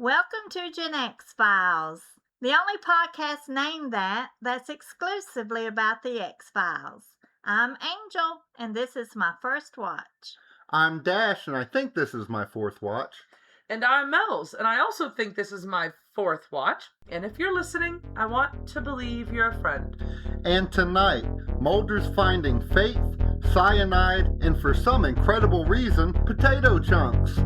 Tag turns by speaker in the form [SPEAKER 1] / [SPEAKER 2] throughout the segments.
[SPEAKER 1] Welcome to Gen X Files, the only podcast named that's exclusively about the X-Files. I'm Angel, and this is my first watch.
[SPEAKER 2] I'm Dash, and I think this is my fourth watch.
[SPEAKER 3] And I'm Melz, and I also think this is my fourth watch. And if you're listening, I want to believe you're a friend.
[SPEAKER 2] And tonight, Mulder's finding faith, cyanide, and for some incredible reason, potato chunks.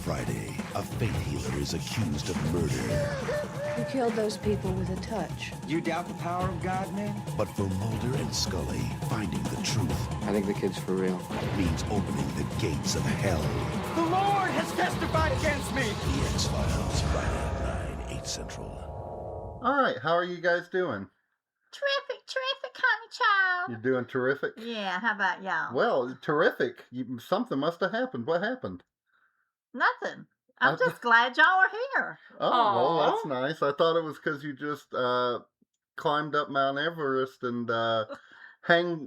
[SPEAKER 4] Friday, a faith healer is accused of murder.
[SPEAKER 5] You killed those people with a touch.
[SPEAKER 6] You doubt the power of God, man?
[SPEAKER 4] But for Mulder and Scully, finding the truth
[SPEAKER 6] I think the kid's for real.
[SPEAKER 4] means opening the gates of hell.
[SPEAKER 6] The Lord has testified against me!
[SPEAKER 4] The X-Files, Friday at 9, 8 Central.
[SPEAKER 2] All right, how are you guys doing?
[SPEAKER 1] Terrific, honey child.
[SPEAKER 2] You doing terrific?
[SPEAKER 1] Yeah, how about y'all?
[SPEAKER 2] Well, terrific. Something must have happened. What happened?
[SPEAKER 1] Nothing. I'm just glad y'all are here.
[SPEAKER 2] Oh,
[SPEAKER 3] Aw.
[SPEAKER 2] well, that's nice. I thought it was because you just climbed up Mount Everest and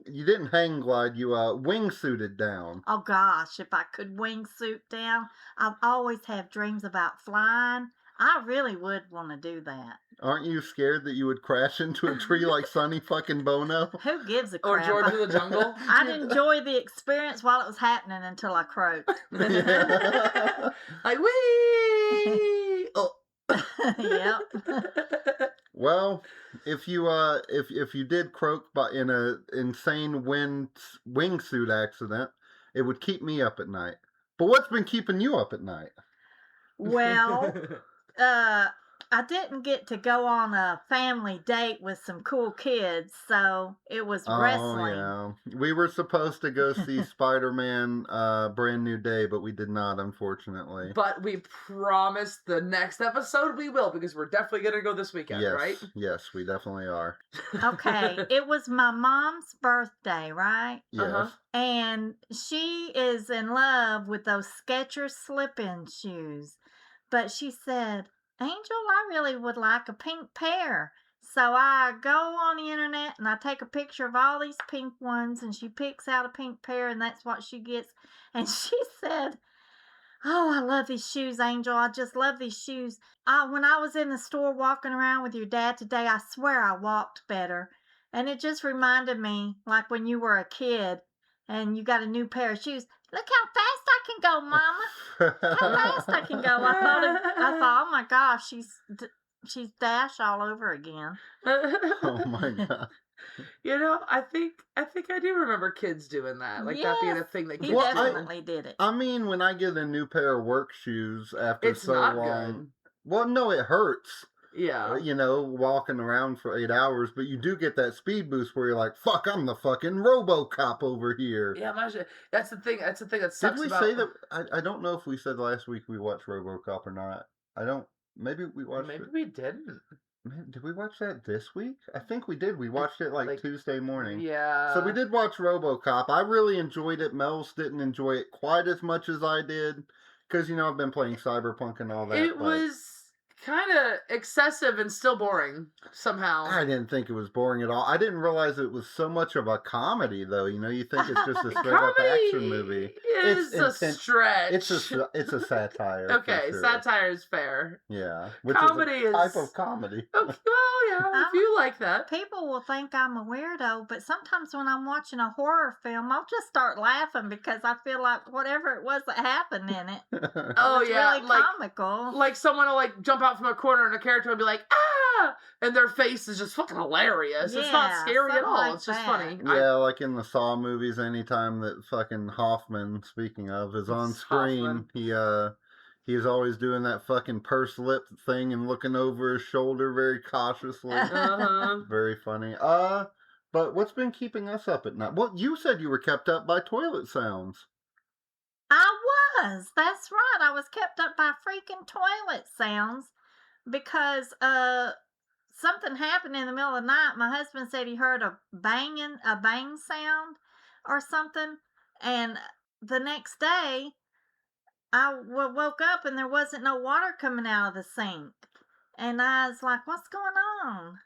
[SPEAKER 2] you didn't hang glide, you wingsuited down.
[SPEAKER 1] Oh gosh, if I could wingsuit down, I've always had dreams about flying. I really would want to do that.
[SPEAKER 2] Aren't you scared that you would crash into a tree like Sonny fucking Bono?
[SPEAKER 1] Who gives a
[SPEAKER 3] Or
[SPEAKER 1] crap?
[SPEAKER 3] George of the Jungle.
[SPEAKER 1] I'd enjoy the experience while it was happening until I croaked.
[SPEAKER 2] Yeah.
[SPEAKER 3] Like, wee! Oh.
[SPEAKER 1] Yep.
[SPEAKER 2] Well, if you did croak in a insane wingsuit accident, it would keep me up at night. But what's been keeping you up at night?
[SPEAKER 1] Well, I didn't get to go on a family date with some cool kids, so it was wrestling.
[SPEAKER 2] Oh, yeah. We were supposed to go see Spider-Man Brand New Day, but we did not, unfortunately.
[SPEAKER 3] But we promise the next episode we will, because we're definitely going to go this weekend,
[SPEAKER 2] Yes,
[SPEAKER 3] right?
[SPEAKER 2] yes, we definitely are.
[SPEAKER 1] Okay, it was my mom's birthday, right?
[SPEAKER 2] Yes.
[SPEAKER 3] Uh-huh.
[SPEAKER 1] And she is in love with those Skechers slip-in shoes. But she said, Angel, I really would like a pink pair. So I go on the internet and I take a picture of all these pink ones and she picks out a pink pair and that's what she gets. And she said, oh, I love these shoes, Angel. I just love these shoes. When I was in the store walking around with your dad today, I swear I walked better. And it just reminded me, like when you were a kid and you got a new pair of shoes. Look how fast I can go, Mama. How fast I can go. I thought, oh my gosh, she's Dash all over again.
[SPEAKER 2] Oh my God.
[SPEAKER 3] You know, I think I do remember kids doing that. Like that being a thing that
[SPEAKER 1] He
[SPEAKER 3] kids do.
[SPEAKER 1] definitely did it.
[SPEAKER 2] I mean, when I get a new pair of work shoes after
[SPEAKER 3] It's
[SPEAKER 2] so
[SPEAKER 3] not
[SPEAKER 2] long.
[SPEAKER 3] good.
[SPEAKER 2] Well, no, it hurts.
[SPEAKER 3] Yeah.
[SPEAKER 2] You know, walking around for 8 hours, but you do get that speed boost where you're like, fuck, I'm the fucking RoboCop over here.
[SPEAKER 3] Yeah, that's the thing that sucks
[SPEAKER 2] Did we
[SPEAKER 3] about...
[SPEAKER 2] say that? I don't know if we said last week we watched RoboCop or not. I don't. Maybe we watched
[SPEAKER 3] Maybe
[SPEAKER 2] it.
[SPEAKER 3] we didn't.
[SPEAKER 2] Man, did we watch that this week? I think we did. We watched it like Tuesday morning.
[SPEAKER 3] Yeah.
[SPEAKER 2] So we did watch RoboCop. I really enjoyed it. Melz didn't enjoy it quite as much as I did. Because, you know, I've been playing Cyberpunk and all that.
[SPEAKER 3] It was kind of excessive and still boring somehow.
[SPEAKER 2] I didn't think it was boring at all. I didn't realize it was so much of a comedy, though. You know, you think it's just a straight-up action movie.
[SPEAKER 3] It's a stretch.
[SPEAKER 2] It's a satire.
[SPEAKER 3] Okay,
[SPEAKER 2] for sure.
[SPEAKER 3] satire is fair.
[SPEAKER 2] Yeah. Which
[SPEAKER 3] Comedy
[SPEAKER 2] is a type
[SPEAKER 3] is-
[SPEAKER 2] of comedy.
[SPEAKER 3] Okay, well, yeah, if you like that.
[SPEAKER 1] People will think I'm a weirdo, but sometimes when I'm watching a horror film, I'll just start laughing because I feel like whatever it was that happened in it
[SPEAKER 3] Oh,
[SPEAKER 1] was
[SPEAKER 3] yeah,
[SPEAKER 1] really
[SPEAKER 3] like-
[SPEAKER 1] comical.
[SPEAKER 3] Like someone will like jump out from a corner and a character will be like, ah! And their face is just fucking hilarious. It's not
[SPEAKER 1] Yeah,
[SPEAKER 3] scary at
[SPEAKER 1] something
[SPEAKER 3] all.
[SPEAKER 1] like
[SPEAKER 3] It's just
[SPEAKER 1] that.
[SPEAKER 3] funny.
[SPEAKER 2] Yeah, like in the Saw movies, anytime that fucking Hoffman, speaking of, is on screen,
[SPEAKER 3] Hoffman.
[SPEAKER 2] he's always doing that fucking purse lip thing and looking over his shoulder very cautiously.
[SPEAKER 3] Uh-huh.
[SPEAKER 2] Very funny. But what's been keeping us up at night? Well, you said you were kept up by toilet sounds.
[SPEAKER 1] I was. That's right. I was kept up by freaking toilet sounds because something happened in the middle of the night. My husband said he heard a bang sound or something, and the next day woke up and there wasn't no water coming out of the sink. And I was like, what's going on?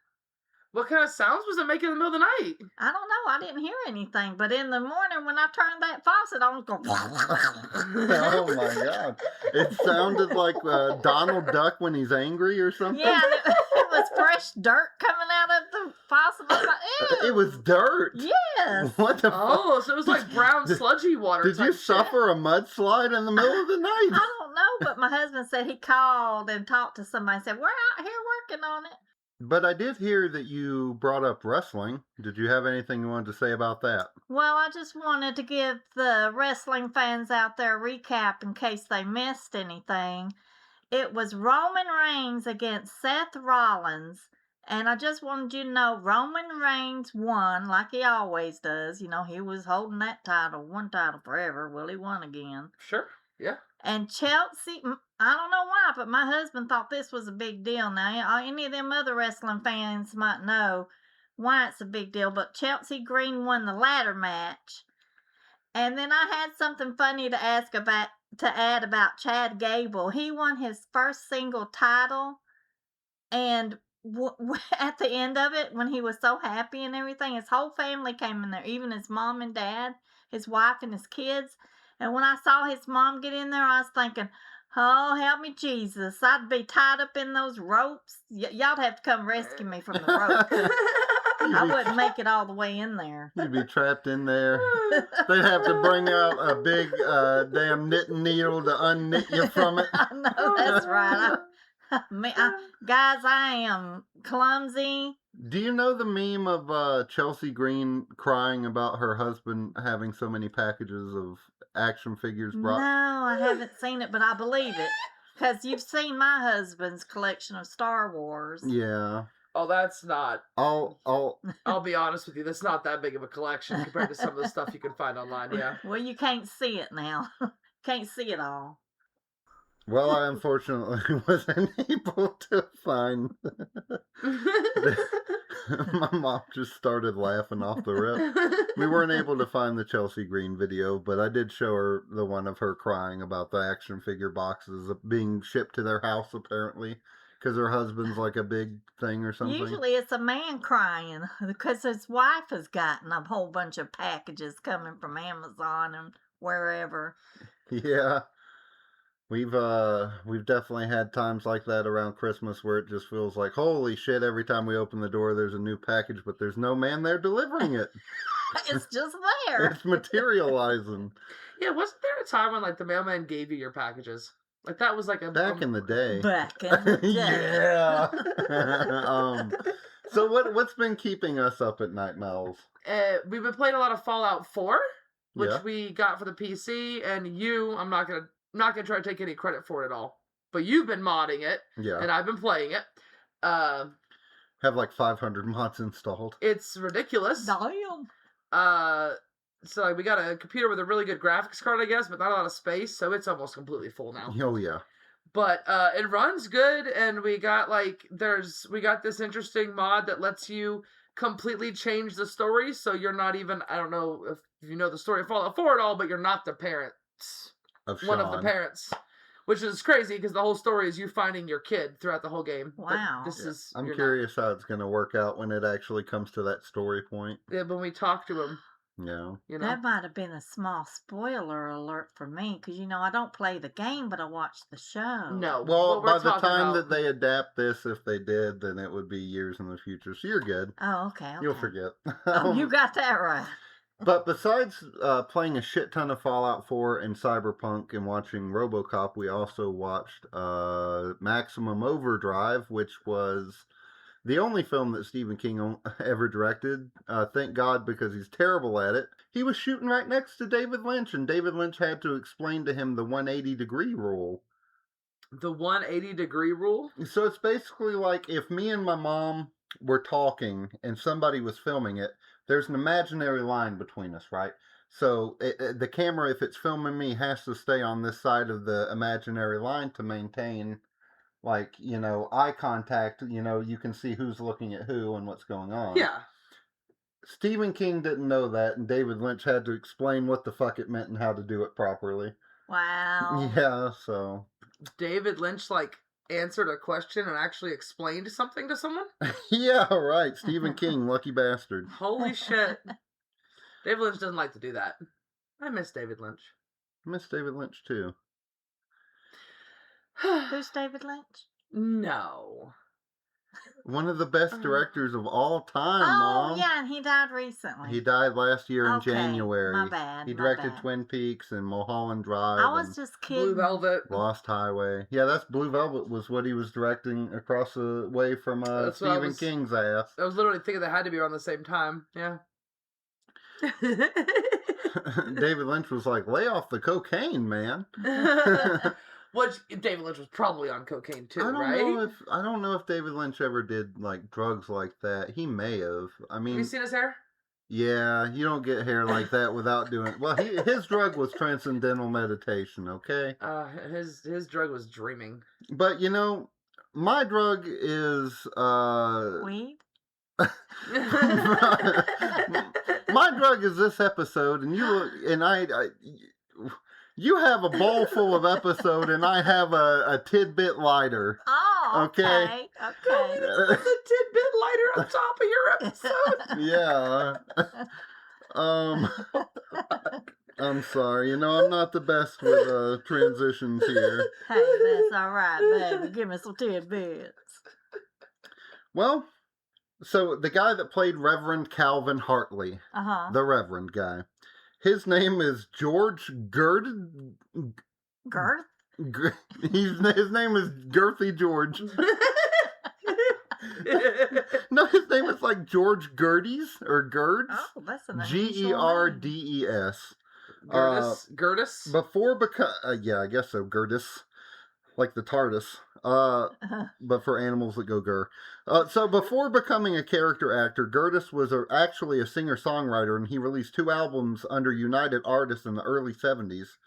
[SPEAKER 3] What kind of sounds was it making in the middle of the night?
[SPEAKER 1] I don't know. I didn't hear anything. But in the morning when I turned that faucet on, it was going...
[SPEAKER 2] Oh my God. It sounded like Donald Duck when he's angry or something.
[SPEAKER 1] Yeah, it was fresh dirt coming out of the faucet. I was like, ew.
[SPEAKER 2] It was dirt.
[SPEAKER 1] Yes.
[SPEAKER 2] What the fuck?
[SPEAKER 3] Oh, so it was like brown sludgy water.
[SPEAKER 2] Did you
[SPEAKER 3] type shit.
[SPEAKER 2] suffer a mudslide in the middle of the night?
[SPEAKER 1] I don't know, but my husband said he called and talked to somebody and said, we're out here working on it.
[SPEAKER 2] But I did hear that you brought up wrestling. Did you have anything you wanted to say about that?
[SPEAKER 1] Well, I just wanted to give the wrestling fans out there a recap in case they missed anything. It was Roman Reigns against Seth Rollins. And I just wanted you to know Roman Reigns won like he always does. You know, he was holding that one title forever. Well, he won again.
[SPEAKER 3] Sure. Yeah.
[SPEAKER 1] And Chelsea, I don't know why, but my husband thought this was a big deal. Now, any of them other wrestling fans might know why it's a big deal, but Chelsea Green won the ladder match. And then I had something funny to add about Chad Gable. He won his first single title, and at the end of it, when he was so happy and everything, his whole family came in there, even his mom and dad, his wife and his kids. And when I saw his mom get in there, I was thinking, oh, help me, Jesus. I'd be tied up in those ropes. Y'all'd have to come rescue me from the rope. I wouldn't make it all the way in there.
[SPEAKER 2] You'd be trapped in there. They'd have to bring out a big damn knitting needle to unknit you from it.
[SPEAKER 1] I know, that's right. Guys, I am clumsy.
[SPEAKER 2] Do you know the meme of Chelsea Green crying about her husband having so many packages of action figures brought?
[SPEAKER 1] No, I haven't seen it, but I believe it. Because you've seen my husband's collection of Star Wars.
[SPEAKER 2] Yeah.
[SPEAKER 3] Oh, that's not.
[SPEAKER 2] I'll
[SPEAKER 3] Be honest with you. That's not that big of a collection compared to some of the stuff you can find online. Yeah.
[SPEAKER 1] Well, you can't see it now. Can't see it all.
[SPEAKER 2] Well, I unfortunately wasn't able to find. My mom just started laughing off the rip. We weren't able to find the Chelsea Green video, but I did show her the one of her crying about the action figure boxes being shipped to their house, apparently, because her husband's like a big thing or something.
[SPEAKER 1] Usually it's a man crying because his wife has gotten a whole bunch of packages coming from Amazon and wherever.
[SPEAKER 2] Yeah. We've definitely had times like that around Christmas where it just feels like, holy shit, every time we open the door there's a new package, but there's no man there delivering it.
[SPEAKER 1] It's just there.
[SPEAKER 2] It's materializing.
[SPEAKER 3] Yeah, wasn't there a time when like the mailman gave you your packages? Like that was like a
[SPEAKER 2] Back in the day.
[SPEAKER 1] Back in the day.
[SPEAKER 2] Yeah. So what's been keeping us up at night, Melz?
[SPEAKER 3] We've been playing a lot of Fallout 4, which
[SPEAKER 2] Yeah.
[SPEAKER 3] we got for the PC, and I'm not gonna try to take any credit for it at all. But you've been modding it,
[SPEAKER 2] Yeah.
[SPEAKER 3] and I've been playing it.
[SPEAKER 2] Have like 500 mods installed.
[SPEAKER 3] It's ridiculous.
[SPEAKER 1] Damn.
[SPEAKER 3] So like, we got a computer with a really good graphics card, I guess, but not a lot of space, so it's almost completely full now.
[SPEAKER 2] Oh yeah.
[SPEAKER 3] But it runs good, and we got this interesting mod that lets you completely change the story, so you're not even, I don't know if you know the story of Fallout 4 at all, but you're not the parents. One of the parents. Which is crazy, because the whole story is you finding your kid throughout the whole game.
[SPEAKER 1] Wow.
[SPEAKER 3] But
[SPEAKER 2] I'm curious how it's going to work out when it actually comes to that story point.
[SPEAKER 3] Yeah, when we talk to him.
[SPEAKER 2] Yeah.
[SPEAKER 3] You know?
[SPEAKER 1] That might have been a small spoiler alert for me, because, I don't play the game, but I watch the show.
[SPEAKER 3] No.
[SPEAKER 2] Well,
[SPEAKER 3] what we're
[SPEAKER 2] by the
[SPEAKER 3] talking
[SPEAKER 2] time
[SPEAKER 3] about-
[SPEAKER 2] that they adapt this, if they did, then it would be years in the future. So you're good.
[SPEAKER 1] Oh, okay.
[SPEAKER 2] You'll forget.
[SPEAKER 1] Oh, you got that right.
[SPEAKER 2] But besides playing a shit ton of Fallout 4 and Cyberpunk and watching RoboCop, we also watched Maximum Overdrive, which was the only film that Stephen King ever directed. Thank God, because he's terrible at it. He was shooting right next to David Lynch, and David Lynch had to explain to him the 180-degree rule.
[SPEAKER 3] The 180-degree rule?
[SPEAKER 2] So it's basically like if me and my mom were talking and somebody was filming it, there's an imaginary line between us, right? So the camera, if it's filming me, has to stay on this side of the imaginary line to maintain, eye contact. You can see who's looking at who and what's going on.
[SPEAKER 3] Yeah.
[SPEAKER 2] Stephen King didn't know that, and David Lynch had to explain what the fuck it meant and how to do it properly.
[SPEAKER 1] Wow.
[SPEAKER 2] Yeah, so
[SPEAKER 3] David Lynch answered a question and actually explained something to someone.
[SPEAKER 2] yeah, right. Stephen King, lucky bastard.
[SPEAKER 3] Holy shit! David Lynch doesn't like to do that. I miss David Lynch.
[SPEAKER 2] I miss David Lynch too.
[SPEAKER 1] Who's David Lynch?
[SPEAKER 3] No.
[SPEAKER 2] One of the best directors of all time,
[SPEAKER 1] Oh,
[SPEAKER 2] Mom.
[SPEAKER 1] yeah, and he died recently.
[SPEAKER 2] He died last year in
[SPEAKER 1] Okay,
[SPEAKER 2] January.
[SPEAKER 1] my bad,
[SPEAKER 2] He
[SPEAKER 1] my
[SPEAKER 2] directed
[SPEAKER 1] bad.
[SPEAKER 2] Twin Peaks and Mulholland Drive.
[SPEAKER 1] I was
[SPEAKER 2] and
[SPEAKER 1] just
[SPEAKER 3] Blue
[SPEAKER 1] kidding.
[SPEAKER 3] Velvet.
[SPEAKER 2] Lost Highway. Yeah, that's Blue Velvet was what he was directing across the way from
[SPEAKER 3] That's what I
[SPEAKER 2] Stephen
[SPEAKER 3] was-
[SPEAKER 2] King's ass.
[SPEAKER 3] I was literally thinking they had to be around the same time. Yeah.
[SPEAKER 2] David Lynch was like, lay off the cocaine, man.
[SPEAKER 3] Which David Lynch was probably on cocaine too,
[SPEAKER 2] I
[SPEAKER 3] right?
[SPEAKER 2] don't know if David Lynch ever did drugs like that. He may have. I
[SPEAKER 3] Have
[SPEAKER 2] mean,
[SPEAKER 3] you seen his hair?
[SPEAKER 2] yeah, you don't get hair like that without doing. Well, his drug was transcendental meditation. Okay,
[SPEAKER 3] His drug was dreaming.
[SPEAKER 2] but my drug is
[SPEAKER 1] Weed?
[SPEAKER 2] my drug is this episode, and you have a bowl full of episode, and I have a tidbit lighter.
[SPEAKER 1] Oh,
[SPEAKER 2] Okay.
[SPEAKER 1] okay. Okay.
[SPEAKER 3] Put the tidbit lighter on top of your episode.
[SPEAKER 2] Yeah. I'm sorry. I'm not the best with transitions here.
[SPEAKER 1] Hey, that's all right, baby. Give me some tidbits.
[SPEAKER 2] Well, so the guy that played Reverend Calvin Hartley,
[SPEAKER 1] Uh-huh.
[SPEAKER 2] the Reverend guy, his name is George
[SPEAKER 1] Girth?
[SPEAKER 2] His name is Girthy George. No, his name is like George Gerdes or Gerds.
[SPEAKER 1] Oh, that's an unusual name.
[SPEAKER 2] Gerdes.
[SPEAKER 3] Gertis?
[SPEAKER 2] Before yeah, I guess so. Gerdes, like the TARDIS. But for animals that go gur. So before becoming a character actor, Gerdes was actually a singer-songwriter, and he released 2 albums under United Artists in the early 70s.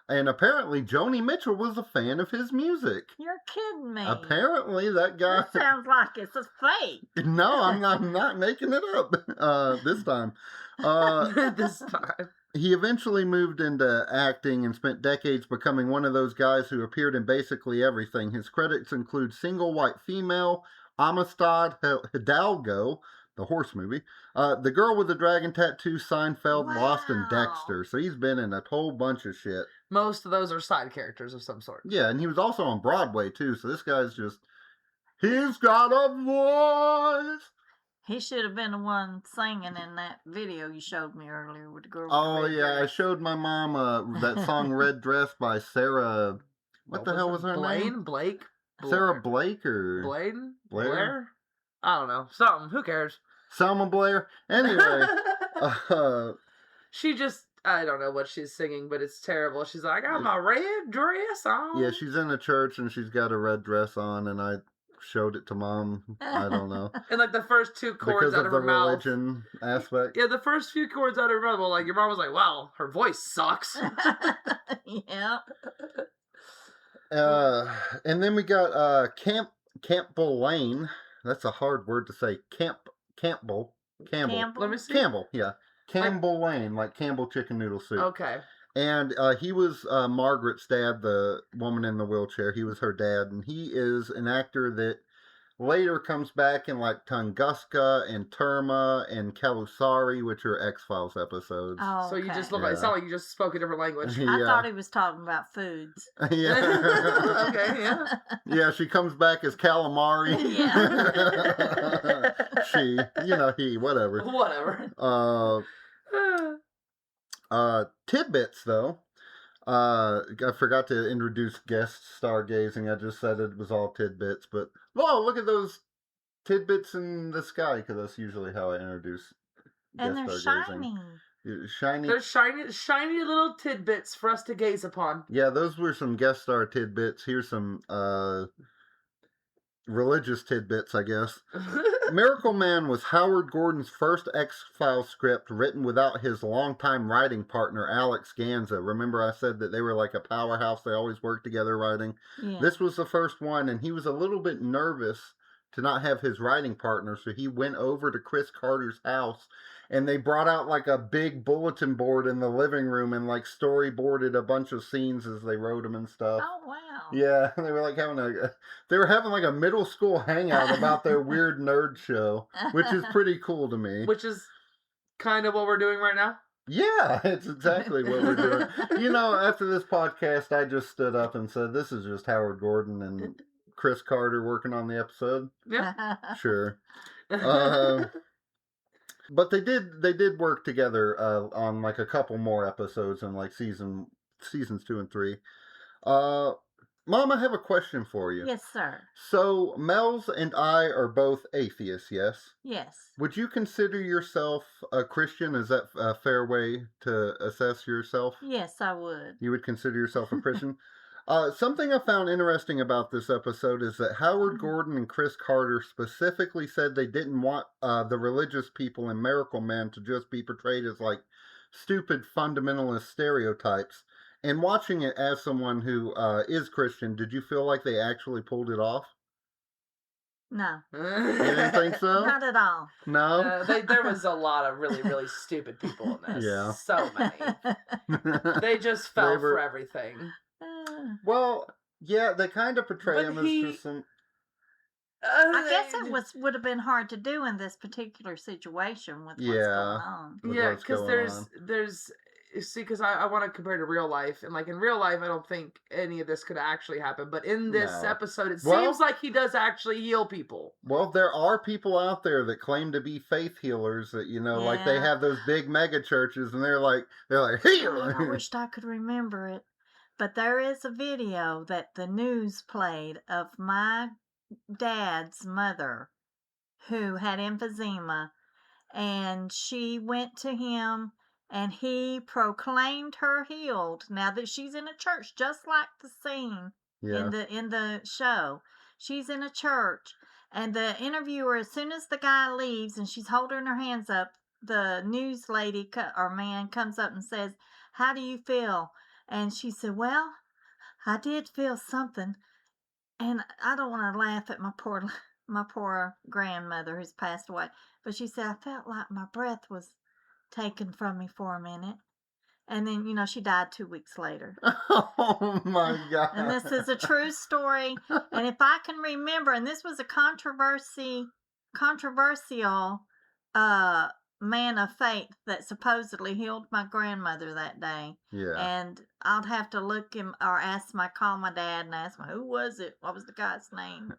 [SPEAKER 2] And apparently Joni Mitchell was a fan of his music.
[SPEAKER 1] You're kidding me.
[SPEAKER 2] Apparently that guy...
[SPEAKER 1] That sounds like it's a fake.
[SPEAKER 2] No, I'm not making it up this time.
[SPEAKER 3] This time.
[SPEAKER 2] He eventually moved into acting and spent decades becoming one of those guys who appeared in basically everything. His credits include Single White Female, Amistad Hidalgo, the horse movie, The Girl with the Dragon Tattoo, Seinfeld, Lost, and
[SPEAKER 1] Wow.
[SPEAKER 2] Dexter. So he's been in a whole bunch of shit.
[SPEAKER 3] Most of those are side characters of some sort.
[SPEAKER 2] Yeah, and he was also on Broadway, too. So this guy's just... He's got a voice!
[SPEAKER 1] He should have been the one singing in that video you showed me earlier with the girl.
[SPEAKER 2] Oh,
[SPEAKER 1] with the red
[SPEAKER 2] yeah, I
[SPEAKER 1] dress.
[SPEAKER 2] showed my mom that song Red Dress by Sarah... What the hell was her name?
[SPEAKER 3] Blake?
[SPEAKER 2] Sarah Blake or...
[SPEAKER 3] Blaine?
[SPEAKER 2] Blair?
[SPEAKER 3] I don't know. Something. Who cares?
[SPEAKER 2] Selma Blair? Anyway,
[SPEAKER 3] She just, I don't know what she's singing, but it's terrible. She's like, I got my red dress on.
[SPEAKER 2] yeah, she's in a church and she's got a red dress on, and I showed it to Mom. I don't know.
[SPEAKER 3] And the first 2 chords
[SPEAKER 2] Because
[SPEAKER 3] out
[SPEAKER 2] of
[SPEAKER 3] of
[SPEAKER 2] the
[SPEAKER 3] her mouth.
[SPEAKER 2] religion aspect.
[SPEAKER 3] Yeah, the first few chords out of her mouth. Well, your mom was like, wow, her voice sucks.
[SPEAKER 1] Yeah.
[SPEAKER 2] And then we got Campbell Lane. That's a hard word to say. Campbell.
[SPEAKER 3] Let me see.
[SPEAKER 2] Campbell, yeah. Campbell Lane, like Campbell chicken noodle soup.
[SPEAKER 3] Okay.
[SPEAKER 2] And he was Margaret's dad, the woman in the wheelchair. He was her dad, and he is an actor that later comes back in like Tunguska and Terma and Kalusari, which are X-Files episodes.
[SPEAKER 1] Oh,
[SPEAKER 3] So you just
[SPEAKER 1] okay.
[SPEAKER 3] look like, it sounded like you just spoke a different language.
[SPEAKER 1] I thought he was talking about foods.
[SPEAKER 2] Yeah.
[SPEAKER 3] Okay, yeah.
[SPEAKER 2] Yeah, she comes back as calamari.
[SPEAKER 1] Yeah.
[SPEAKER 2] She, he, whatever.
[SPEAKER 3] Whatever.
[SPEAKER 2] Tidbits, though. I forgot to introduce guest stargazing. I just said it was all tidbits, but look at those tidbits in the sky, because that's usually how I introduce guest
[SPEAKER 1] And they're
[SPEAKER 2] stargazing.
[SPEAKER 1] shiny.
[SPEAKER 3] They're shiny little tidbits for us to gaze upon.
[SPEAKER 2] Yeah, those were some guest star tidbits. Here's some religious tidbits, I guess. Miracle Man was Howard Gordon's first X-Files script written without his longtime writing partner, Alex Ganza. Remember I said that they were like a powerhouse. They always worked together writing.
[SPEAKER 1] Yeah.
[SPEAKER 2] This was the first one, and he was a little bit nervous to not have his writing partner, so he went over to Chris Carter's house, and they brought out like a big bulletin board in the living room and like storyboarded a bunch of scenes as they wrote them and stuff.
[SPEAKER 1] Oh, wow.
[SPEAKER 2] Yeah, they were like having like a middle school hangout about their weird nerd show, which is pretty cool to me.
[SPEAKER 3] Which is kind of what we're doing right now.
[SPEAKER 2] Yeah, it's exactly what we're doing. You know, after this podcast, I just stood up and said, "This is just Howard Gordon and Chris Carter working on the episode."
[SPEAKER 3] Yeah.
[SPEAKER 2] Sure. But they did work together on like a couple more episodes in like seasons 2 and 3. Mom, I have a question for you.
[SPEAKER 1] Yes, sir.
[SPEAKER 2] So Melz and I are both atheists, yes?
[SPEAKER 1] Yes.
[SPEAKER 2] Would you consider yourself a Christian? Is that a fair way to assess yourself?
[SPEAKER 1] Yes, I would.
[SPEAKER 2] You would consider yourself a Christian? Something I found interesting about this episode is that Howard Gordon and Chris Carter specifically said they didn't want the religious people in Miracle Man to just be portrayed as like stupid fundamentalist stereotypes. And watching it as someone who is Christian, did you feel like they actually pulled it off?
[SPEAKER 1] No.
[SPEAKER 2] You didn't think so?
[SPEAKER 1] Not at all.
[SPEAKER 2] No?
[SPEAKER 3] There was a lot of really, really stupid people in this.
[SPEAKER 2] Yeah.
[SPEAKER 3] So many. They just fell for everything.
[SPEAKER 2] Well, yeah, they kind of portray
[SPEAKER 3] But
[SPEAKER 2] him as just some...
[SPEAKER 1] I guess it would have been hard to do in this particular situation with what's going on.
[SPEAKER 3] Yeah, because there's see, because I want to compare to real life, and like in real life, I don't think any of this could actually happen. But in this episode, it seems like he does actually heal people.
[SPEAKER 2] Well, there are people out there that claim to be faith healers that, you know, like they have those big mega churches, and they're like healer.
[SPEAKER 1] I wished I could remember it, but there is a video that the news played of my dad's mother who had emphysema, and she went to him and he proclaimed her healed. Now that she's in a church, just like the scene in the show, she's in a church, and the interviewer, as soon as the guy leaves and she's holding her hands up, the news lady or man comes up and says, "How do you feel?" And she said, "Well, I did feel something." And I don't want to laugh at my poor grandmother who's passed away, but she said, "I felt like my breath was taken from me for a minute." And then, you know, she died 2 weeks later.
[SPEAKER 2] Oh my God.
[SPEAKER 1] And this is a true story. And if I can remember, and this was a controversial man of faith that supposedly healed my grandmother that day.
[SPEAKER 2] Yeah.
[SPEAKER 1] And I'll have to look him or call my dad and ask him, who was it? What was the guy's name?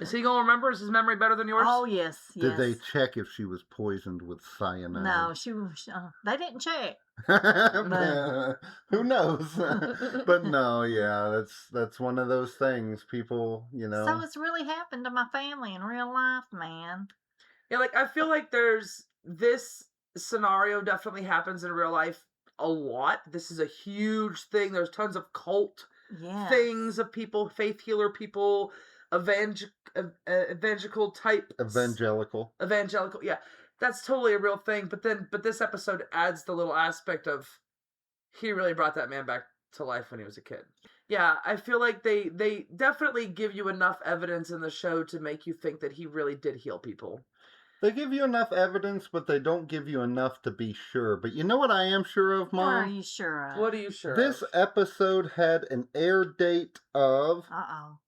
[SPEAKER 3] Is he going to remember? Is his memory better than yours?
[SPEAKER 1] Oh, yes.
[SPEAKER 2] Did they check if she was poisoned with cyanide?
[SPEAKER 1] No, they didn't check.
[SPEAKER 2] Who knows? But no, yeah, that's one of those things. People, you know.
[SPEAKER 1] So it's really happened to my family in real life, man.
[SPEAKER 3] Yeah, like I feel like this scenario definitely happens in real life a lot. This is a huge thing. There's tons of cult things of people, faith healer people, evangelical, yeah, that's totally a real thing. But this episode adds the little aspect of he really brought that man back to life when he was a kid. Yeah, I feel like they definitely give you enough evidence in the show to make you think that he really did heal people.
[SPEAKER 2] They give you enough evidence, but they don't give you enough to be sure. But you know what I am sure of, Mom?
[SPEAKER 1] What are you sure of?
[SPEAKER 3] What are you sure
[SPEAKER 2] This
[SPEAKER 3] of?
[SPEAKER 2] episode had an air date of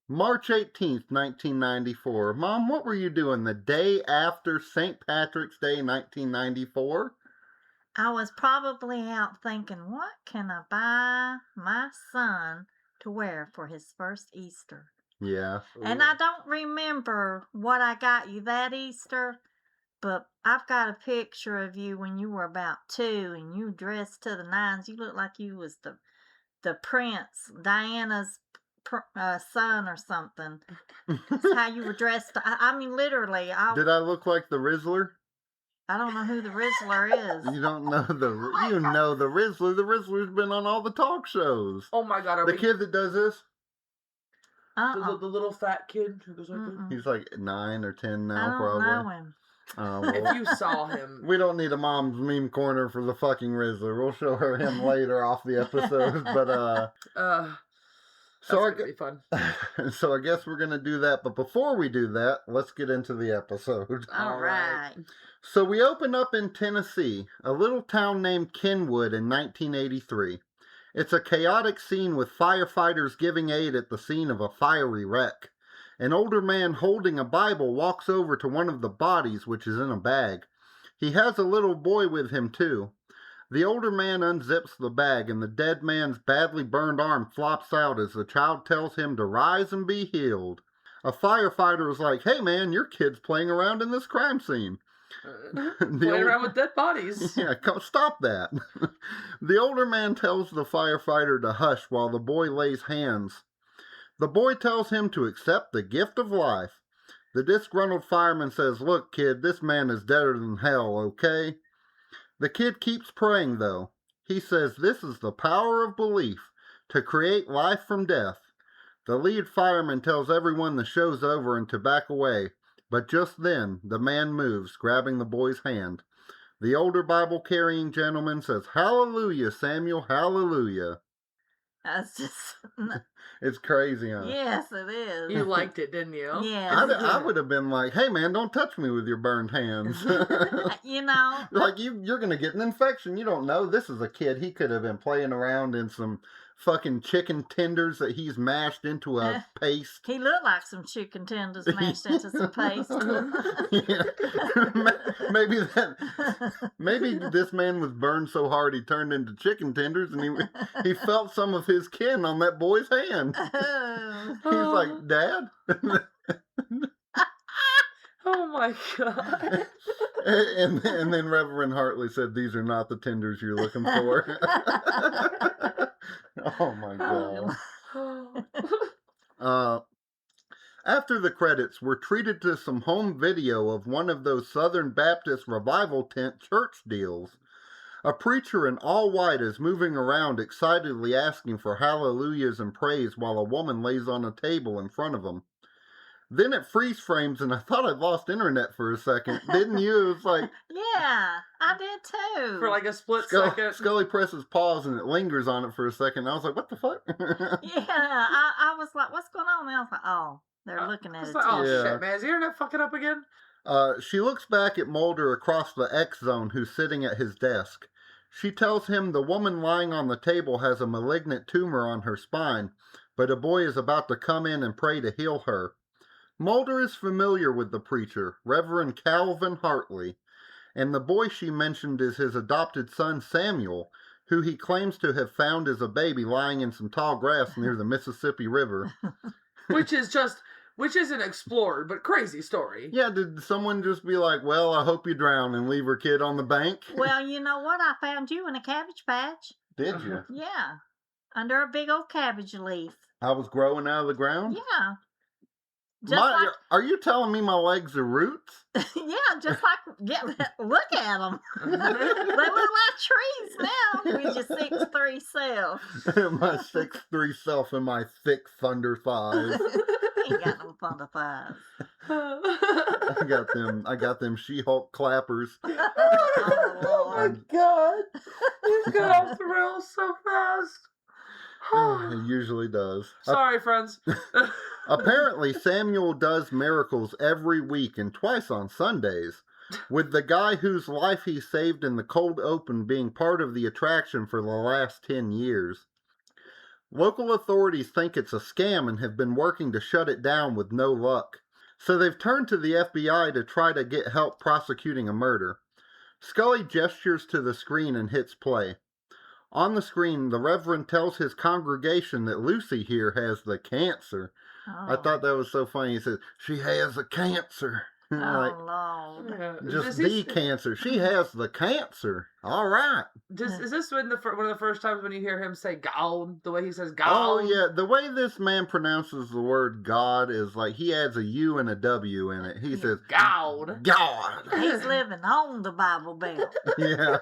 [SPEAKER 2] March 18th, 1994. Mom, what were you doing the day after St. Patrick's Day, 1994?
[SPEAKER 1] I was probably out thinking, what can I buy my son to wear for his first Easter?
[SPEAKER 2] Yeah.
[SPEAKER 1] And I don't remember what I got you that Easter, but I've got a picture of you when you were about 2 and you dressed to the nines. You looked like you was the prince, Diana's son or something. That's how you were dressed. I mean, literally.
[SPEAKER 2] Did I look like the Rizzler?
[SPEAKER 1] I don't know who the Rizzler is.
[SPEAKER 2] You don't know you know the Rizzler. The Rizzler's been on all the talk shows.
[SPEAKER 3] Oh my God.
[SPEAKER 2] The kid that does this?
[SPEAKER 3] The little fat kid who goes like that?
[SPEAKER 2] He's like 9 or 10 now,
[SPEAKER 1] I don't
[SPEAKER 2] probably.
[SPEAKER 1] know him.
[SPEAKER 2] Oh, well,
[SPEAKER 3] if you saw him.
[SPEAKER 2] We don't need a mom's meme corner for the fucking Rizzler. We'll show her him later off the episode. But, So
[SPEAKER 3] That's gonna be fun.
[SPEAKER 2] So I guess we're going to do that. But before we do that, let's get into the episode.
[SPEAKER 1] All right.
[SPEAKER 2] So we open up in Tennessee, a little town named Kenwood in 1983. It's a chaotic scene with firefighters giving aid at the scene of a fiery wreck. An older man holding a Bible walks over to one of the bodies, which is in a bag. He has a little boy with him, too. The older man unzips the bag, and the dead man's badly burned arm flops out as the child tells him to rise and be healed. A firefighter is like, "Hey man, your kid's playing around in this crime scene."
[SPEAKER 3] Playing around with dead bodies.
[SPEAKER 2] Yeah, stop that. The older man tells the firefighter to hush while the boy lays hands. The boy tells him to accept the gift of life. The disgruntled fireman says, "Look, kid, this man is deader than hell, okay?" The kid keeps praying, though. He says this is the power of belief, to create life from death. The lead fireman tells everyone the show's over and to back away, but just then the man moves, grabbing the boy's hand. The older Bible-carrying gentleman says, "Hallelujah, Samuel, hallelujah."
[SPEAKER 1] That's just.
[SPEAKER 2] It's crazy, huh?
[SPEAKER 1] Yes, it is.
[SPEAKER 3] You liked it, didn't you?
[SPEAKER 1] Yes.
[SPEAKER 2] I would have been like, "Hey man, don't touch me with your burned hands."
[SPEAKER 1] You know.
[SPEAKER 2] Like you're gonna get an infection. You don't know. This is a kid. He could have been playing around in some fucking chicken tenders that he's mashed into a paste.
[SPEAKER 1] He looked like some chicken tenders mashed into some paste.
[SPEAKER 2] Maybe this man was burned so hard he turned into chicken tenders, and he felt some of his kin on that boy's hand. He's like, "Dad."
[SPEAKER 3] Oh my god.
[SPEAKER 2] And then Reverend Hartley said, "These are not the tenders you're looking for." Oh my god. After the credits, we're treated to some home video of one of those Southern Baptist revival tent church deals. A preacher in all white is moving around excitedly asking for hallelujahs and praise while a woman lays on a table in front of him. Then it freeze frames, and I thought I'd lost internet for a second. Didn't you? It was like...
[SPEAKER 1] Yeah, I did too.
[SPEAKER 3] For like a split second.
[SPEAKER 2] Scully presses pause, and it lingers on it for a second. I was like, "What the fuck?"
[SPEAKER 1] Yeah, I was like, "What's going on?" And I was like, "Oh, they're looking at it
[SPEAKER 3] Like,
[SPEAKER 1] too."
[SPEAKER 3] oh
[SPEAKER 2] Yeah.
[SPEAKER 3] shit, man. Is the internet fucking up again?
[SPEAKER 2] She looks back at Mulder across the X zone who's sitting at his desk. She tells him the woman lying on the table has a malignant tumor on her spine, but a boy is about to come in and pray to heal her. Mulder is familiar with the preacher, Reverend Calvin Hartley, and the boy she mentioned is his adopted son Samuel, who he claims to have found as a baby lying in some tall grass near the Mississippi River.
[SPEAKER 3] Which isn't explored, but crazy story.
[SPEAKER 2] Yeah, did someone just be like, "Well, I hope you drown," and leave her kid on the bank?
[SPEAKER 1] Well, you know what? I found you in a cabbage patch.
[SPEAKER 2] Did you?
[SPEAKER 1] Yeah, under a big old cabbage leaf.
[SPEAKER 2] I was growing out of the ground?
[SPEAKER 1] Yeah. Just
[SPEAKER 2] Are you telling me my legs are roots?
[SPEAKER 1] yeah, just like, yeah, look at them. They look like trees now with your 6'3" self.
[SPEAKER 2] My 6'3" self and my thick thunder thighs.
[SPEAKER 1] Ain't got no thunder thighs.
[SPEAKER 2] I got them She-Hulk clappers.
[SPEAKER 3] Oh my god. You got off the rails so fast.
[SPEAKER 2] It usually does.
[SPEAKER 3] Sorry, friends.
[SPEAKER 2] Apparently, Samuel does miracles every week and twice on Sundays, with the guy whose life he saved in the cold open being part of the attraction for the last 10 years. Local authorities think it's a scam and have been working to shut it down with no luck, so they've turned to the FBI to try to get help prosecuting a murder. Scully gestures to the screen and hits play. On the screen, the Reverend tells his congregation that Lucy here has the cancer.
[SPEAKER 1] Oh.
[SPEAKER 2] I thought that was so funny. He said, "She has the cancer."
[SPEAKER 1] Oh,
[SPEAKER 2] Like,
[SPEAKER 1] Lord.
[SPEAKER 2] just the cancer. She has the cancer. All right.
[SPEAKER 3] Is this one of the first times when you hear him say "God"? The way he says "God."
[SPEAKER 2] Oh, yeah. The way this man pronounces the word God is like he adds a U and a W in it. He says,
[SPEAKER 3] God.
[SPEAKER 2] God.
[SPEAKER 1] He's living on the Bible Belt.
[SPEAKER 2] Yeah.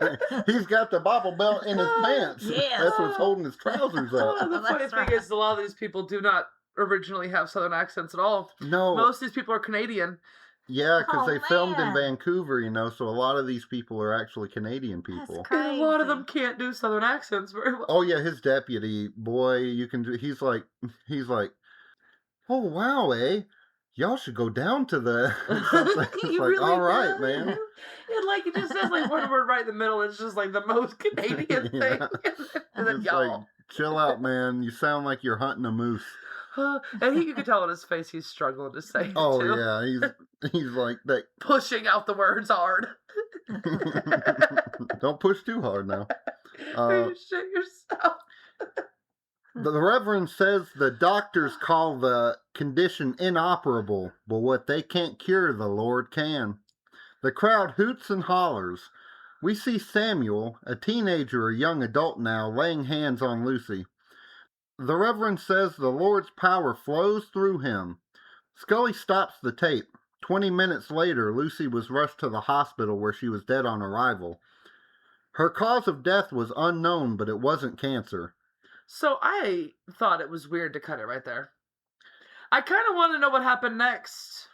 [SPEAKER 2] He's got the Bible belt in his pants.
[SPEAKER 1] Yes.
[SPEAKER 2] That's what's holding his trousers up.
[SPEAKER 3] The funny
[SPEAKER 1] That's
[SPEAKER 3] thing
[SPEAKER 1] right.
[SPEAKER 3] is, a lot of these people do not originally have Southern accents at all.
[SPEAKER 2] No.
[SPEAKER 3] Most of these people are Canadian.
[SPEAKER 2] Yeah, because
[SPEAKER 1] Oh,
[SPEAKER 2] they filmed in
[SPEAKER 1] man.
[SPEAKER 2] Vancouver, so a lot of these people are actually Canadian
[SPEAKER 1] That's
[SPEAKER 2] people.
[SPEAKER 1] crazy.
[SPEAKER 3] And a lot of them can't do Southern accents very well.
[SPEAKER 2] Oh yeah, his deputy, boy, you can do. He's like, oh wow, y'all should go down to the. It's
[SPEAKER 3] He
[SPEAKER 2] like,
[SPEAKER 3] really
[SPEAKER 2] all right,
[SPEAKER 3] does.
[SPEAKER 2] man.
[SPEAKER 3] And like it just says like one word right in the middle. It's just like the most Canadian thing.
[SPEAKER 2] Yeah.
[SPEAKER 3] And then
[SPEAKER 2] It's
[SPEAKER 3] y'all.
[SPEAKER 2] like, chill out, man. You sound like you're hunting a moose.
[SPEAKER 3] And you could tell on his face he's struggling to say it
[SPEAKER 2] Oh
[SPEAKER 3] too.
[SPEAKER 2] yeah, he's like that.
[SPEAKER 3] Pushing out the words hard.
[SPEAKER 2] Don't push too hard now.
[SPEAKER 3] You shit yourself.
[SPEAKER 2] The Reverend says the doctors call the condition inoperable, but what they can't cure, the Lord can. The crowd hoots and hollers. We see Samuel, a teenager or young adult now, laying hands on Lucy. The Reverend says the Lord's power flows through him. Scully stops the tape. 20 minutes later, Lucy was rushed to the hospital where she was dead on arrival. Her cause of death was unknown, but it wasn't cancer.
[SPEAKER 3] So I thought it was weird to cut it right there. I kind of want to know what happened next.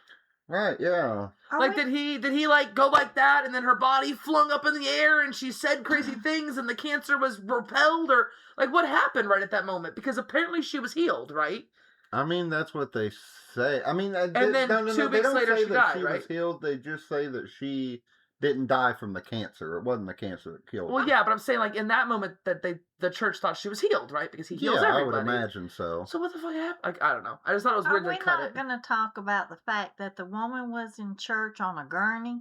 [SPEAKER 2] Right, yeah.
[SPEAKER 3] Like, did he like go like that, and then her body flung up in the air, and she said crazy things, and the cancer was repelled, or like what happened right at that moment? Because apparently she was healed, right?
[SPEAKER 2] I mean, that's what they say. I mean,
[SPEAKER 3] And then
[SPEAKER 2] no,
[SPEAKER 3] 2
[SPEAKER 2] they
[SPEAKER 3] weeks
[SPEAKER 2] don't
[SPEAKER 3] later
[SPEAKER 2] say
[SPEAKER 3] she
[SPEAKER 2] that
[SPEAKER 3] died,
[SPEAKER 2] she
[SPEAKER 3] right?
[SPEAKER 2] was healed. They just say that she didn't die from the cancer. It wasn't the cancer that killed
[SPEAKER 3] Well,
[SPEAKER 2] her.
[SPEAKER 3] yeah, but I'm saying like in that moment that the church thought she was healed, right? Because he heals
[SPEAKER 2] Yeah,
[SPEAKER 3] everybody.
[SPEAKER 2] I would imagine so.
[SPEAKER 3] So what the fuck happened? Like, I don't know. I just thought it was
[SPEAKER 1] Are
[SPEAKER 3] weird
[SPEAKER 1] we
[SPEAKER 3] to cut
[SPEAKER 1] not
[SPEAKER 3] it.
[SPEAKER 1] going to talk about the fact that the woman was in church on a gurney?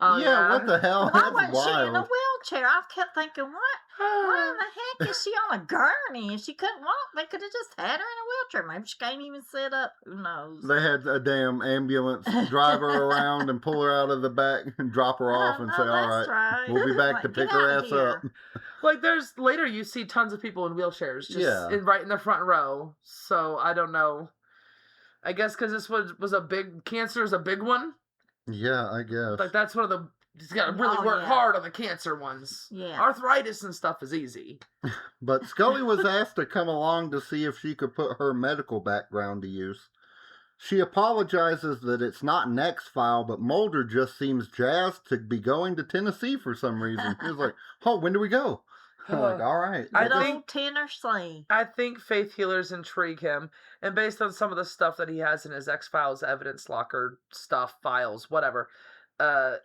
[SPEAKER 3] Oh,
[SPEAKER 2] Yeah, what the hell?
[SPEAKER 1] Why
[SPEAKER 2] That's
[SPEAKER 1] wasn't she in a
[SPEAKER 2] wild.
[SPEAKER 1] wheelchair? I kept thinking, why in the heck is she on a gurney? If she couldn't walk, they could have just had her in a wheelchair. Maybe she can't even sit up. Who knows?
[SPEAKER 2] They had a damn ambulance drive her around and pull her out of the back and drop her off and say, all right, we'll be back to pick her ass up.
[SPEAKER 3] Like, there's later you see tons of people in wheelchairs just right in the front row. So I don't know. I guess because this was a big cancer is a big one.
[SPEAKER 2] Yeah, I guess.
[SPEAKER 3] Like that's one of the. He's got to really work hard on the cancer ones.
[SPEAKER 1] Yeah.
[SPEAKER 3] Arthritis and stuff is easy.
[SPEAKER 2] But Scully was asked to come along to see if she could put her medical background to use. She apologizes that it's not an X-file, but Mulder just seems jazzed to be going to Tennessee for some reason. He was like, oh, when do we go? I'm like, all right.
[SPEAKER 3] I
[SPEAKER 1] Good
[SPEAKER 3] think-
[SPEAKER 1] old Tennessee.
[SPEAKER 3] I think faith healers intrigue him, and based on some of the stuff that he has in his X-Files evidence locker stuff, files, whatever,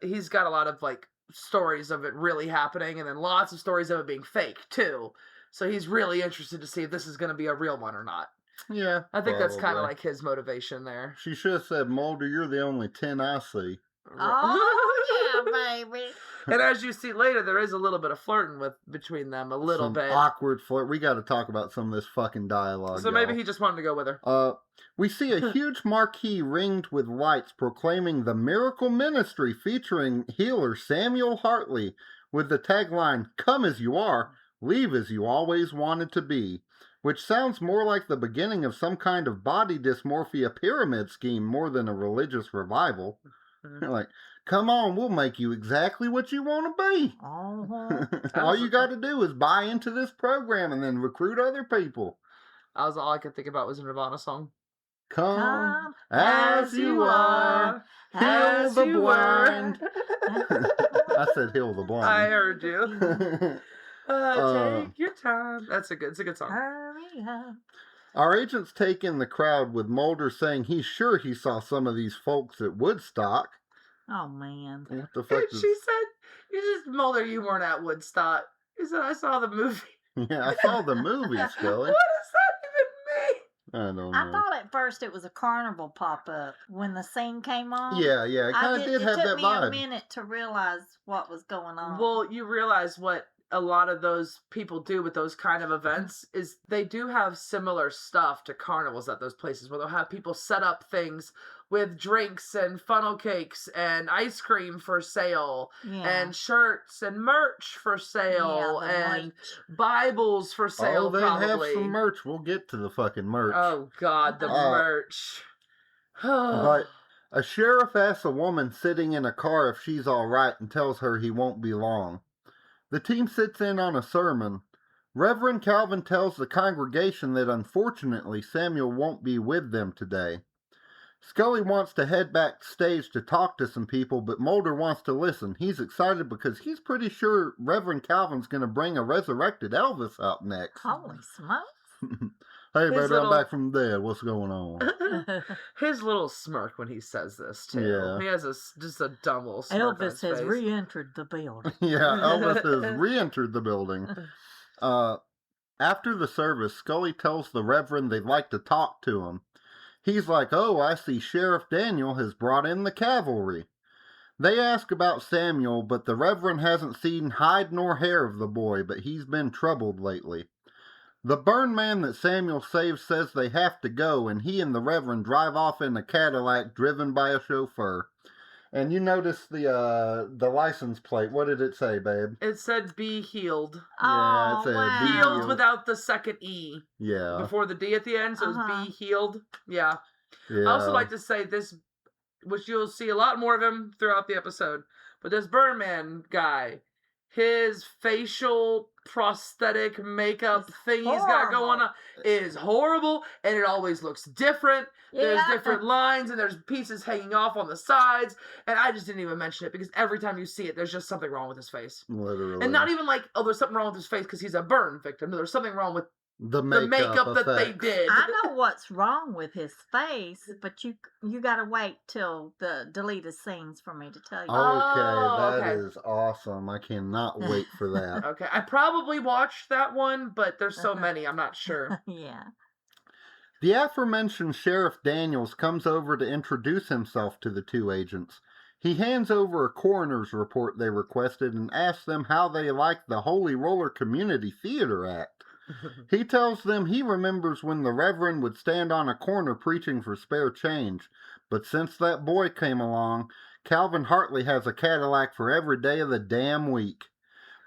[SPEAKER 3] he's got a lot of like stories of it really happening, and then lots of stories of it being fake too. So he's really interested to see if this is going to be a real one or not.
[SPEAKER 2] Yeah,
[SPEAKER 3] I think that's kind of
[SPEAKER 2] probably.
[SPEAKER 3] like his motivation there.
[SPEAKER 2] She should have said, Mulder, you're the only 10 I see.
[SPEAKER 1] Oh, yeah, baby.
[SPEAKER 3] And as you see later, there is a little bit of flirting between them, a little
[SPEAKER 2] Some
[SPEAKER 3] bit.
[SPEAKER 2] awkward flirt. We got to talk about some of this fucking dialogue.
[SPEAKER 3] So maybe
[SPEAKER 2] y'all.
[SPEAKER 3] he just wanted to go with her.
[SPEAKER 2] We see a huge marquee ringed with lights proclaiming the miracle ministry featuring healer Samuel Hartley with the tagline, "Come as you are, leave as you always wanted to be," which sounds more like the beginning of some kind of body dysmorphia pyramid scheme more than a religious revival.
[SPEAKER 3] Mhm.
[SPEAKER 2] Like, come on, we'll make you exactly what you want to be. All you got to do is buy into this program and then recruit other people.
[SPEAKER 3] That was all I could think about was a Nirvana song.
[SPEAKER 2] Come as you are, heal the blind. I said heal the blind.
[SPEAKER 3] I heard you. Take your time. It's a good song.
[SPEAKER 1] Hurry up.
[SPEAKER 2] Our agents take in the crowd with Mulder saying he's sure he saw some of these folks at Woodstock.
[SPEAKER 1] Oh, man.
[SPEAKER 2] What the fuck
[SPEAKER 3] And
[SPEAKER 2] is...
[SPEAKER 3] she said, "You just Mulder, you weren't at Woodstock." He said, "I saw the movie."
[SPEAKER 2] Yeah, I saw the movie, Scully.
[SPEAKER 3] What does that
[SPEAKER 2] I don't know.
[SPEAKER 1] I thought at first it was a carnival pop-up when the scene came on.
[SPEAKER 2] Yeah, it kind of did have that
[SPEAKER 1] It took me
[SPEAKER 2] vibe.
[SPEAKER 1] a minute to realize what was going on.
[SPEAKER 3] even mean? Well, you realize what a lot of those people do with those kind of events is they do have similar stuff to carnivals at those places where they'll have people set up things with drinks and funnel cakes and ice cream for sale and shirts and merch for sale and Bibles for sale.
[SPEAKER 2] Oh, they
[SPEAKER 3] probably
[SPEAKER 2] have some merch. We'll get to the fucking merch.
[SPEAKER 3] Oh God, the merch.
[SPEAKER 2] But a sheriff asks a woman sitting in a car if she's all right and tells her he won't be long. The team sits in on a sermon. Reverend Calvin tells the congregation that unfortunately Samuel won't be with them today. Scully wants to head backstage to talk to some people, but Mulder wants to listen. He's excited because he's pretty sure Reverend Calvin's going to bring a resurrected Elvis out next.
[SPEAKER 1] Holy smokes.
[SPEAKER 2] Hey,
[SPEAKER 3] His
[SPEAKER 2] baby,
[SPEAKER 3] little-
[SPEAKER 2] I'm back from the dead. What's going on?
[SPEAKER 3] His little smirk when he says this, too.
[SPEAKER 2] Yeah.
[SPEAKER 3] He has just a dumb little smirk on
[SPEAKER 1] Elvis
[SPEAKER 3] his
[SPEAKER 1] has
[SPEAKER 3] face.
[SPEAKER 1] re-entered the building.
[SPEAKER 2] Yeah, Elvis has re-entered the building. After the service, Scully tells the Reverend they'd like to talk to him. He's like, oh, I see Sheriff Daniel has brought in the cavalry. They ask about Samuel, but the Reverend hasn't seen hide nor hair of the boy, but he's been troubled lately. The burn man that Samuel saves says they have to go, and he and the Reverend drive off in a Cadillac driven by a chauffeur. And you notice the license plate. What did it say, babe?
[SPEAKER 3] It said be healed.
[SPEAKER 2] Yeah, it
[SPEAKER 1] Oh,
[SPEAKER 2] said
[SPEAKER 1] wow.
[SPEAKER 2] be
[SPEAKER 3] Healed without the second E
[SPEAKER 2] Yeah.
[SPEAKER 3] before the D at the end, so
[SPEAKER 1] Uh-huh.
[SPEAKER 3] it's be healed. Yeah.
[SPEAKER 2] Yeah.
[SPEAKER 3] I also like to say this, which you'll see a lot more of him throughout the episode, but this Birdman guy, his facial prosthetic makeup
[SPEAKER 1] It's
[SPEAKER 3] thing he's got going
[SPEAKER 1] horrible.
[SPEAKER 3] on is horrible, and it always looks different. There's
[SPEAKER 1] Yeah.
[SPEAKER 3] different lines, and there's pieces hanging off on the sides, and I just didn't even mention it because every time you see it, there's just something wrong with his face.
[SPEAKER 2] Literally.
[SPEAKER 3] And not even like, oh, there's something wrong with his face because he's a burn victim. No, there's something wrong with
[SPEAKER 2] the
[SPEAKER 3] the makeup that they
[SPEAKER 2] effects.
[SPEAKER 3] did.
[SPEAKER 1] I know what's wrong with his face, but you gotta wait till the deleted scenes for me to tell you.
[SPEAKER 3] Oh,
[SPEAKER 2] That
[SPEAKER 3] okay.
[SPEAKER 2] is awesome. I cannot wait for that.
[SPEAKER 3] Okay, I probably watched that one, but there's so
[SPEAKER 1] Uh-huh.
[SPEAKER 3] many, I'm not sure.
[SPEAKER 1] Yeah.
[SPEAKER 2] The aforementioned Sheriff Daniels comes over to introduce himself to the two agents. He hands over a coroner's report they requested and asks them how they like the Holy Roller Community Theater Act. He tells them he remembers when the Reverend would stand on a corner preaching for spare change, but since that boy came along, Calvin Hartley has a Cadillac for every day of the damn week.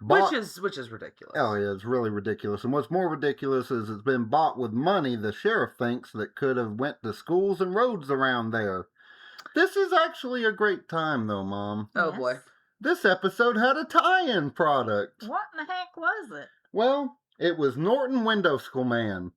[SPEAKER 3] which is ridiculous.
[SPEAKER 2] Oh yeah, it's really ridiculous. And what's more ridiculous is it's been bought with money the sheriff thinks that could have went to schools and roads around there. This is actually a great time though, Mom.
[SPEAKER 3] Oh
[SPEAKER 1] Yes.
[SPEAKER 3] boy.
[SPEAKER 2] This episode had a tie-in product.
[SPEAKER 1] What in the heck was it?
[SPEAKER 2] Well, it was Norton Window School Man.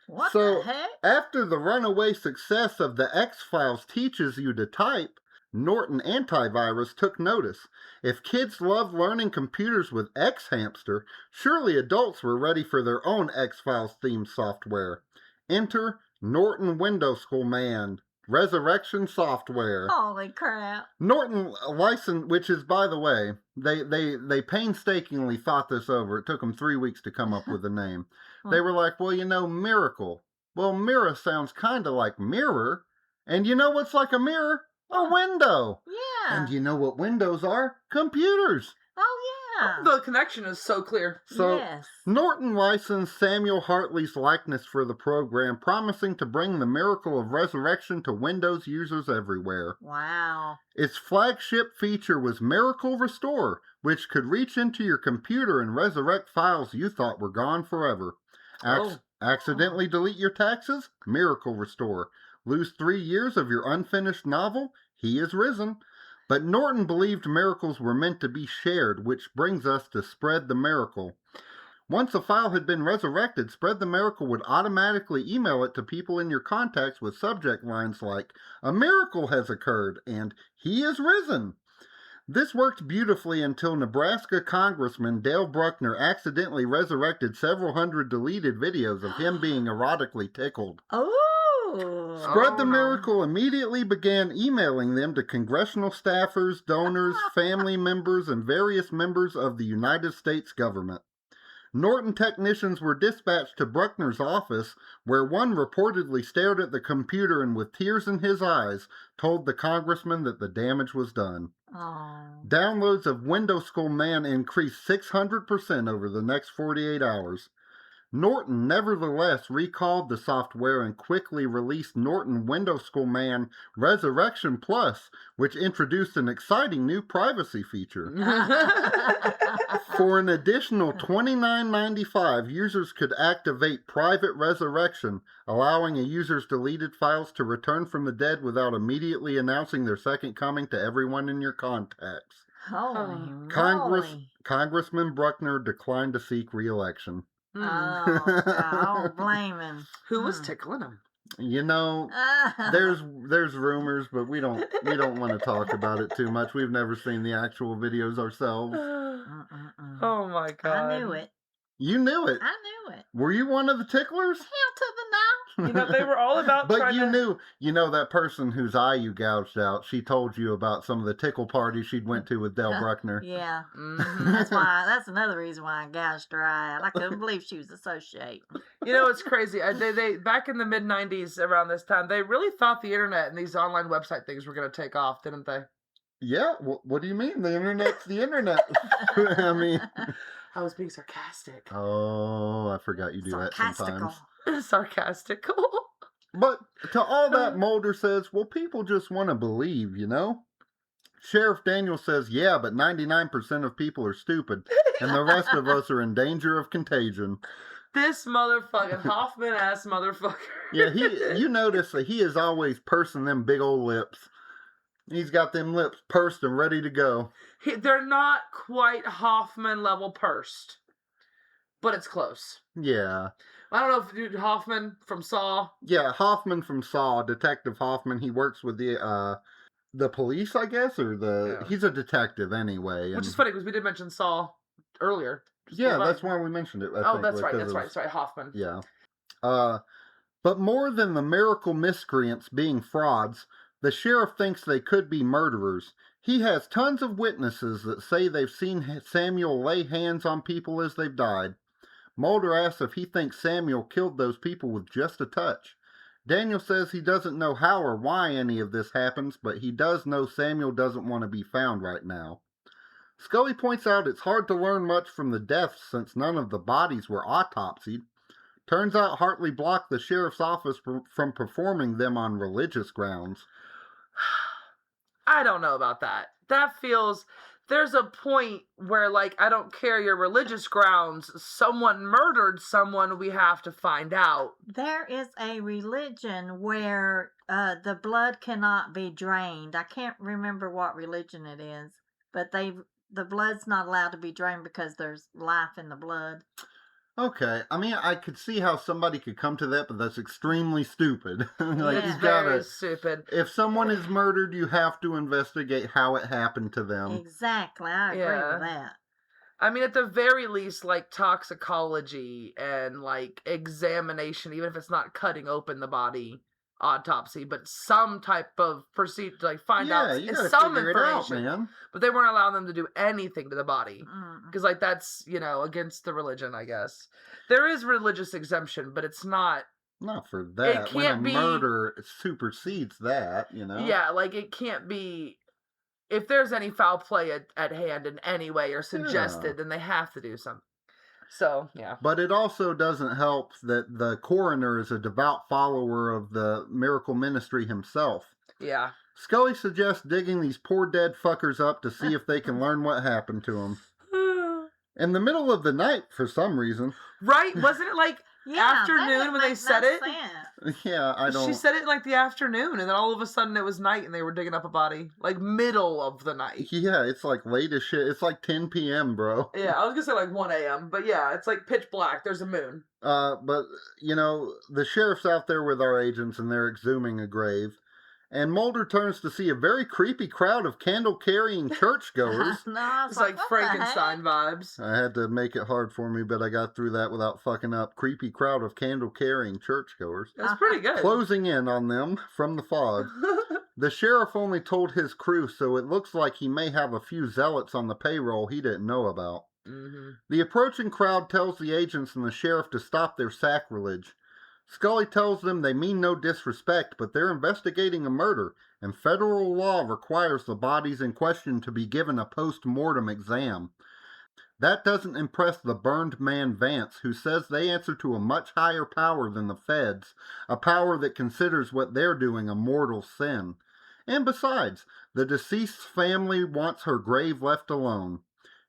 [SPEAKER 1] What
[SPEAKER 2] So-
[SPEAKER 1] the heck?
[SPEAKER 2] After the runaway success of the X-Files teaches you to type, Norton Antivirus took notice. If kids love learning computers with X-Hamster, surely adults were ready for their own X-Files themed software. Enter Norton Window School Man, Resurrection Software.
[SPEAKER 1] Holy crap.
[SPEAKER 2] Norton license, which is, by the way, they painstakingly thought this over. It took them 3 weeks to come up with a name. They were like, well, Miracle. Well, Mira sounds kind of like mirror. And you know what's like a mirror? A window.
[SPEAKER 1] Yeah.
[SPEAKER 2] And you know what windows are? Computers.
[SPEAKER 1] Oh, yeah.
[SPEAKER 3] The connection is so clear.
[SPEAKER 2] So
[SPEAKER 1] yes.
[SPEAKER 2] Norton licensed Samuel Hartley's likeness for the program, promising to bring the miracle of resurrection to Windows users everywhere.
[SPEAKER 1] Wow.
[SPEAKER 2] Its flagship feature was Miracle Restore, which could reach into your computer and resurrect files you thought were gone forever. Accidentally delete your taxes? Miracle Restore. Lose 3 years of your unfinished novel? He is risen. But Norton believed miracles were meant to be shared, which brings us to Spread the Miracle. Once a file had been resurrected, Spread the Miracle would automatically email it to people in your contacts with subject lines like, "A miracle has occurred," and "He is risen." This worked beautifully until Nebraska Congressman Dale Bruckner accidentally resurrected several hundred deleted videos of him being erotically tickled.
[SPEAKER 1] Oh.
[SPEAKER 2] Spread the Miracle immediately began emailing them to congressional staffers, donors, family members, and various members of the United States government. Norton technicians were dispatched to Bruckner's office, where one reportedly stared at the computer and with tears in his eyes told the congressman that the damage was done.
[SPEAKER 1] Oh.
[SPEAKER 2] Downloads of Window School Man increased 600% over the next 48 hours. Norton nevertheless recalled the software and quickly released Norton Window School Man Resurrection Plus, which introduced an exciting new privacy feature. For an additional $29.95, users could activate Private Resurrection, allowing a user's deleted files to return from the dead without immediately announcing their second coming to everyone in your contacts.
[SPEAKER 1] Holy moly.
[SPEAKER 2] Congressman Bruckner declined to seek re-election.
[SPEAKER 3] Hmm.
[SPEAKER 1] Oh, God, I don't blame him.
[SPEAKER 3] Who was tickling him?
[SPEAKER 2] You know, there's rumors, but we don't want to talk about it too much. We've never seen the actual videos ourselves.
[SPEAKER 3] Oh my god.
[SPEAKER 1] I knew it.
[SPEAKER 2] You knew it.
[SPEAKER 1] I knew it.
[SPEAKER 2] Were you one of the ticklers?
[SPEAKER 1] Hell to the no.
[SPEAKER 3] You know, they were all about
[SPEAKER 2] But
[SPEAKER 3] trying to...
[SPEAKER 2] you know that person whose eye you gouged out, she told you about some of the tickle parties she'd went to with Dale Bruckner.
[SPEAKER 1] Yeah.
[SPEAKER 3] Mhm.
[SPEAKER 1] That's another reason why I gouged her eye out. I couldn't believe she was associate.
[SPEAKER 3] You know, it's crazy. They back in the mid-90s around this time, they really thought the internet and these online website things were going to take off, didn't they?
[SPEAKER 2] Yeah, what do you mean? The internet's the internet. I mean...
[SPEAKER 3] I was being sarcastic.
[SPEAKER 2] Oh, I forgot you do that sometimes.
[SPEAKER 3] Sarcastical.
[SPEAKER 2] But to all that, Mulder says, well, people just want to believe, you know? Sheriff Daniel says, yeah, but 99% of people are stupid, and the rest of us are in danger of contagion.
[SPEAKER 3] This motherfucking Hoffman-ass motherfucker.
[SPEAKER 2] Yeah, you notice that he is always pursing them big old lips. He's got them lips pursed and ready to go.
[SPEAKER 3] They're not quite Hoffman level pursed, but it's close.
[SPEAKER 2] Yeah.
[SPEAKER 3] I don't know if dude Hoffman from Saw.
[SPEAKER 2] Yeah, Hoffman from Saw, Detective Hoffman. He works with the police, I guess, or he's a detective anyway.
[SPEAKER 3] Which is funny because we did mention Saw earlier.
[SPEAKER 2] Yeah, that's why we mentioned it. I think,
[SPEAKER 3] that's right, Hoffman.
[SPEAKER 2] Yeah. But more than the miracle miscreants being frauds, the sheriff thinks they could be murderers. He has tons of witnesses that say they've seen Samuel lay hands on people as they've died. Mulder asks if he thinks Samuel killed those people with just a touch. Daniel says he doesn't know how or why any of this happens, but he does know Samuel doesn't want to be found right now. Scully points out it's hard to learn much from the deaths since none of the bodies were autopsied. Turns out Hartley blocked the sheriff's office from performing them on religious grounds.
[SPEAKER 3] I don't know about that. That feels... There's a point where, like, I don't care your religious grounds. Someone murdered someone, we have to find out.
[SPEAKER 1] There is a religion where the blood cannot be drained. I can't remember what religion it is, but the blood's not allowed to be drained because there's life in the blood.
[SPEAKER 2] Okay, I mean, I could see how somebody could come to that, but that's extremely stupid.
[SPEAKER 3] It's very stupid.
[SPEAKER 2] If someone is murdered, you have to investigate how it happened to them.
[SPEAKER 1] Exactly, I agree with that.
[SPEAKER 3] I mean, at the very least, like, toxicology and, like, examination, even if it's not cutting open the body, autopsy, but some type of procedure to, like, find out some information.
[SPEAKER 2] Man.
[SPEAKER 3] But they weren't allowing them to do anything to the body. Because, like, that's, against the religion, I guess. There is religious exemption, but it's not...
[SPEAKER 2] Not for that.
[SPEAKER 3] It can't
[SPEAKER 2] when a murder supersedes that,
[SPEAKER 3] Yeah, like, it can't be... If there's any foul play at hand in any way or suggested, then they have to do something. So, yeah.
[SPEAKER 2] But it also doesn't help that the coroner is a devout follower of the miracle ministry himself.
[SPEAKER 3] Yeah.
[SPEAKER 2] Scully suggests digging these poor dead fuckers up to see if they can learn what happened to them. In the middle of the night, for some reason.
[SPEAKER 3] Right? Wasn't it like afternoon when they said it?
[SPEAKER 2] Yeah, I don't...
[SPEAKER 3] She said it in like the afternoon, and then all of a sudden it was night and they were digging up a body. Like middle of the night.
[SPEAKER 2] Yeah, it's like late as shit. It's like 10 p.m., bro.
[SPEAKER 3] Yeah, I was gonna say like 1 a.m., but yeah, it's like pitch black. There's a moon.
[SPEAKER 2] But, the sheriff's out there with our agents and they're exhuming a grave. And Mulder turns to see a very creepy crowd of candle-carrying churchgoers.
[SPEAKER 3] It's like Frankenstein vibes.
[SPEAKER 2] I had to make it hard for me, but I got through that without fucking up. Creepy crowd of candle-carrying churchgoers.
[SPEAKER 3] That's pretty good.
[SPEAKER 2] Closing in on them from the fog. The sheriff only told his crew, so it looks like he may have a few zealots on the payroll he didn't know about.
[SPEAKER 3] Mm-hmm.
[SPEAKER 2] The approaching crowd tells the agents and the sheriff to stop their sacrilege. Scully tells them they mean no disrespect, but they're investigating a murder, and federal law requires the bodies in question to be given a post-mortem exam. That doesn't impress the burned man Vance, who says they answer to a much higher power than the feds, a power that considers what they're doing a mortal sin. And besides, the deceased's family wants her grave left alone.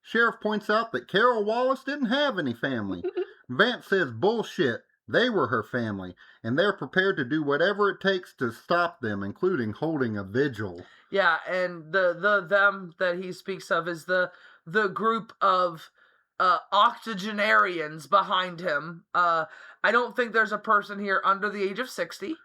[SPEAKER 2] Sheriff points out that Carol Wallace didn't have any family. Vance says bullshit. They were her family, and they're prepared to do whatever it takes to stop them, including holding a vigil.
[SPEAKER 3] Yeah, and the them that he speaks of is the group of octogenarians behind him. I don't think there's a person here under the age of 60.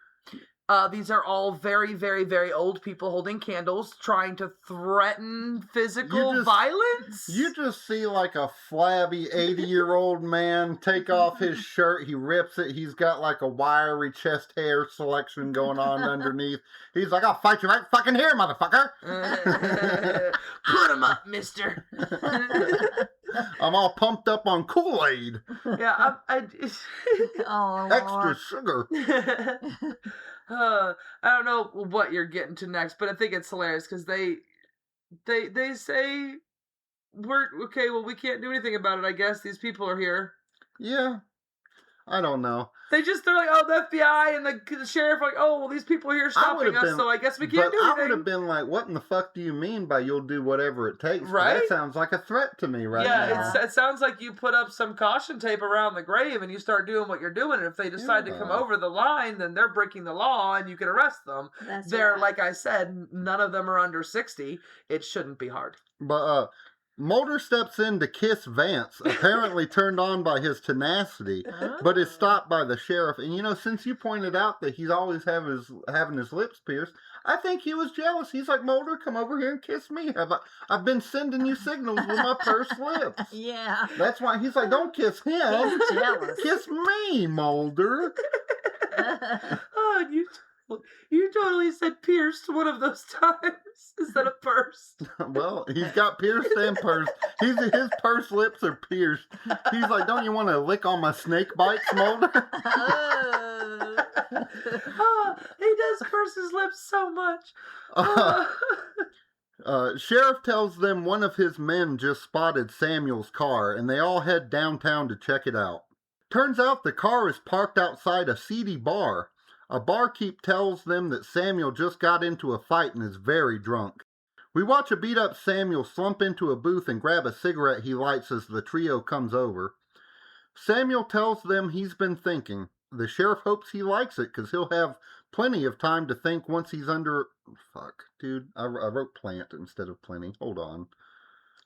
[SPEAKER 3] These are all very, very, very old people holding candles, trying to threaten physical violence.
[SPEAKER 2] You just see like a flabby 80-year-old man take off his shirt. He rips it. He's got like a wiry chest hair selection going on underneath. He's like, I'll fight you right fucking here, motherfucker.
[SPEAKER 3] Put him up, mister.
[SPEAKER 2] I'm all pumped up on Kool-Aid.
[SPEAKER 3] Yeah,
[SPEAKER 1] Oh,
[SPEAKER 2] Extra
[SPEAKER 1] Lord.
[SPEAKER 2] sugar.
[SPEAKER 3] I don't know what you're getting to next, but I think it's hilarious because they say we're okay. Well, we can't do anything about it. I guess these people are here.
[SPEAKER 2] Yeah. I don't know.
[SPEAKER 3] They're like, oh, the FBI and the sheriff are like, oh, well, these people here stopping us, so I guess we can't do anything.
[SPEAKER 2] I would have been like, what in the fuck do you mean by you'll do whatever it takes?
[SPEAKER 3] Right?
[SPEAKER 2] That sounds like a threat to me now.
[SPEAKER 3] Yeah, it sounds like you put up some caution tape around the grave and you start doing what you're doing. And if they decide to come over the line, then they're breaking the law and you can arrest them. They're, like I said, none of them are under 60. It shouldn't be hard.
[SPEAKER 2] But, Mulder steps in to kiss Vance, apparently turned on by his tenacity, but is stopped by the sheriff. And, you know, since you pointed out that he's always having his lips pierced, I think he was jealous. He's like, Mulder, come over here and kiss me. I've been sending you signals with my pursed lips.
[SPEAKER 1] Yeah.
[SPEAKER 2] That's why he's like, don't kiss him.
[SPEAKER 1] He's jealous.
[SPEAKER 2] Kiss me, Mulder.
[SPEAKER 3] Oh, you totally said pierced one of those times instead of pursed.
[SPEAKER 2] Well, he's got pierced and pursed. His pursed lips are pierced. He's like, don't you want to lick on my snake bites, Mulder?
[SPEAKER 3] Oh, he does purse his lips so much.
[SPEAKER 2] Sheriff tells them one of his men just spotted Samuel's car, and they all head downtown to check it out. Turns out the car is parked outside a seedy bar. A barkeep tells them that Samuel just got into a fight and is very drunk. We watch a beat-up Samuel slump into a booth and grab a cigarette he lights as the trio comes over. Samuel tells them he's been thinking. The sheriff hopes he likes it because he'll have plenty of time to think once he's under... Fuck, dude, I wrote plant instead of plenty. Hold on.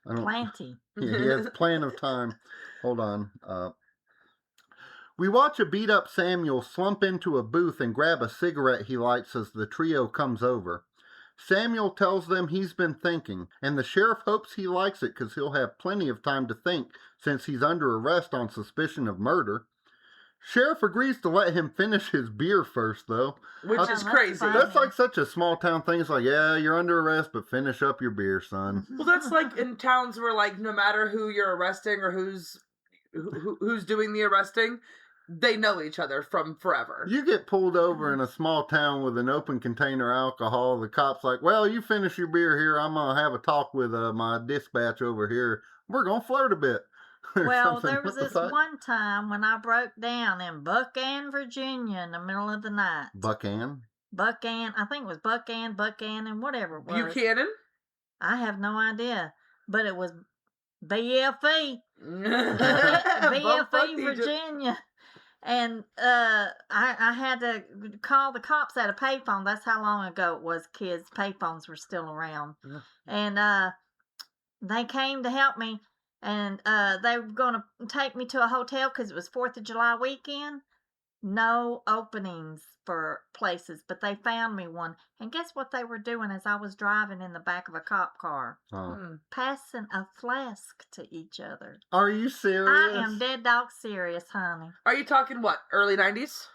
[SPEAKER 1] Planty.
[SPEAKER 2] Yeah, he has plan of time. Hold on. We watch a beat-up Samuel slump into a booth and grab a cigarette he lights as the trio comes over. Samuel tells them he's been thinking, and the sheriff hopes he likes it because he'll have plenty of time to think since he's under arrest on suspicion of murder. Sheriff agrees to let him finish his beer first, though.
[SPEAKER 3] Which is crazy.
[SPEAKER 2] That's like such a small-town thing. It's like, yeah, you're under arrest, but finish up your beer, son.
[SPEAKER 3] Well, that's like in towns where, like, no matter who you're arresting or who's doing the arresting, they know each other from forever.
[SPEAKER 2] You get pulled over in a small town with an open container alcohol. The cop's like, well, you finish your beer here. I'm going to have a talk with my dispatch over here. We're going to flirt a bit.
[SPEAKER 1] Well,
[SPEAKER 2] something.
[SPEAKER 1] there was this one time when I broke down in Buchan, Virginia in the middle of the night.
[SPEAKER 2] Buchan?
[SPEAKER 1] Buchan. I think it was Buchan, and whatever it was.
[SPEAKER 3] Buchanan?
[SPEAKER 1] I have no idea. But it was BFE. BFE, Virginia. And I had to call the cops at a payphone. That's how long ago it was, kids. Payphones were still around. And they came to help me. And they were going to take me to a hotel because it was 4th of July weekend. No openings for places, but they found me one. And guess what they were doing as I was driving in the back of a cop car? Passing a flask to each other.
[SPEAKER 2] Are you serious?
[SPEAKER 1] I am dead dog serious, honey.
[SPEAKER 3] Are you talking what? Early 90s?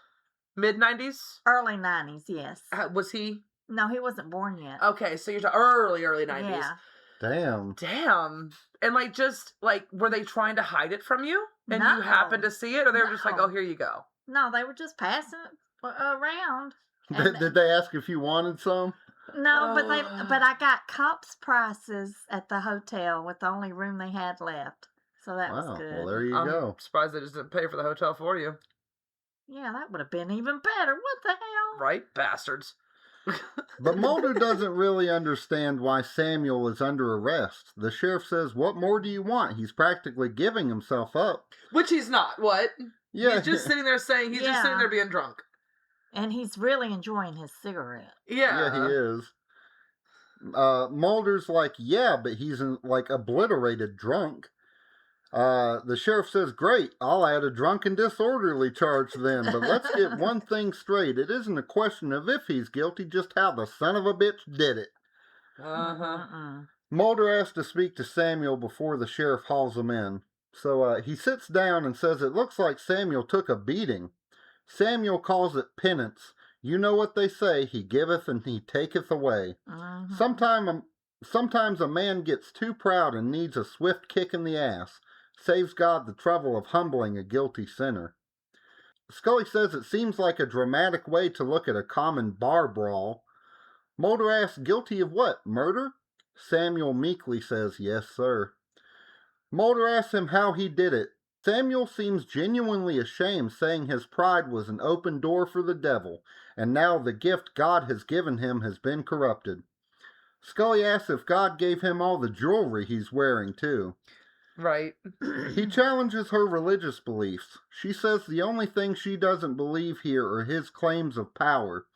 [SPEAKER 3] Mid 90s?
[SPEAKER 1] Early 90s, yes.
[SPEAKER 3] Was he?
[SPEAKER 1] No, he wasn't born yet.
[SPEAKER 3] Okay, so you're talking early 90s.
[SPEAKER 1] Yeah.
[SPEAKER 2] Damn.
[SPEAKER 3] And like, just like, were they trying to hide it from you? And
[SPEAKER 1] No.
[SPEAKER 3] you happened to see it? Or they were just like,
[SPEAKER 1] No.
[SPEAKER 3] oh, here you go?
[SPEAKER 1] No, they were just passing it around.
[SPEAKER 2] Did they ask if you wanted some?
[SPEAKER 1] No, but I got cops prices at the hotel with the only room they had left. So that was good.
[SPEAKER 2] Well, there you
[SPEAKER 3] I'm
[SPEAKER 2] go.
[SPEAKER 3] surprised they just didn't pay for the hotel for you.
[SPEAKER 1] Yeah, that would have been even better. What the hell?
[SPEAKER 3] Right? Bastards.
[SPEAKER 2] But Mulder doesn't really understand why Samuel is under arrest. The sheriff says, what more do you want? He's practically giving himself up.
[SPEAKER 3] Which he's not. What?
[SPEAKER 2] Yeah.
[SPEAKER 3] He's just sitting there saying, he's just sitting there being drunk.
[SPEAKER 1] And he's really enjoying his cigarette.
[SPEAKER 3] Yeah.
[SPEAKER 2] Yeah, he is. Mulder's like, yeah, but he's like obliterated drunk. The sheriff says, great, I'll add a drunken disorderly charge then, but let's get one thing straight. It isn't a question of if he's guilty, just how the son of a bitch did it.
[SPEAKER 3] Uh-huh.
[SPEAKER 2] Mulder asks to speak to Samuel before the sheriff hauls him in. So he sits down and says it looks like Samuel took a beating. Samuel calls it penance. You know what they say, he giveth and he taketh away. Sometimes a man gets too proud and needs a swift kick in the ass. Saves God the trouble of humbling a guilty sinner. Scully says it seems like a dramatic way to look at a common bar brawl. Mulder asks, guilty of what? Murder? Samuel meekly says, yes, sir. Mulder asks him how he did it. Samuel seems genuinely ashamed, saying his pride was an open door for the devil, and now the gift God has given him has been corrupted. Scully asks if God gave him all the jewelry he's wearing, too.
[SPEAKER 3] Right.
[SPEAKER 2] He challenges her religious beliefs. She says the only thing she doesn't believe here are his claims of power.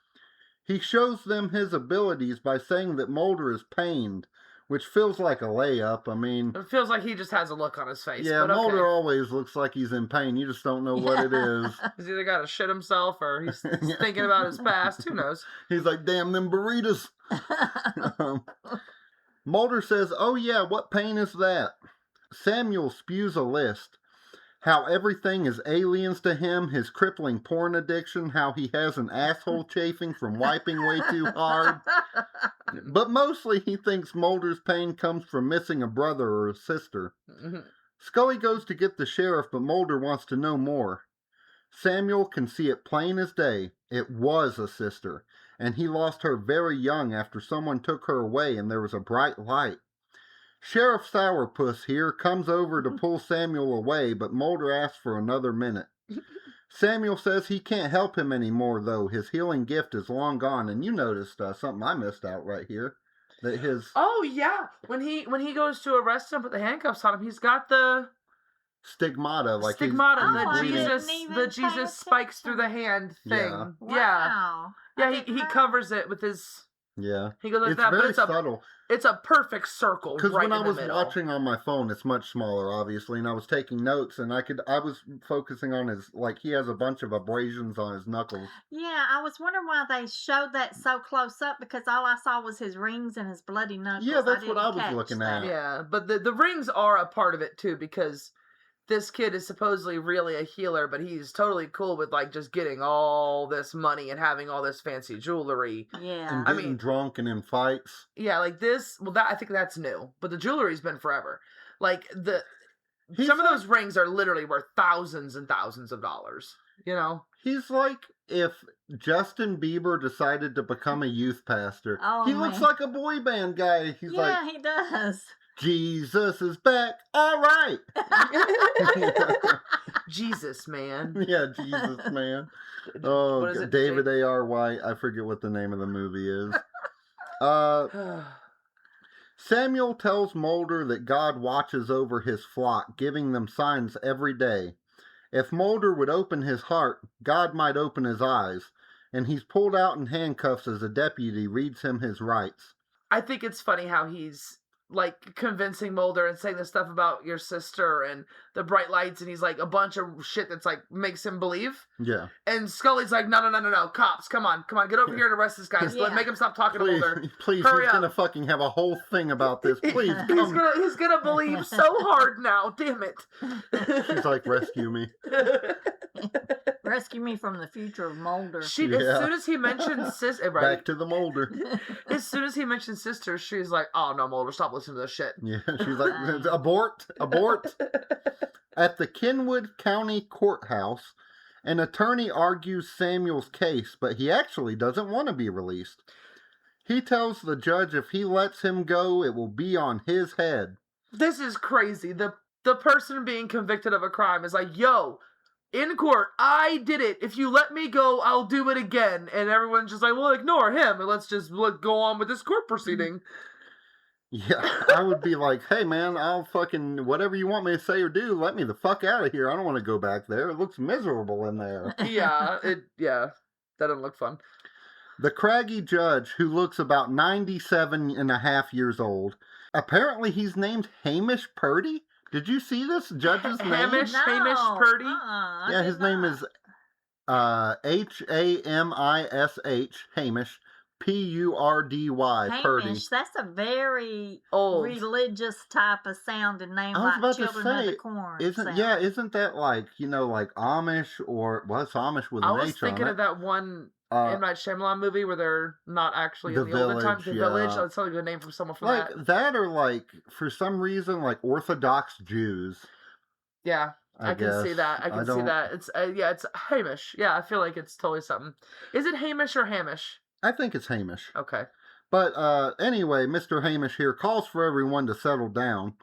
[SPEAKER 2] He shows them his abilities by saying that Mulder is pained, which feels like a layup. I mean...
[SPEAKER 3] It feels like he just has a look on his face.
[SPEAKER 2] Yeah,
[SPEAKER 3] but okay.
[SPEAKER 2] Mulder always looks like he's in pain. You just don't know what it is.
[SPEAKER 3] He's either got to shit himself or he's thinking about his past. Who knows?
[SPEAKER 2] He's like, damn them burritos. Mulder says, oh yeah, what pain is that? Samuel spews a list. How everything is aliens to him, his crippling porn addiction, how he has an asshole chafing from wiping way too hard. But mostly he thinks Mulder's pain comes from missing a brother or a sister. Scully goes to get the sheriff, but Mulder wants to know more. Samuel can see it plain as day. It was a sister, and he lost her very young after someone took her away and there was a bright light. Sheriff Sourpuss here comes over to pull Samuel away, but Mulder asks for another minute. Samuel says he can't help him anymore, though. His healing gift is long gone, and you noticed something I missed out right here. That his...
[SPEAKER 3] Oh, yeah. When he goes to arrest him, put the handcuffs on him, he's got the...
[SPEAKER 2] Stigmata. Like
[SPEAKER 3] Stigmata,
[SPEAKER 2] he's
[SPEAKER 3] the Jesus spikes through the hand thing.
[SPEAKER 2] Yeah.
[SPEAKER 1] Wow.
[SPEAKER 3] Yeah, he covers it with his...
[SPEAKER 2] Yeah.
[SPEAKER 3] He goes like
[SPEAKER 2] it's
[SPEAKER 3] that,
[SPEAKER 2] very
[SPEAKER 3] but
[SPEAKER 2] subtle.
[SPEAKER 3] It's a perfect circle right in the middle.
[SPEAKER 2] Because when I was watching on my phone, it's much smaller, obviously, and I was taking notes, and I was focusing on his, like, he has a bunch of abrasions on his knuckles.
[SPEAKER 1] Yeah, I was wondering why they showed that so close up, because all I saw was his rings and his bloody knuckles.
[SPEAKER 2] Yeah, that's what I
[SPEAKER 1] didn't
[SPEAKER 2] was
[SPEAKER 1] catch
[SPEAKER 2] looking
[SPEAKER 1] that.
[SPEAKER 2] at.
[SPEAKER 3] Yeah, but the rings are a part of it, too, because this kid is supposedly really a healer, but he's totally cool with, like, just getting all this money and having all this fancy jewelry.
[SPEAKER 1] Yeah.
[SPEAKER 2] And getting drunk and in fights.
[SPEAKER 3] Yeah, like this, well, I think that's new, but the jewelry's been forever. Like, some of those rings are literally worth thousands and thousands of dollars, you know?
[SPEAKER 2] He's like if Justin Bieber decided to become a youth pastor.
[SPEAKER 1] Oh,
[SPEAKER 2] he looks
[SPEAKER 1] man.
[SPEAKER 2] like a boy band guy. He's like,
[SPEAKER 1] Yeah, he does.
[SPEAKER 2] Jesus is back. All right.
[SPEAKER 3] Jesus, man.
[SPEAKER 2] Yeah, Jesus, man. Oh,
[SPEAKER 3] What is it,
[SPEAKER 2] David A.R. White. I forget what the name of the movie is. Samuel tells Mulder that God watches over his flock, giving them signs every day. If Mulder would open his heart, God might open his eyes, and he's pulled out in handcuffs as a deputy reads him his rights.
[SPEAKER 3] I think it's funny how he's like convincing Mulder and saying this stuff about your sister and the bright lights, and he's like a bunch of shit that's like makes him believe.
[SPEAKER 2] Yeah.
[SPEAKER 3] And Scully's like, no, cops, come on, get over here and arrest this guy.
[SPEAKER 1] Yeah.
[SPEAKER 3] Make him stop talking to Mulder.
[SPEAKER 2] Please,
[SPEAKER 3] Hurry
[SPEAKER 2] he's
[SPEAKER 3] up.
[SPEAKER 2] gonna fucking have a whole thing about this. Please, come.
[SPEAKER 3] He's gonna believe so hard now. Damn it.
[SPEAKER 2] She's like, rescue me.
[SPEAKER 1] Rescue me from the future of Mulder.
[SPEAKER 3] As
[SPEAKER 2] Yeah.
[SPEAKER 3] soon as he mentioned sister, right?
[SPEAKER 2] Back to the Mulder.
[SPEAKER 3] As soon as he mentioned sister, she's like, "Oh no, Mulder, stop listening to this shit."
[SPEAKER 2] Yeah, she's like, abort. At the Kenwood County Courthouse, an attorney argues Samuel's case, but he actually doesn't want to be released. He tells the judge if he lets him go, it will be on his head.
[SPEAKER 3] This is crazy. The person being convicted of a crime is like, "Yo, in court, I did it. If you let me go, I'll do it again." And everyone's just like, "Well, ignore him and let's just go on with this court proceeding."
[SPEAKER 2] Yeah, I would be like, hey man, I'll fucking, whatever you want me to say or do, let me the fuck out of here. I don't want to go back there. It looks miserable in there.
[SPEAKER 3] Yeah, that doesn't look fun.
[SPEAKER 2] The craggy judge, who looks about 97 and a half years old, apparently he's named Hamish Purdy? Did you see this judge's name?
[SPEAKER 3] Hamish
[SPEAKER 1] No,
[SPEAKER 3] Purdy?
[SPEAKER 1] I
[SPEAKER 2] Yeah,
[SPEAKER 1] did
[SPEAKER 2] his name
[SPEAKER 1] not.
[SPEAKER 2] is Hamish, Hamish, Purdy, Purdy.
[SPEAKER 1] Hamish, that's a very
[SPEAKER 3] Old.
[SPEAKER 1] religious type of sounding name,
[SPEAKER 2] I was
[SPEAKER 1] like
[SPEAKER 2] about to
[SPEAKER 1] Children of the
[SPEAKER 2] say,
[SPEAKER 1] Corn.
[SPEAKER 2] isn't that like, like Amish or, well, it's Amish with
[SPEAKER 3] I
[SPEAKER 2] an
[SPEAKER 3] was
[SPEAKER 2] H
[SPEAKER 3] thinking
[SPEAKER 2] on
[SPEAKER 3] of
[SPEAKER 2] it.
[SPEAKER 3] that one M. Night Shyamalan movie where they're not actually
[SPEAKER 2] The
[SPEAKER 3] in the olden times.
[SPEAKER 2] Village,
[SPEAKER 3] The Village.
[SPEAKER 2] yeah.
[SPEAKER 3] That's a good name for someone for
[SPEAKER 2] Like
[SPEAKER 3] that.
[SPEAKER 2] that or like, for some reason, like Orthodox Jews,
[SPEAKER 3] Yeah, I can see
[SPEAKER 2] guess.
[SPEAKER 3] that. I
[SPEAKER 2] I
[SPEAKER 3] can see
[SPEAKER 2] don't-
[SPEAKER 3] that. It's it's Hamish. Yeah, I feel like it's totally something. Is it Hamish or Hamish?
[SPEAKER 2] I think it's Hamish.
[SPEAKER 3] Okay.
[SPEAKER 2] But anyway, Mr. Hamish here calls for everyone to settle down.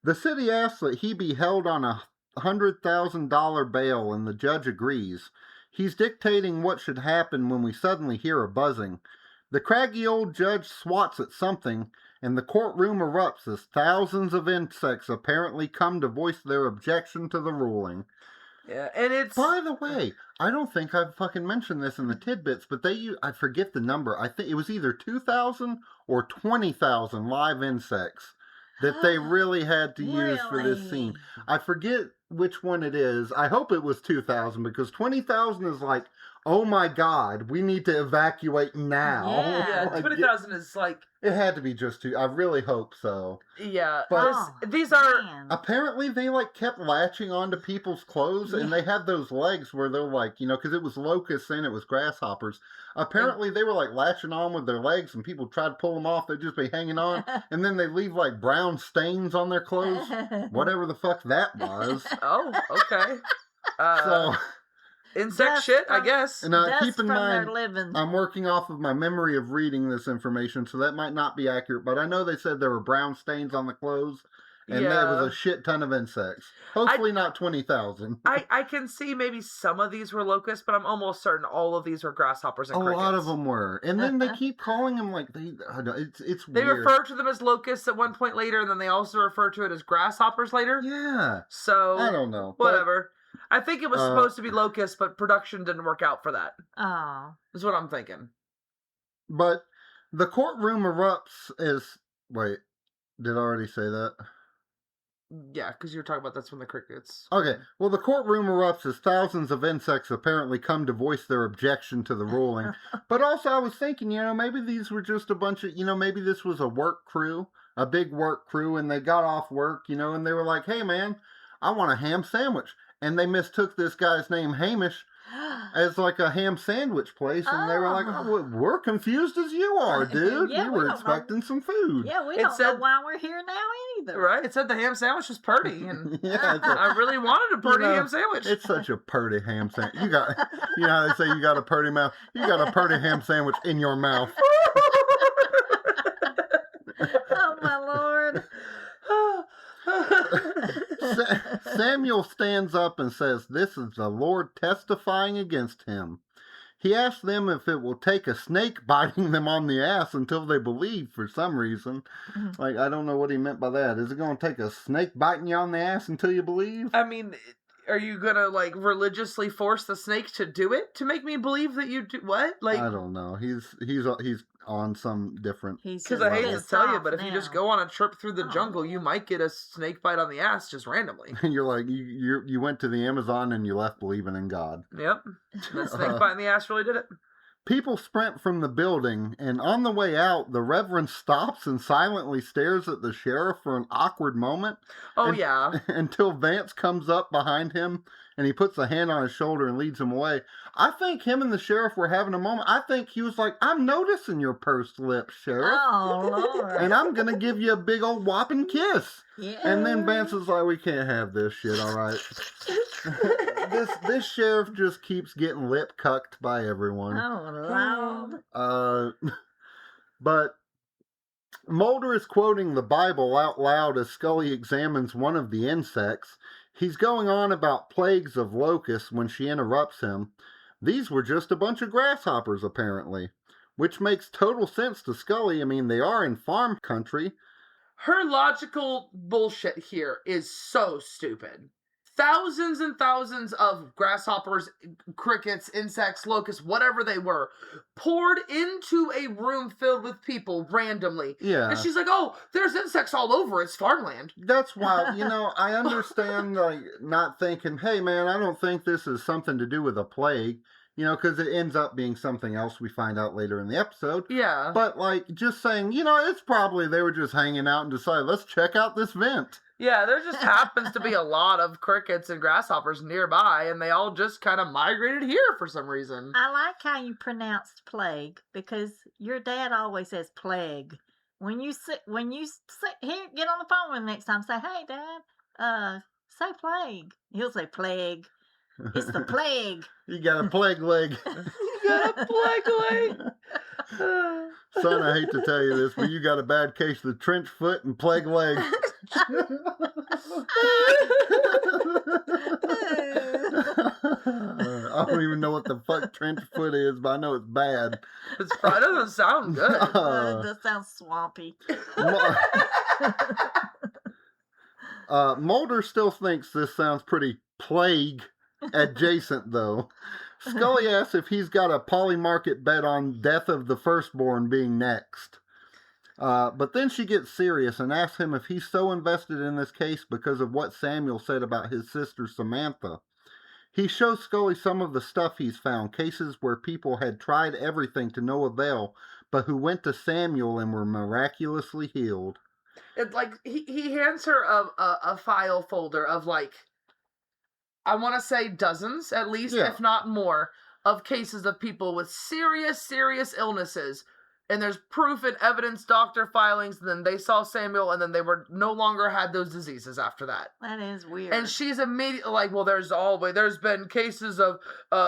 [SPEAKER 2] The city asks that he be held on a $100,000 bail, and the judge agrees. He's dictating what should happen when we suddenly hear a buzzing. The craggy old judge swats at something, and the courtroom erupts as thousands of insects apparently come to voice their objection to the ruling.
[SPEAKER 3] Yeah, and it's
[SPEAKER 2] By the way, I don't think I've fucking mentioned this in the tidbits, but I forget the number. I think it was either 2,000 or 20,000 live insects that they really had to use for this scene.
[SPEAKER 1] Really?
[SPEAKER 2] I forget which one it is. I hope it was 2,000 because 20,000 is like, oh my God, we need to evacuate now.
[SPEAKER 1] Yeah.
[SPEAKER 3] yeah,
[SPEAKER 2] Like,
[SPEAKER 3] 20,000 is like
[SPEAKER 2] it had to be just two. I really hope so.
[SPEAKER 3] yeah.
[SPEAKER 2] But-
[SPEAKER 3] These are
[SPEAKER 1] Man.
[SPEAKER 2] Apparently, they like kept latching onto people's clothes, and they had those legs where they're like, because it was locusts and it was grasshoppers. Apparently, they were like latching on with their legs, and people tried to pull them off. They'd just be hanging on, and then they leave like brown stains on their clothes, whatever the fuck that was.
[SPEAKER 3] oh okay.
[SPEAKER 2] So,
[SPEAKER 3] Insect
[SPEAKER 1] Dust
[SPEAKER 3] shit, I
[SPEAKER 1] from-
[SPEAKER 3] guess.
[SPEAKER 2] and
[SPEAKER 1] Dust
[SPEAKER 2] keep in
[SPEAKER 1] from their
[SPEAKER 2] mind,
[SPEAKER 1] living.
[SPEAKER 2] I'm working off of my memory of reading this information, so that might not be accurate. But I know they said there were brown stains on the clothes, and there was a shit ton of insects. Hopefully, not 20,000.
[SPEAKER 3] I can see maybe some of these were locusts, but I'm almost certain all of these were grasshoppers and
[SPEAKER 2] A
[SPEAKER 3] crickets.
[SPEAKER 2] lot of them were, and then they keep calling them like it's
[SPEAKER 3] They
[SPEAKER 2] weird.
[SPEAKER 3] refer to them as locusts at one point later, and then they also refer to it as grasshoppers later.
[SPEAKER 2] Yeah,
[SPEAKER 3] So
[SPEAKER 2] I don't know. but,
[SPEAKER 3] whatever. I think it was supposed to be locusts, but production didn't work out for that.
[SPEAKER 1] Oh.
[SPEAKER 3] Is what I'm thinking.
[SPEAKER 2] But the courtroom erupts as wait. Did I already say that?
[SPEAKER 3] Yeah, because you were talking about that's when the crickets.
[SPEAKER 2] Okay, well, the courtroom erupts as thousands of insects apparently come to voice their objection to the ruling. But also, I was thinking, maybe these were just a bunch of, maybe this was a work crew, a big work crew, and they got off work, and they were like, hey, man, I want a ham sandwich. And they mistook this guy's name, Hamish, as like a ham sandwich place, and they were like, oh, we're confused as you are, dude.
[SPEAKER 1] Yeah,
[SPEAKER 2] we
[SPEAKER 1] we
[SPEAKER 2] were
[SPEAKER 1] don't know.
[SPEAKER 2] expecting some food.
[SPEAKER 1] Yeah, we
[SPEAKER 3] It
[SPEAKER 1] don't
[SPEAKER 3] said-
[SPEAKER 1] know why we're here now either.
[SPEAKER 3] Right? It said the ham sandwich was purdy, and
[SPEAKER 2] Yeah, it's
[SPEAKER 3] I really wanted a purdy ham sandwich.
[SPEAKER 2] It's such a purdy ham sandwich. You got, how they say you got a purdy mouth? You got a purdy ham sandwich in your mouth.
[SPEAKER 1] Oh, my Lord.
[SPEAKER 2] Samuel stands up and says, this is the Lord testifying against him. He asks them if it will take a snake biting them on the ass until they believe for some reason. Like, I don't know what he meant by that. Is it going to take a snake biting you on the ass until you believe?
[SPEAKER 3] I mean, are you gonna like religiously force the snake to do it to make me believe that you do what? Like,
[SPEAKER 2] I don't know. He's on some different.
[SPEAKER 3] because I hate to tell you, but if you just go on a trip through the jungle, you might get a snake bite on the ass just randomly.
[SPEAKER 2] You're like you went to the Amazon and you left believing in God.
[SPEAKER 3] Yep, the snake bite in the ass really did it.
[SPEAKER 2] People sprint from the building, and on the way out, the Reverend stops and silently stares at the sheriff for an awkward moment.
[SPEAKER 3] Oh
[SPEAKER 2] And-
[SPEAKER 3] yeah,
[SPEAKER 2] Until Vance comes up behind him and he puts a hand on his shoulder and leads him away. I think him and the sheriff were having a moment. I think he was like, I'm noticing your pursed lips, Sheriff.
[SPEAKER 1] Oh, Lord.
[SPEAKER 2] And I'm going to give you a big old whopping kiss.
[SPEAKER 1] Yeah.
[SPEAKER 2] And then Vance is like, we can't have this shit, all right? this sheriff just keeps getting lip-cucked by everyone.
[SPEAKER 1] Oh, Lord.
[SPEAKER 2] But Mulder is quoting the Bible out loud as Scully examines one of the insects. He's going on about plagues of locusts when she interrupts him. These were just a bunch of grasshoppers, apparently. Which makes total sense to Scully. I mean, they are in farm country.
[SPEAKER 3] her logical bullshit here is so stupid. thousands and thousands of grasshoppers, crickets, insects, locusts, whatever they were, poured into a room filled with people randomly.
[SPEAKER 2] Yeah.
[SPEAKER 3] And she's like, oh, there's insects all over. It's farmland.
[SPEAKER 2] That's why, I understand, not thinking, hey, man, I don't think this is something to do with a plague, because it ends up being something else we find out later in the episode.
[SPEAKER 3] Yeah.
[SPEAKER 2] But, just saying, it's probably they were just hanging out and decided, let's check out this vent.
[SPEAKER 3] Yeah, there just happens to be a lot of crickets and grasshoppers nearby, and they all just kind of migrated here for some reason.
[SPEAKER 1] I like how you pronounced plague because your dad always says plague. When you sit here, get on the phone with him next time. Say, "Hey, Dad, say plague." He'll say plague. It's the plague.
[SPEAKER 2] You got a plague leg.
[SPEAKER 3] You got a plague leg.
[SPEAKER 2] Son, I hate to tell you this, but you got a bad case of the trench foot and plague leg. I don't even know what the fuck trench foot is, but I know it's bad.
[SPEAKER 3] It doesn't sound good.
[SPEAKER 1] That sounds swampy.
[SPEAKER 2] Mulder still thinks this sounds pretty plague adjacent, though. Scully asks if he's got a polymarket bet on death of the firstborn being next. But then she gets serious and asks him if he's so invested in this case because of what Samuel said about his sister Samantha. He shows Scully some of the stuff he's found, cases where people had tried everything to no avail, but who went to Samuel and were miraculously healed.
[SPEAKER 3] It's like he hands her a file folder of I want to say dozens at least, if not more, of cases of people with serious illnesses. And there's proof and evidence, doctor filings, and then they saw Samuel, and then they were no longer had those diseases after that.
[SPEAKER 1] That is weird.
[SPEAKER 3] And she's immediately like, well, there's been cases of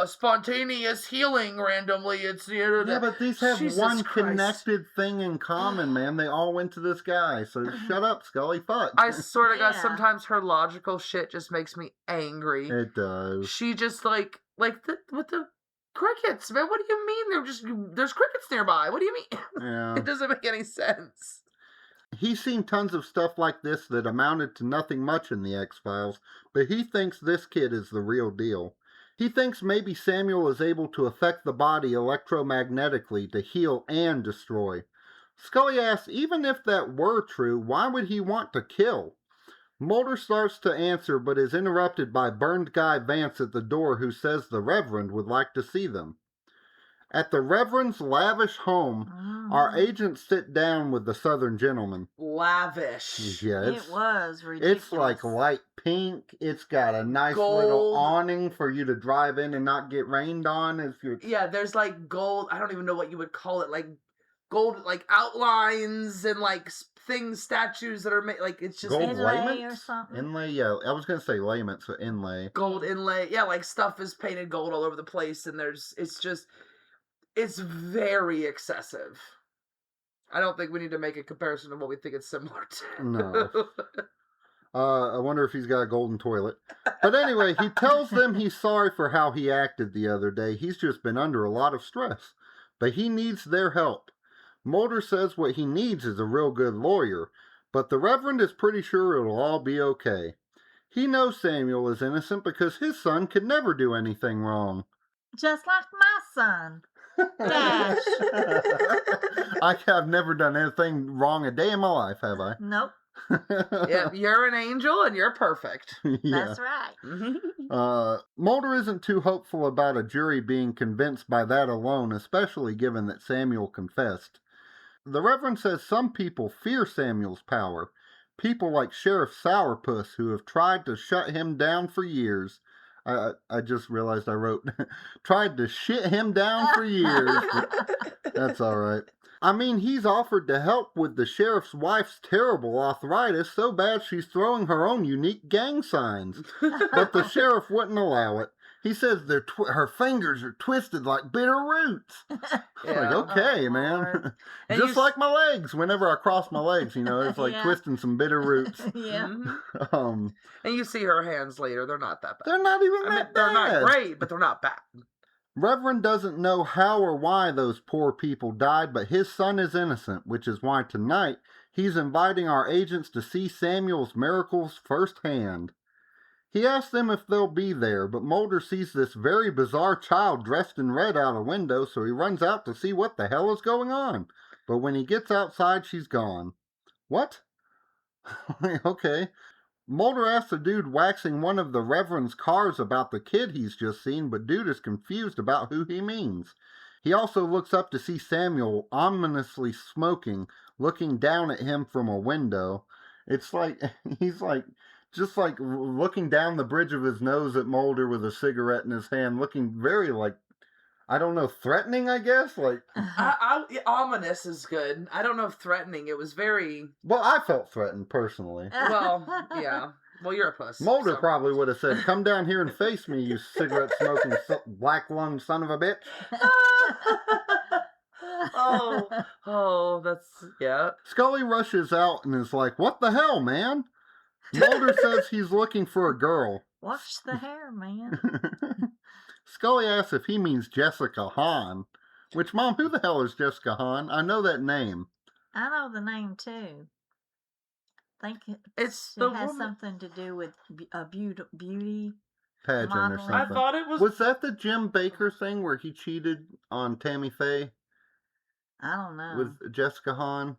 [SPEAKER 3] spontaneous healing randomly. It's
[SPEAKER 2] yeah, but these have
[SPEAKER 3] Jesus
[SPEAKER 2] one
[SPEAKER 3] Christ.
[SPEAKER 2] Connected thing in common, man. They all went to this guy. So shut up, Scully. Fuck.
[SPEAKER 3] I swear to God,
[SPEAKER 1] Yeah.
[SPEAKER 3] sometimes her logical shit just makes me angry.
[SPEAKER 2] It does.
[SPEAKER 3] She just with the crickets, man. What do you mean? There's crickets nearby. What do you mean?
[SPEAKER 2] Yeah.
[SPEAKER 3] It doesn't make any sense.
[SPEAKER 2] He's seen tons of stuff like this that amounted to nothing much in the X-Files, but he thinks this kid is the real deal. He thinks maybe Samuel is able to affect the body electromagnetically to heal and destroy. Scully asks, even if that were true, why would he want to kill? Mulder starts to answer, but is interrupted by Burned Guy Vance at the door, who says the Reverend would like to see them. At the Reverend's lavish home, our agents sit down with the Southern gentleman.
[SPEAKER 3] Lavish.
[SPEAKER 2] Yeah,
[SPEAKER 1] It was ridiculous.
[SPEAKER 2] it's like light pink. It's got a nice little
[SPEAKER 3] Gold.
[SPEAKER 2] awning for you to drive in and not get rained on. If you're
[SPEAKER 3] Yeah, there's gold. I don't even know what you would call it. Gold, outlines and statues that are made. It's just
[SPEAKER 2] Gold
[SPEAKER 1] Inlay
[SPEAKER 2] layment?
[SPEAKER 1] or something.
[SPEAKER 2] Inlay, yeah. I was going to say layment, so inlay.
[SPEAKER 3] gold inlay. Yeah, stuff is painted gold all over the place, and it's very excessive. I don't think we need to make a comparison to what we think it's similar to.
[SPEAKER 2] No. I wonder if he's got a golden toilet. But anyway, he tells them he's sorry for how he acted the other day. He's just been under a lot of stress. But he needs their help. Mulder says what he needs is a real good lawyer, but the Reverend is pretty sure it'll all be okay. He knows Samuel is innocent because his son could never do anything wrong.
[SPEAKER 1] Just like my son. Dash.
[SPEAKER 2] I've never done anything wrong a day in my life, have I?
[SPEAKER 1] Nope.
[SPEAKER 3] Yeah, you're an angel and you're perfect.
[SPEAKER 2] Yeah.
[SPEAKER 1] That's right.
[SPEAKER 2] Mulder isn't too hopeful about a jury being convinced by that alone, especially given that Samuel confessed. The Reverend says some people fear Samuel's power. People like Sheriff Sourpuss, who have tried to shut him down for years. I just realized I wrote, tried to shit him down for years. That's all right. I mean, he's offered to help with the sheriff's wife's terrible arthritis so bad she's throwing her own unique gang signs. But the sheriff wouldn't allow it. He says her fingers are twisted like bitter roots. I'm like, okay,
[SPEAKER 1] Oh,
[SPEAKER 2] man.
[SPEAKER 1] Lord.
[SPEAKER 3] And
[SPEAKER 2] Just
[SPEAKER 3] you-
[SPEAKER 2] like my legs. Whenever I cross my legs, it's like
[SPEAKER 1] Yeah.
[SPEAKER 2] twisting some bitter roots.
[SPEAKER 1] Yeah.
[SPEAKER 3] Mhm. And you see her hands later. They're not that bad.
[SPEAKER 2] They're not even
[SPEAKER 3] I mean,
[SPEAKER 2] that
[SPEAKER 3] they're
[SPEAKER 2] bad.
[SPEAKER 3] not great, but they're not bad.
[SPEAKER 2] Reverend doesn't know how or why those poor people died, but his son is innocent, which is why tonight he's inviting our agents to see Samuel's miracles firsthand. He asks them if they'll be there, but Mulder sees this very bizarre child dressed in red out a window, so he runs out to see what the hell is going on. But when he gets outside, she's gone. What? Okay. Mulder asks the dude waxing one of the Reverend's cars about the kid he's just seen, but dude is confused about who he means. He also looks up to see Samuel ominously smoking, looking down at him from a window. It's like, he's like, just like looking down the bridge of his nose at Mulder with a cigarette in his hand, looking very like, I don't know, threatening, I guess? Like,
[SPEAKER 3] ominous is good. I don't know if threatening. It was very...
[SPEAKER 2] Well, I felt threatened, personally.
[SPEAKER 3] Well, yeah. Well, you're a puss.
[SPEAKER 2] Mulder
[SPEAKER 3] so.
[SPEAKER 2] probably would have said, come down here and face me, you cigarette-smoking black-lunged son of a bitch.
[SPEAKER 3] Oh, that's... Yeah.
[SPEAKER 2] Scully rushes out and is like, what the hell, man? Mulder says he's looking for a girl.
[SPEAKER 1] Wash the hair, man.
[SPEAKER 2] Scully asks if he means Jessica Hahn. Which, Mom, who the hell is Jessica Hahn? I know that name.
[SPEAKER 1] I know the name too. I think it
[SPEAKER 3] It's
[SPEAKER 1] has
[SPEAKER 3] the woman...
[SPEAKER 1] something to do with a beauty
[SPEAKER 2] Pageant or
[SPEAKER 1] modeling.
[SPEAKER 2] something.
[SPEAKER 3] I thought it was...
[SPEAKER 2] Was that the Jim Baker thing where he cheated on Tammy Faye
[SPEAKER 1] I don't know.
[SPEAKER 2] with Jessica Hahn?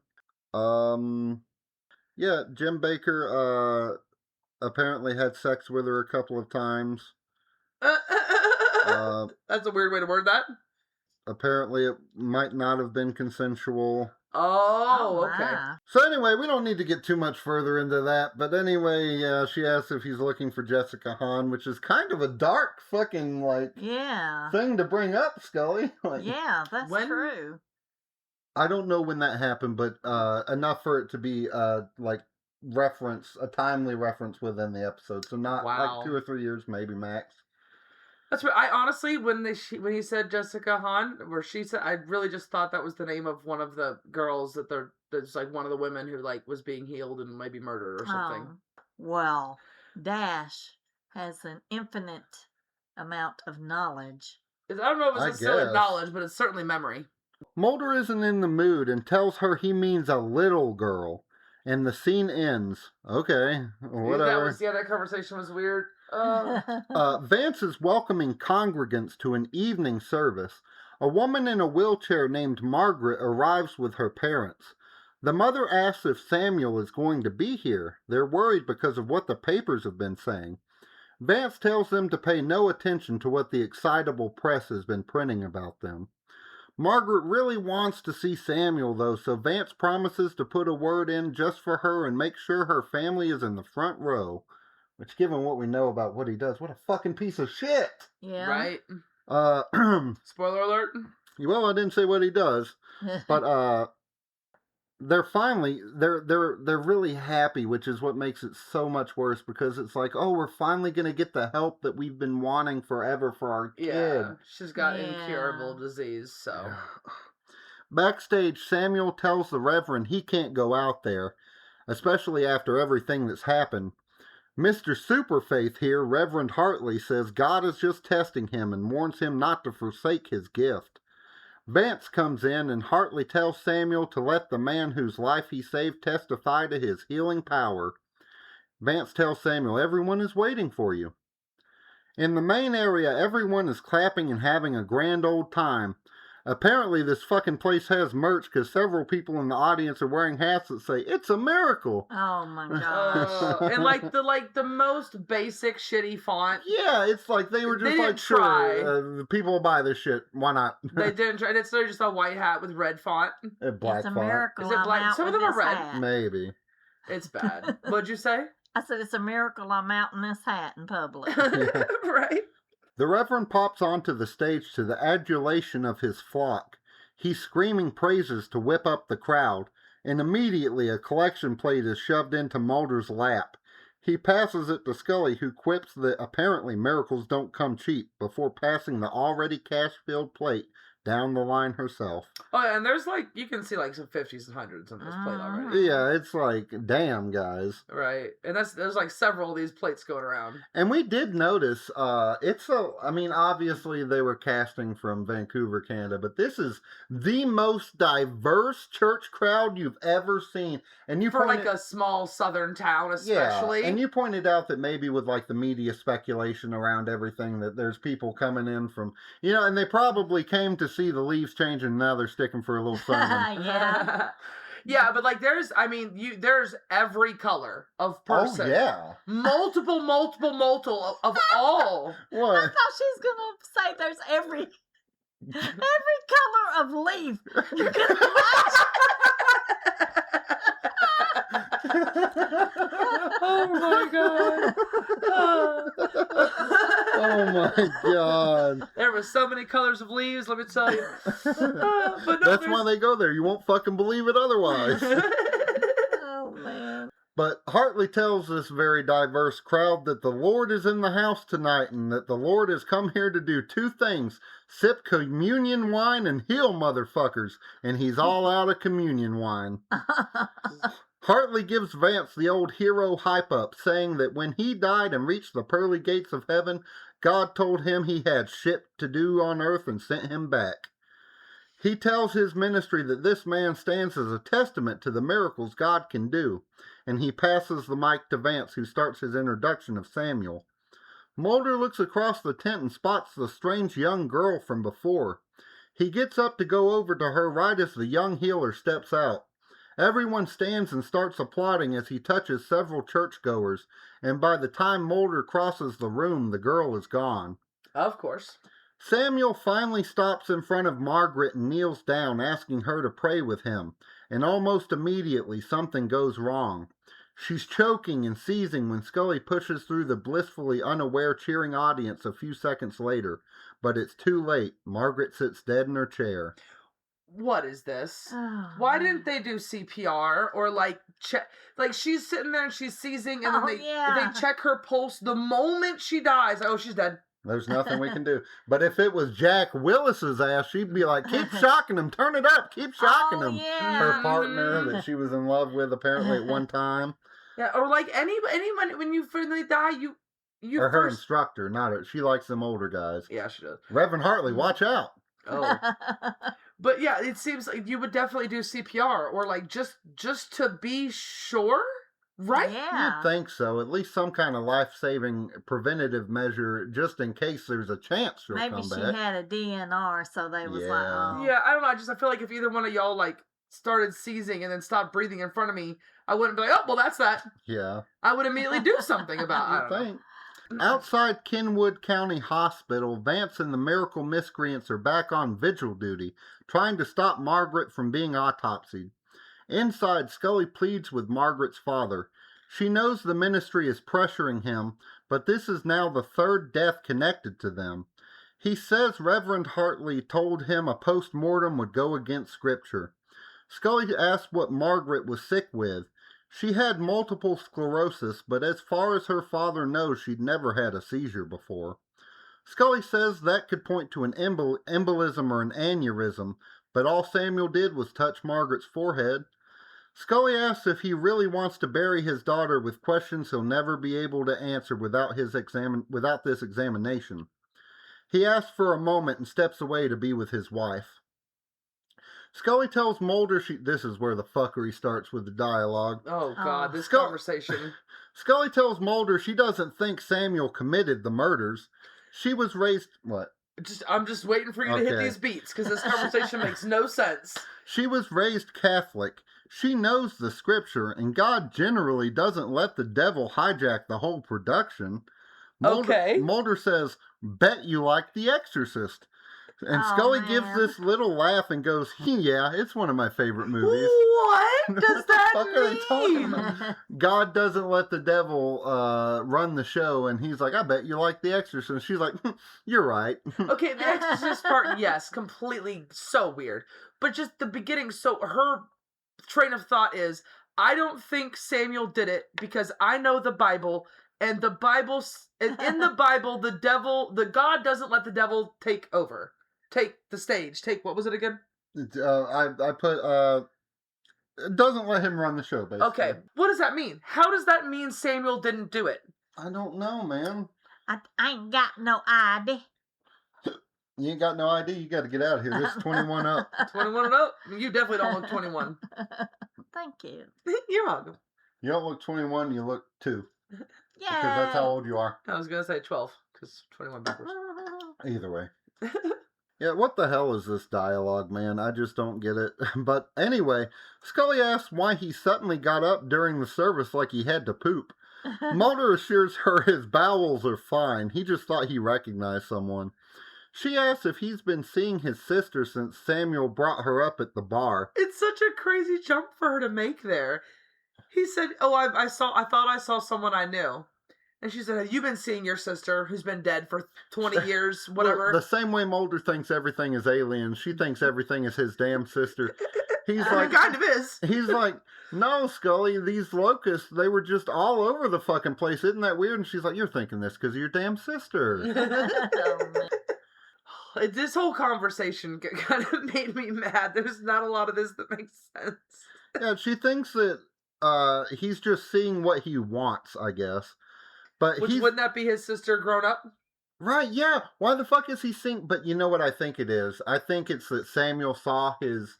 [SPEAKER 2] Yeah, Jim Baker apparently had sex with her a couple of times.
[SPEAKER 3] That's a weird way to word that.
[SPEAKER 2] Apparently it might not have been consensual.
[SPEAKER 3] Oh, okay.
[SPEAKER 1] my.
[SPEAKER 2] So anyway, we don't need to get too much further into that. But anyway, she asks if he's looking for Jessica Hahn, which is kind of a dark fucking, like,
[SPEAKER 1] Yeah.
[SPEAKER 2] thing to bring up, Scully. Like,
[SPEAKER 1] Yeah, that's
[SPEAKER 3] When-
[SPEAKER 1] true.
[SPEAKER 2] I don't know when that happened, but enough for it to be, like, a timely reference within the episode. So not,
[SPEAKER 3] Wow.
[SPEAKER 2] like, 2 or 3 years, maybe, max.
[SPEAKER 3] That's what I honestly, when he said Jessica Hahn, where she said, I really just thought that was the name of one of the girls that's like one of the women who like was being healed and maybe murdered or something.
[SPEAKER 1] Well, Dash has an infinite amount of knowledge.
[SPEAKER 3] I don't know if
[SPEAKER 2] I
[SPEAKER 3] it's necessarily
[SPEAKER 2] guess.
[SPEAKER 3] knowledge, but it's certainly memory.
[SPEAKER 2] Mulder isn't in the mood and tells her he means a little girl. And the scene ends. Okay, whatever.
[SPEAKER 3] That conversation was weird.
[SPEAKER 2] Vance is welcoming congregants to an evening service. A woman in a wheelchair named Margaret arrives with her parents. The mother asks if Samuel is going to be here. They're worried because of what the papers have been saying. Vance tells them to pay no attention to what the excitable press has been printing about them. Margaret really wants to see Samuel, though, so Vance promises to put a word in just for her and make sure her family is in the front row. Which, given what we know about what he does, what a fucking piece of shit!
[SPEAKER 1] Yeah.
[SPEAKER 3] Right?
[SPEAKER 2] Well,
[SPEAKER 3] Spoiler alert.
[SPEAKER 2] I didn't say what he does, but they're really happy, which is what makes it so much worse, because it's like, oh, we're finally gonna get the help that we've been wanting forever for our kid.
[SPEAKER 3] Yeah, she's got
[SPEAKER 1] Yeah.
[SPEAKER 3] incurable disease, so.
[SPEAKER 2] Backstage, Samuel tells the Reverend he can't go out there, especially after everything that's happened. Mr. Superfaith here, Reverend Hartley, says God is just testing him and warns him not to forsake his gift. Vance comes in and Hartley tells Samuel to let the man whose life he saved testify to his healing power. Vance tells Samuel, everyone is waiting for you. In the main area, everyone is clapping and having a grand old time. Apparently, this fucking place has merch because several people in the audience are wearing hats that say, "It's a miracle."
[SPEAKER 1] Oh my gosh.
[SPEAKER 3] And the most basic shitty font.
[SPEAKER 2] Yeah, it's like they were just
[SPEAKER 3] They
[SPEAKER 2] like,
[SPEAKER 3] didn't try.
[SPEAKER 2] sure, people will buy this shit. Why not?
[SPEAKER 3] They didn't try. It's just a white hat with red font.
[SPEAKER 2] A black
[SPEAKER 1] It's a
[SPEAKER 2] font.
[SPEAKER 1] miracle
[SPEAKER 3] Is it
[SPEAKER 1] I'm
[SPEAKER 3] black?
[SPEAKER 1] out
[SPEAKER 3] Some of
[SPEAKER 1] with
[SPEAKER 3] them are
[SPEAKER 1] this
[SPEAKER 3] red.
[SPEAKER 1] hat.
[SPEAKER 2] Maybe.
[SPEAKER 3] It's bad. What'd you say?
[SPEAKER 1] I said it's a miracle I'm out in this hat in public.
[SPEAKER 3] Right?
[SPEAKER 2] The Reverend pops onto the stage to the adulation of his flock. He's screaming praises to whip up the crowd, and immediately a collection plate is shoved into Mulder's lap. He passes it to Scully, who quips that apparently miracles don't come cheap, before passing the already cash-filled plate down the line herself.
[SPEAKER 3] Oh, yeah, and there's like, you can see like some 50s and 100s on this plate already.
[SPEAKER 2] Yeah, it's like, damn, guys.
[SPEAKER 3] Right. And there's like several of these plates going around.
[SPEAKER 2] And we did notice, obviously they were casting from Vancouver, Canada, but this is the most diverse church crowd you've ever seen. And you
[SPEAKER 3] For like a small southern town, especially.
[SPEAKER 2] Yeah, and you pointed out that maybe with like the media speculation around everything, that there's people coming in from, and they probably came to see the leaves changing, and now they're sticking for a little sermon.
[SPEAKER 1] Yeah.
[SPEAKER 3] Yeah, but like there's every color of person.
[SPEAKER 2] Oh, yeah.
[SPEAKER 3] Multiple of all.
[SPEAKER 2] What?
[SPEAKER 1] I thought she was gonna say there's every color of leaf. You can imagine.
[SPEAKER 3] Oh my god.
[SPEAKER 2] Oh my god.
[SPEAKER 3] There were so many colors of leaves, let me tell you. But no,
[SPEAKER 2] That's why they go there. You won't fucking believe it otherwise.
[SPEAKER 1] Oh man.
[SPEAKER 2] But Hartley tells this very diverse crowd that the Lord is in the house tonight and that the Lord has come here to do two things: sip communion wine and heal motherfuckers. And he's all out of communion wine. Hartley gives Vance the old hero hype up, saying that when he died and reached the pearly gates of heaven, God told him he had shit to do on earth and sent him back. He tells his ministry that this man stands as a testament to the miracles God can do, and he passes the mic to Vance, who starts his introduction of Samuel. Mulder looks across the tent and spots the strange young girl from before. He gets up to go over to her right as the young healer steps out. Everyone stands and starts applauding as he touches several churchgoers, and by the time Mulder crosses the room, the girl is gone.
[SPEAKER 3] Of course.
[SPEAKER 2] Samuel finally stops in front of Margaret and kneels down, asking her to pray with him, and almost immediately something goes wrong. She's choking and seizing when Scully pushes through the blissfully unaware cheering audience a few seconds later, but it's too late. Margaret sits dead in her chair.
[SPEAKER 3] What is this?
[SPEAKER 1] Oh,
[SPEAKER 3] Why didn't they do CPR or like check? Like she's sitting there and she's seizing, and then they check her pulse the moment she dies. Oh, she's dead.
[SPEAKER 2] There's nothing we can do. But if it was Jack Willis's ass, she'd be like, keep shocking him, turn it up, keep shocking him.
[SPEAKER 1] Yeah.
[SPEAKER 2] Her partner that she was in love with apparently at one time.
[SPEAKER 3] Yeah, or like anyone when you finally die, you
[SPEAKER 2] Or her
[SPEAKER 3] first.
[SPEAKER 2] instructor, not her. She likes them older guys.
[SPEAKER 3] Yeah, she does.
[SPEAKER 2] Reverend Hartley, watch out.
[SPEAKER 3] Oh. But yeah, it seems like you would definitely do CPR or like just to be sure, right?
[SPEAKER 1] Yeah.
[SPEAKER 2] You'd think so. At least some kind of life-saving preventative measure, just in case there's a chance she'll
[SPEAKER 1] Maybe
[SPEAKER 2] come
[SPEAKER 1] she
[SPEAKER 2] back.
[SPEAKER 1] had a DNR, so they was like,
[SPEAKER 2] Yeah.
[SPEAKER 1] oh.
[SPEAKER 3] Yeah, I don't know. I feel like if either one of y'all like started seizing and then stopped breathing in front of me, I wouldn't be like, oh, well, that's that.
[SPEAKER 2] Yeah.
[SPEAKER 3] I would immediately do something about it. I
[SPEAKER 2] You'd
[SPEAKER 3] don't know.
[SPEAKER 2] think. Outside Kenwood County Hospital, Vance and the miracle miscreants are back on vigil duty, trying to stop Margaret from being autopsied. Inside, Scully pleads with Margaret's father. She knows the ministry is pressuring him, but this is now the third death connected to them. He says Reverend Hartley told him a post-mortem would go against Scripture. Scully asks what Margaret was sick with. She had multiple sclerosis, but as far as her father knows, she'd never had a seizure before. Scully says that could point to an embolism or an aneurysm, but all Samuel did was touch Margaret's forehead. Scully asks if he really wants to bury his daughter with questions he'll never be able to answer without this examination. He asks for a moment and steps away to be with his wife. Scully tells Mulder this is where the fuckery starts with the dialogue.
[SPEAKER 3] Oh God, this
[SPEAKER 2] Scully-
[SPEAKER 3] conversation.
[SPEAKER 2] Scully tells Mulder she doesn't think Samuel committed the murders. She was raised... What?
[SPEAKER 3] I'm just waiting for you to hit
[SPEAKER 2] Okay.
[SPEAKER 3] these beats because this conversation makes no sense.
[SPEAKER 2] She was raised Catholic. She knows the Scripture, and God generally doesn't let the devil hijack the whole production.
[SPEAKER 3] Okay.
[SPEAKER 2] Mulder says, bet you like The Exorcist. And
[SPEAKER 1] Oh,
[SPEAKER 2] Scully
[SPEAKER 1] man.
[SPEAKER 2] gives this little laugh and goes, yeah, it's one of my favorite movies.
[SPEAKER 3] What does that
[SPEAKER 2] What the fuck are they talking
[SPEAKER 3] mean?
[SPEAKER 2] about? God doesn't let the devil run the show, and he's like, I bet you like The Exorcist. And she's like, you're right.
[SPEAKER 3] Okay, the Exorcist part, yes, completely so weird. But just the beginning, so her train of thought is, I don't think Samuel did it because I know the Bible, and the Bible, in the Bible, the God doesn't let the devil take take the stage. Take, what was it again?
[SPEAKER 2] I put, it doesn't let him run the show, basically.
[SPEAKER 3] Okay, what does that mean? How does that mean Samuel didn't do it?
[SPEAKER 2] I don't know, man.
[SPEAKER 1] I ain't got no ID.
[SPEAKER 2] You ain't got no ID. You got to get out of here. This is 21 up.
[SPEAKER 3] 21 and up? You definitely don't look 21.
[SPEAKER 1] Thank you.
[SPEAKER 3] You're welcome.
[SPEAKER 2] You don't look 21. You look 2.
[SPEAKER 1] Yeah.
[SPEAKER 2] Because that's how old you are.
[SPEAKER 3] I was going to say 12, because 21 backwards.
[SPEAKER 2] Either way. Yeah, what the hell is this dialogue, man? I just don't get it. But anyway, Scully asks why he suddenly got up during the service like he had to poop. Mulder assures her his bowels are fine. He just thought he recognized someone. She asks if he's been seeing his sister since Samuel brought her up at the bar.
[SPEAKER 3] It's such a crazy jump for her to make there. He said, "Oh, I thought I saw someone I knew." And she said, "Have you been seeing your sister who's been dead for 20 years, whatever?"
[SPEAKER 2] The same way Mulder thinks everything is alien, she thinks everything is his damn sister. He's like,
[SPEAKER 3] it kind of is.
[SPEAKER 2] He's like, "No, Scully, these locusts, they were just all over the fucking place. Isn't that weird?" And she's like, "You're thinking this because of your damn sister."
[SPEAKER 1] Oh, man.
[SPEAKER 3] This whole conversation kind of made me mad. There's not a lot of this that makes sense.
[SPEAKER 2] Yeah, she thinks that he's just seeing what he wants, I guess. But
[SPEAKER 3] Wouldn't that be his sister grown up?
[SPEAKER 2] Right, yeah. Why the fuck is he seeing? But you know what I think it is? I think it's that Samuel saw his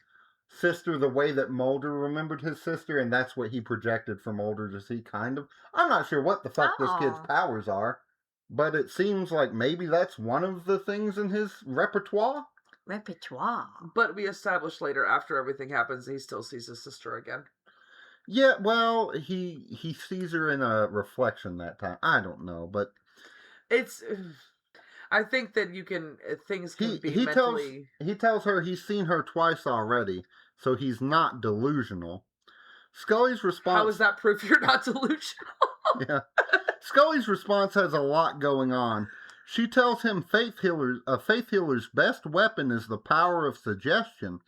[SPEAKER 2] sister the way that Mulder remembered his sister, and that's what he projected for Mulder to see, kind of. I'm not sure what the fuck this kid's powers are, but it seems like maybe that's one of the things in his repertoire.
[SPEAKER 1] Repertoire.
[SPEAKER 3] But we established later, after everything happens, he still sees his sister again.
[SPEAKER 2] Yeah, well, he sees her in a reflection that time. I don't know, but
[SPEAKER 3] it's. I think that things can be mentally.
[SPEAKER 2] He tells her he's seen her twice already, so he's not delusional. Scully's response.
[SPEAKER 3] How is that proof you're not delusional?
[SPEAKER 2] Yeah, Scully's response has a lot going on. She tells him a faith healer's best weapon is the power of suggestion,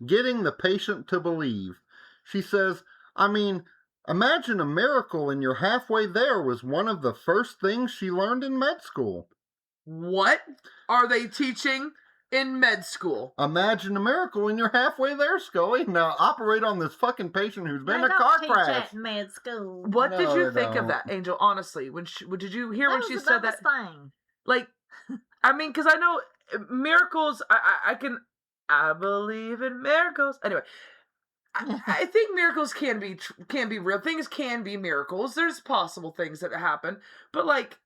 [SPEAKER 2] getting the patient to believe. She says, "I mean, imagine a miracle and you're halfway there" was one of the first things she learned in med school.
[SPEAKER 3] What are they teaching in med school?
[SPEAKER 2] Imagine a miracle and you're halfway there, Scully. Now operate on this fucking patient who's been in a car crash.
[SPEAKER 1] That in med school.
[SPEAKER 3] What
[SPEAKER 2] No,
[SPEAKER 3] did you
[SPEAKER 2] they
[SPEAKER 3] think of
[SPEAKER 2] don't.
[SPEAKER 3] that, Angel? Honestly, did you hear when
[SPEAKER 1] That
[SPEAKER 3] she
[SPEAKER 1] was
[SPEAKER 3] said
[SPEAKER 1] the
[SPEAKER 3] that?
[SPEAKER 1] dumbest thing.
[SPEAKER 3] Like, I mean, because I know miracles. I believe in miracles. Anyway, I think miracles can be real. Things can be miracles. There's possible things that happen, but like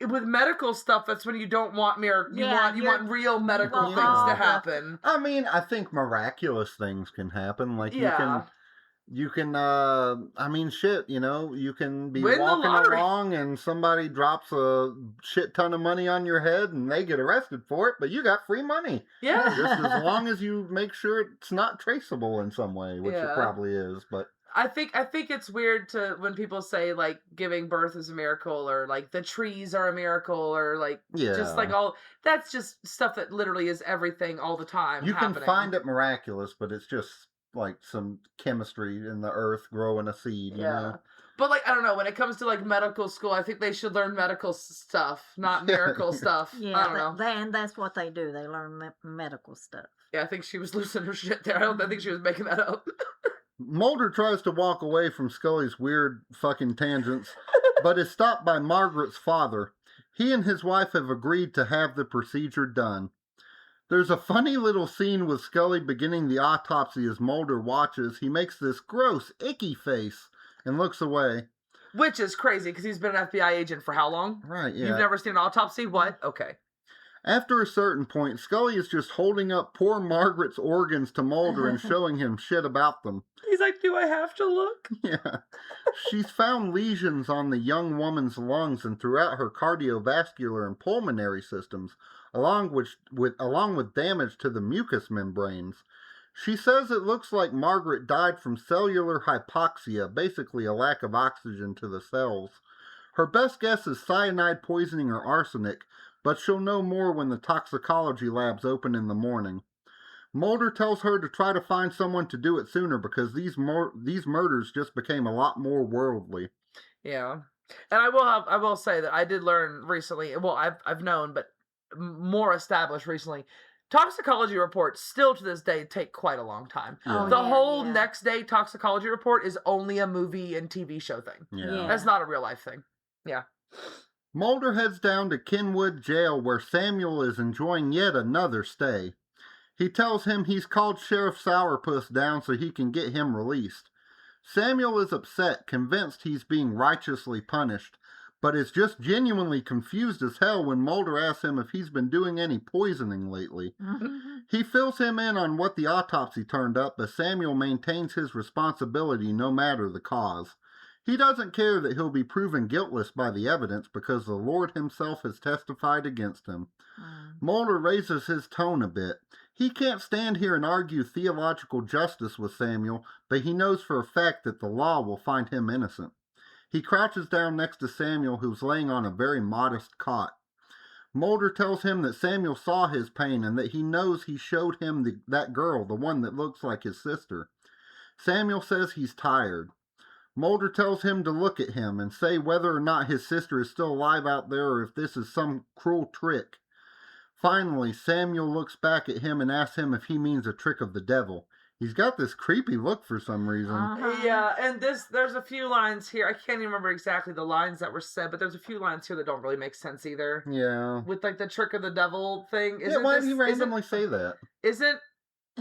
[SPEAKER 3] with medical stuff, that's when you don't want miracles. You want real medical things to happen.
[SPEAKER 2] I mean, I think miraculous things can happen. Like you can I mean, shit, you can be
[SPEAKER 3] Win the
[SPEAKER 2] walking
[SPEAKER 3] lottery.
[SPEAKER 2] along and somebody drops a shit ton of money on your head and they get arrested for it, but you got free money.
[SPEAKER 3] Yeah.
[SPEAKER 2] Just as long as you make sure it's not traceable in some way, which it probably is, but
[SPEAKER 3] I think it's weird when people say like giving birth is a miracle or like the trees are a miracle or like just like all that's just stuff that literally is everything all the time.
[SPEAKER 2] You
[SPEAKER 3] happening.
[SPEAKER 2] can find it miraculous, but it's just like some chemistry in the earth growing a seed, you know?
[SPEAKER 3] But like, I don't know, when it comes to like medical school, I think they should learn medical stuff, not miracle stuff.
[SPEAKER 1] Yeah,
[SPEAKER 3] I don't know.
[SPEAKER 1] And that's what they do. They learn medical stuff.
[SPEAKER 3] Yeah, I think she was losing her shit there. I think she was making that up.
[SPEAKER 2] Mulder tries to walk away from Scully's weird fucking tangents, but is stopped by Margaret's father. He and his wife have agreed to have the procedure done. There's a funny little scene with Scully beginning the autopsy as Mulder watches. He makes this gross, icky face and looks away.
[SPEAKER 3] Which is crazy, because he's been an FBI agent for how long?
[SPEAKER 2] Right, yeah.
[SPEAKER 3] You've never seen an autopsy? What? Okay.
[SPEAKER 2] After a certain point, Scully is just holding up poor Margaret's organs to Mulder and showing him shit about them.
[SPEAKER 3] He's like, do I have to look?
[SPEAKER 2] Yeah. She's found lesions on the young woman's lungs and throughout her cardiovascular and pulmonary systems, along with damage to the mucous membranes. She says it looks like Margaret died from cellular hypoxia, basically a lack of oxygen to the cells. Her best guess is cyanide poisoning or arsenic, but she'll know more when the toxicology labs open in the morning. Mulder tells her to try to find someone to do it sooner because these murders just became a lot more worldly.
[SPEAKER 3] Yeah. And I will say that I did learn recently, well, I've known, but more established recently, toxicology reports still to this day take quite a long time.
[SPEAKER 2] Yeah.
[SPEAKER 3] The whole next day toxicology report is only a movie and TV show thing.
[SPEAKER 2] Yeah.
[SPEAKER 3] That's not a real life thing. Yeah.
[SPEAKER 2] Mulder heads down to Kenwood Jail where Samuel is enjoying yet another stay. He tells him he's called Sheriff Sourpuss down so he can get him released. Samuel is upset, convinced he's being righteously punished, but is just genuinely confused as hell when Mulder asks him if he's been doing any poisoning lately. He fills him in on what the autopsy turned up, but Samuel maintains his responsibility no matter the cause. He doesn't care that he'll be proven guiltless by the evidence because the Lord himself has testified against him. Mulder raises his tone a bit. He can't stand here and argue theological justice with Samuel, but he knows for a fact that the law will find him innocent. He crouches down next to Samuel, who's laying on a very modest cot. Mulder tells him that Samuel saw his pain and that he knows he showed him that girl, the one that looks like his sister. Samuel says he's tired. Mulder tells him to look at him and say whether or not his sister is still alive out there or if this is some cruel trick. Finally, Samuel looks back at him and asks him if he means a trick of the devil. He's got this creepy look for some reason.
[SPEAKER 3] Yeah, and there's a few lines here. I can't even remember exactly the lines that were said, but there's a few lines here that don't really make sense either.
[SPEAKER 2] Yeah.
[SPEAKER 3] With like the trick of the devil thing.
[SPEAKER 2] Why did he randomly say that?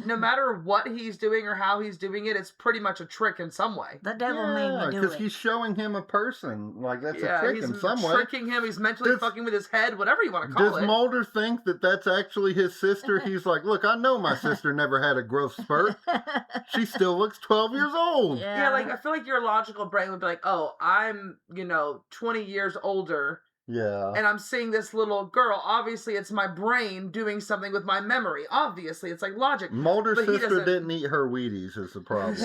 [SPEAKER 3] No matter what he's doing or how he's doing it, it's pretty much a trick in some way.
[SPEAKER 1] The devil made me do
[SPEAKER 2] because
[SPEAKER 1] it.
[SPEAKER 2] he's showing him a person. Like, that's a trick in some way.
[SPEAKER 3] He's tricking him. He's mentally fucking with his head, whatever you want to call it.
[SPEAKER 2] Does Mulder think that that's actually his sister? He's like, look, I know my sister never had a growth spurt. She still looks 12 years old.
[SPEAKER 3] Yeah, like, I feel like your logical brain would be like, oh, I'm, 20 years older.
[SPEAKER 2] Yeah.
[SPEAKER 3] And I'm seeing this little girl. Obviously, it's my brain doing something with my memory. Obviously, it's like logic.
[SPEAKER 2] Mulder's sister didn't eat her Wheaties is the problem.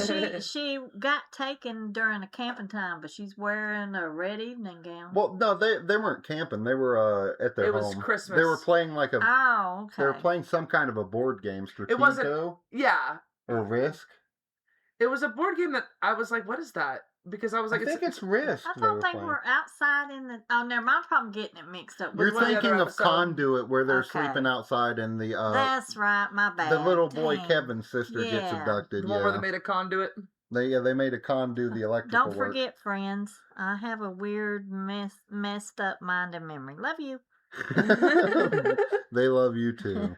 [SPEAKER 1] She got taken during a camping time, but she's wearing a red evening gown.
[SPEAKER 2] Well, no, they weren't camping. They were at their home.
[SPEAKER 3] It was Christmas.
[SPEAKER 2] They were playing like a...
[SPEAKER 1] Oh, okay.
[SPEAKER 2] They were playing some kind of a board game, Stratego.
[SPEAKER 3] It wasn't... Yeah.
[SPEAKER 2] Or Risk.
[SPEAKER 3] It was a board game that I was like, what is that? Because I was like,
[SPEAKER 2] I think it's Risk.
[SPEAKER 1] I thought they were outside in the... Oh, never mind. I'm probably getting it mixed up.
[SPEAKER 2] You're thinking of Conduit, where they're sleeping outside and the...
[SPEAKER 1] That's right, my bad.
[SPEAKER 2] The little boy Kevin's sister gets abducted.
[SPEAKER 3] The one where they made a conduit?
[SPEAKER 2] They made a con do the electrical
[SPEAKER 1] Don't forget, friends, I have a weird, messed up mind and memory. Love you.
[SPEAKER 2] They love you too.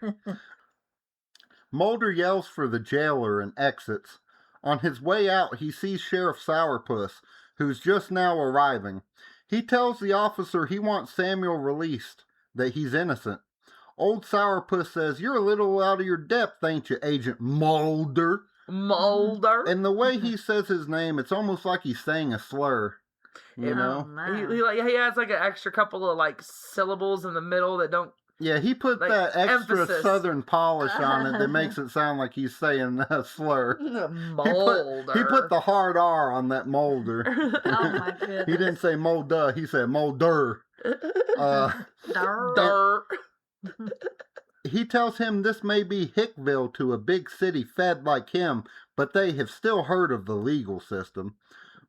[SPEAKER 2] Mulder yells for the jailer and exits. On his way out, he sees Sheriff Sourpuss, who's just now arriving. He tells the officer he wants Samuel released, that he's innocent. Old Sourpuss says, "You're a little out of your depth, ain't you, Agent Mulder?"
[SPEAKER 3] Mulder?
[SPEAKER 2] And the way he says his name, it's almost like he's saying a slur. You know?
[SPEAKER 3] He has like an extra couple of like syllables in the middle that don't...
[SPEAKER 2] Yeah, he put like that extra emphasis. Southern polish on it that makes it sound like he's saying a slur.
[SPEAKER 3] Mulder.
[SPEAKER 2] He put the hard R on that Mulder.
[SPEAKER 1] Oh my goodness.
[SPEAKER 2] He didn't say Mulder, he said Mulder.
[SPEAKER 3] Dur.
[SPEAKER 2] He tells him this may be Hickville to a big city fed like him, but they have still heard of the legal system.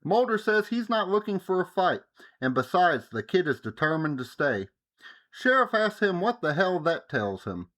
[SPEAKER 2] Mulder says he's not looking for a fight, and besides, the kid is determined to stay. Sheriff asks him what the hell that tells him.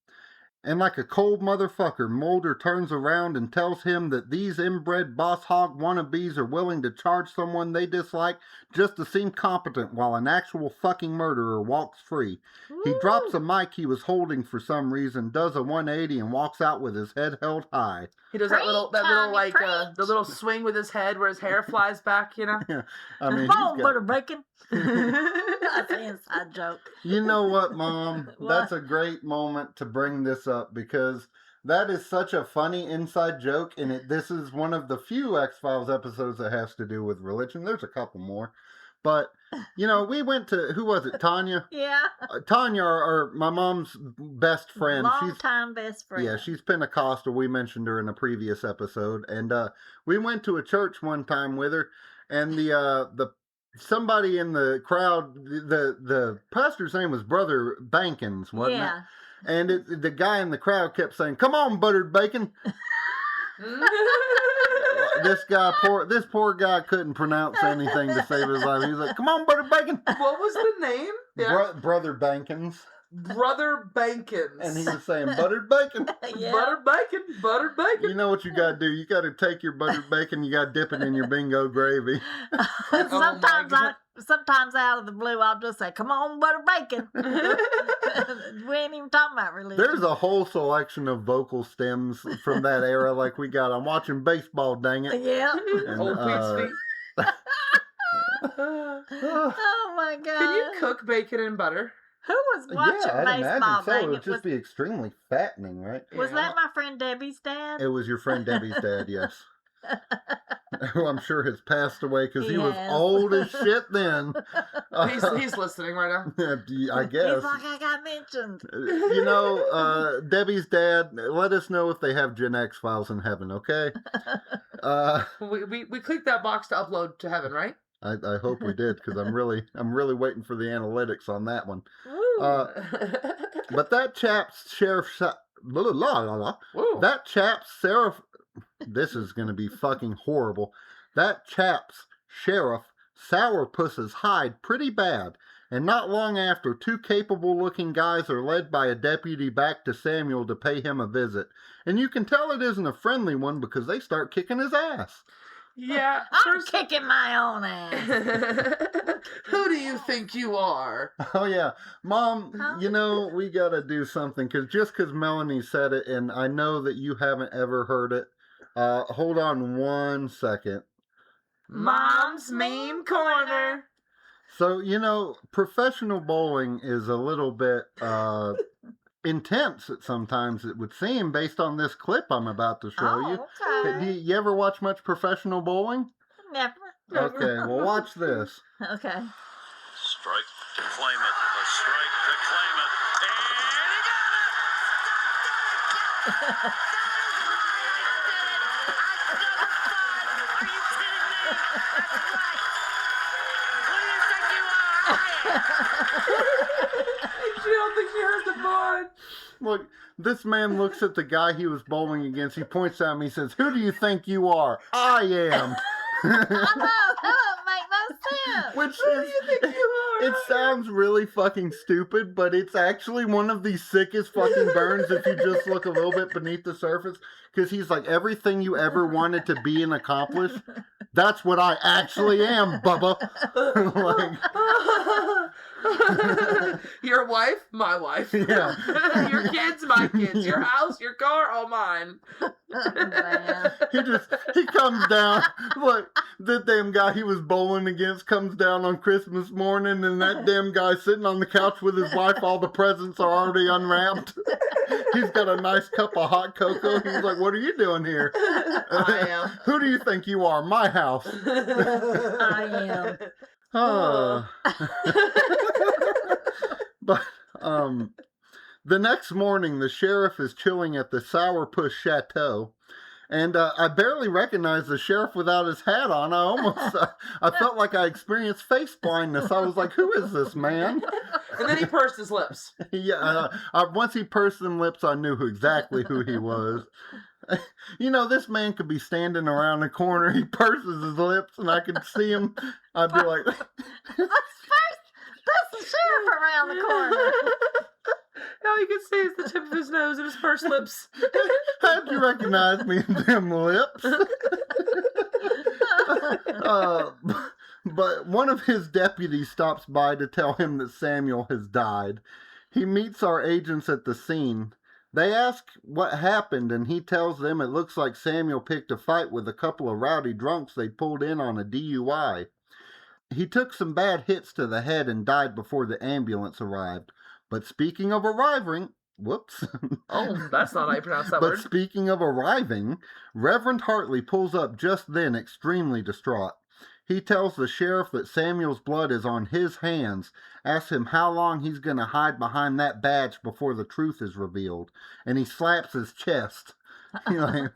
[SPEAKER 2] And like a cold motherfucker, Mulder turns around and tells him that these inbred boss hog wannabes are willing to charge someone they dislike just to seem competent while an actual fucking murderer walks free. Ooh. He drops a mic he was holding for some reason, does a 180 and walks out with his head held high.
[SPEAKER 3] He does that little the little swing with his head where his hair flies back, you know?
[SPEAKER 2] Yeah. I mean,
[SPEAKER 1] butter bacon. That's an inside joke.
[SPEAKER 2] You know what, Mom?
[SPEAKER 1] What?
[SPEAKER 2] That's a great moment to bring this up because that is such a funny inside joke, and this is one of the few X-Files episodes that has to do with religion. There's a couple more. But, you know, we went to, who was it, Tanya?
[SPEAKER 1] Yeah.
[SPEAKER 2] Tanya, or my mom's best friend.
[SPEAKER 1] Long-time best friend.
[SPEAKER 2] Yeah, she's Pentecostal. We mentioned her in a previous episode. And we went to a church one time with her, and the somebody in the crowd, the pastor's name was Brother Bankins, wasn't it? And the guy in the crowd kept saying, "Come on, buttered bacon." This poor guy couldn't pronounce anything to save his life. He was like, "Come on, buttered bacon."
[SPEAKER 3] What was the name?
[SPEAKER 2] Yeah. Brother Bankins.
[SPEAKER 3] Brother Bankins.
[SPEAKER 2] And he was saying buttered bacon.
[SPEAKER 1] Yeah.
[SPEAKER 3] Buttered bacon, buttered bacon.
[SPEAKER 2] You know what you gotta do? You gotta take your buttered bacon, you gotta dip it in your bingo gravy.
[SPEAKER 1] Sometimes out of the blue, I'll just say, "Come on, butter bacon." We ain't even talking about religion.
[SPEAKER 2] There's a whole selection of vocal stems from that era, like we got. I'm watching baseball, dang it.
[SPEAKER 1] Yeah.
[SPEAKER 2] And,
[SPEAKER 3] Old Pete's feet.
[SPEAKER 1] Oh my god.
[SPEAKER 3] Can you cook bacon and butter?
[SPEAKER 1] Who was watching
[SPEAKER 2] yeah, I'd
[SPEAKER 1] baseball?
[SPEAKER 2] imagine so. It
[SPEAKER 1] Dang
[SPEAKER 2] would
[SPEAKER 1] it.
[SPEAKER 2] just be extremely fattening, right?
[SPEAKER 1] Was
[SPEAKER 3] Yeah.
[SPEAKER 1] that my friend Debbie's dad?
[SPEAKER 2] It was your friend Debbie's dad, yes. Who I'm sure has passed away because he was
[SPEAKER 1] Yes.
[SPEAKER 2] old as shit then.
[SPEAKER 3] He's listening right now.
[SPEAKER 2] I guess.
[SPEAKER 1] He's like, I got mentioned.
[SPEAKER 2] You know, Debbie's dad, let us know if they have Gen X files in heaven, okay?
[SPEAKER 3] We clicked that box to upload to heaven, right?
[SPEAKER 2] I hope we did because I'm really waiting for the analytics on that one.
[SPEAKER 1] Woo.
[SPEAKER 2] But that chap's sheriff,
[SPEAKER 3] Woo.
[SPEAKER 2] that chap's sheriff. This is going to be fucking horrible. That chap's sheriff sourpusses hide pretty bad, and not long after, two capable-looking guys are led by a deputy back to Samuel to pay him a visit. And you can tell it isn't a friendly one because they start kicking his ass.
[SPEAKER 3] Yeah.
[SPEAKER 1] I'm kicking my own ass.
[SPEAKER 3] Who do you think you are?
[SPEAKER 2] Oh, yeah. Mom,
[SPEAKER 1] Huh?
[SPEAKER 2] you know, we got to do something because Melanie said it, and I know that you haven't ever heard it. Hold on 1 second.
[SPEAKER 3] Mom's meme corner.
[SPEAKER 2] So, you know, professional bowling is a little bit intense at sometimes, it would seem, based on this clip I'm about to show you.
[SPEAKER 1] Okay.
[SPEAKER 2] Do you ever watch much professional bowling?
[SPEAKER 1] Never.
[SPEAKER 2] Okay, well, watch this.
[SPEAKER 1] Okay.
[SPEAKER 7] Strike to claim it. A strike to claim it. And he got it!
[SPEAKER 3] She don't think she heard the fun.
[SPEAKER 2] Look, this man looks at the guy he was bowling against. He points at me and says, "Who do you think you are?" "I am."
[SPEAKER 1] I know. That don't make no sense.
[SPEAKER 2] Which
[SPEAKER 3] Who do
[SPEAKER 2] is,
[SPEAKER 3] you think you are?
[SPEAKER 2] it sounds really fucking stupid, but it's actually one of the sickest fucking burns if you just look a little bit beneath the surface. Because he's like, everything you ever wanted to be and accomplish, that's what I actually am, Bubba.
[SPEAKER 3] Your wife, my wife.
[SPEAKER 2] Yeah.
[SPEAKER 3] Your kids, my kids. Your house, your car, all mine.
[SPEAKER 1] Man.
[SPEAKER 2] He comes down. Look, the damn guy he was bowling against comes down on Christmas morning, and that damn guy sitting on the couch with his wife, all the presents are already unwrapped. He's got a nice cup of hot cocoa. He's like, "What are you doing here?"
[SPEAKER 3] I am.
[SPEAKER 2] "Who do you think you are? My house."
[SPEAKER 1] I am.
[SPEAKER 2] But the next morning, the sheriff is chilling at the Sourpuss Chateau, and I barely recognized the sheriff without his hat on. I felt like I experienced face blindness. I was like, "Who is this man?"
[SPEAKER 3] And then he pursed his lips.
[SPEAKER 2] Yeah, once he pursed them lips, I knew exactly who he was. You know, this man could be standing around the corner. He purses his lips, and I could see him. I'd be like,
[SPEAKER 1] That's the sheriff around the corner.
[SPEAKER 3] All you can see is the tip of his nose and his pursed lips.
[SPEAKER 2] "How'd you recognize me in them lips?" But one of his deputies stops by to tell him that Samuel has died. He meets our agents at the scene. They ask what happened, and he tells them it looks like Samuel picked a fight with a couple of rowdy drunks they pulled in on a DUI. He took some bad hits to the head and died before the ambulance arrived. But speaking of arriving, whoops.
[SPEAKER 3] Oh, that's not how you pronounce that
[SPEAKER 2] But
[SPEAKER 3] word.
[SPEAKER 2] speaking of arriving, Reverend Hartley pulls up just then, extremely distraught. He tells the sheriff that Samuel's blood is on his hands, asks him how long he's going to hide behind that badge before the truth is revealed, and he slaps his chest. Like,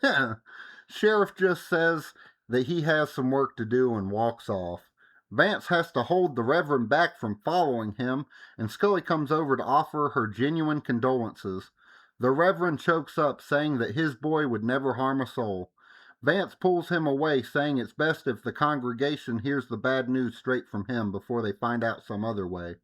[SPEAKER 2] Sheriff just says that he has some work to do and walks off. Vance has to hold the Reverend back from following him, and Scully comes over to offer her genuine condolences. The Reverend chokes up, saying that his boy would never harm a soul. Vance pulls him away, saying it's best if the congregation hears the bad news straight from him before they find out some other way.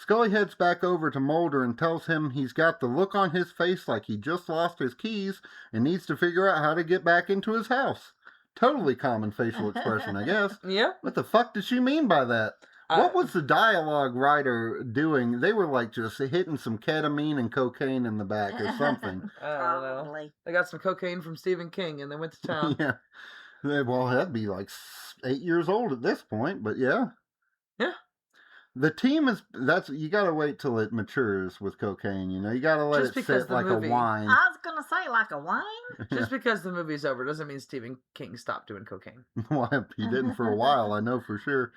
[SPEAKER 2] Scully heads back over to Mulder and tells him he's got the look on his face like he just lost his keys and needs to figure out how to get back into his house. Totally common facial expression, I guess.
[SPEAKER 3] Yeah.
[SPEAKER 2] What the fuck did she mean by that? What was the dialogue writer doing? They were like just hitting some ketamine and cocaine in the back or something.
[SPEAKER 3] I don't know.
[SPEAKER 1] Probably.
[SPEAKER 3] They got some cocaine from Stephen King and they went to town.
[SPEAKER 2] Yeah. Well, that'd be like 8 years old at this point, but yeah.
[SPEAKER 3] Yeah.
[SPEAKER 2] The team you gotta wait till it matures with cocaine, you know? You gotta let
[SPEAKER 3] Just
[SPEAKER 2] it
[SPEAKER 3] because
[SPEAKER 2] sit
[SPEAKER 3] the
[SPEAKER 2] like
[SPEAKER 3] movie-
[SPEAKER 2] a wine.
[SPEAKER 1] I was gonna say like a wine.
[SPEAKER 3] Just because the movie's over doesn't mean Stephen King stopped doing cocaine.
[SPEAKER 2] Well, he didn't for a while, I know for sure.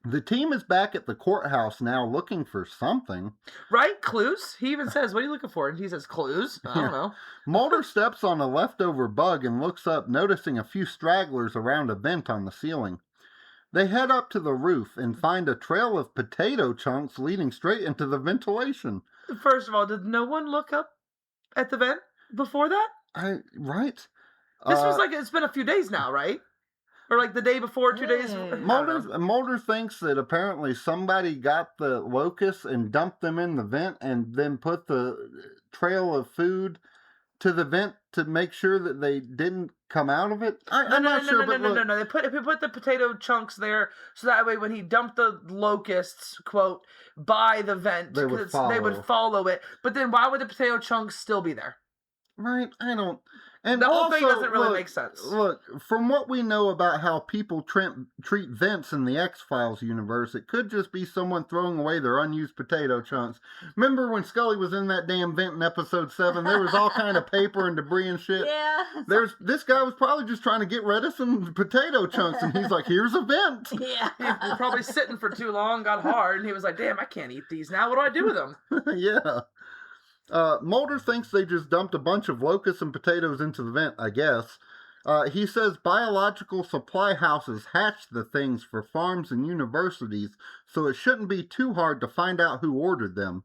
[SPEAKER 2] The team is back at the courthouse now looking for something.
[SPEAKER 3] Right? Clues? He even says, what are you looking for? And he says, clues? I don't know.
[SPEAKER 2] Mulder steps on a leftover bug and looks up, noticing a few stragglers around a vent on the ceiling. They head up to the roof and find a trail of potato chunks leading straight into the ventilation.
[SPEAKER 3] First of all, did no one look up at the vent before that?
[SPEAKER 2] Right?
[SPEAKER 3] This was like, it's been a few days now, right? Or like the day before, 2 days.
[SPEAKER 1] Yeah.
[SPEAKER 3] I don't know.
[SPEAKER 2] Mulder thinks that apparently somebody got the locusts and dumped them in the vent and then put the trail of food to the vent to make sure that they didn't come out of it. I'm not sure, but look.
[SPEAKER 3] No. They put the potato chunks there so that way when he dumped the locusts, quote, by the vent,
[SPEAKER 2] They would
[SPEAKER 3] they would follow it. But then why would the potato chunks still be there?
[SPEAKER 2] Right, I don't. And
[SPEAKER 3] The whole
[SPEAKER 2] also,
[SPEAKER 3] thing doesn't really
[SPEAKER 2] look,
[SPEAKER 3] make sense.
[SPEAKER 2] Look, from what we know about how people treat vents in the X-Files universe, it could just be someone throwing away their unused potato chunks. Remember when Scully was in that damn vent in episode 7? There was all kind of paper and debris and shit.
[SPEAKER 1] Yeah.
[SPEAKER 2] This guy was probably just trying to get rid of some potato chunks, and he's like, "Here's a vent."
[SPEAKER 1] Yeah.
[SPEAKER 3] He was probably sitting for too long, got hard, and he was like, damn, I can't eat these now. What do I do with them?
[SPEAKER 2] Yeah. Mulder thinks they just dumped a bunch of locusts and potatoes into the vent, I guess. He says biological supply houses hatch the things for farms and universities, so it shouldn't be too hard to find out who ordered them.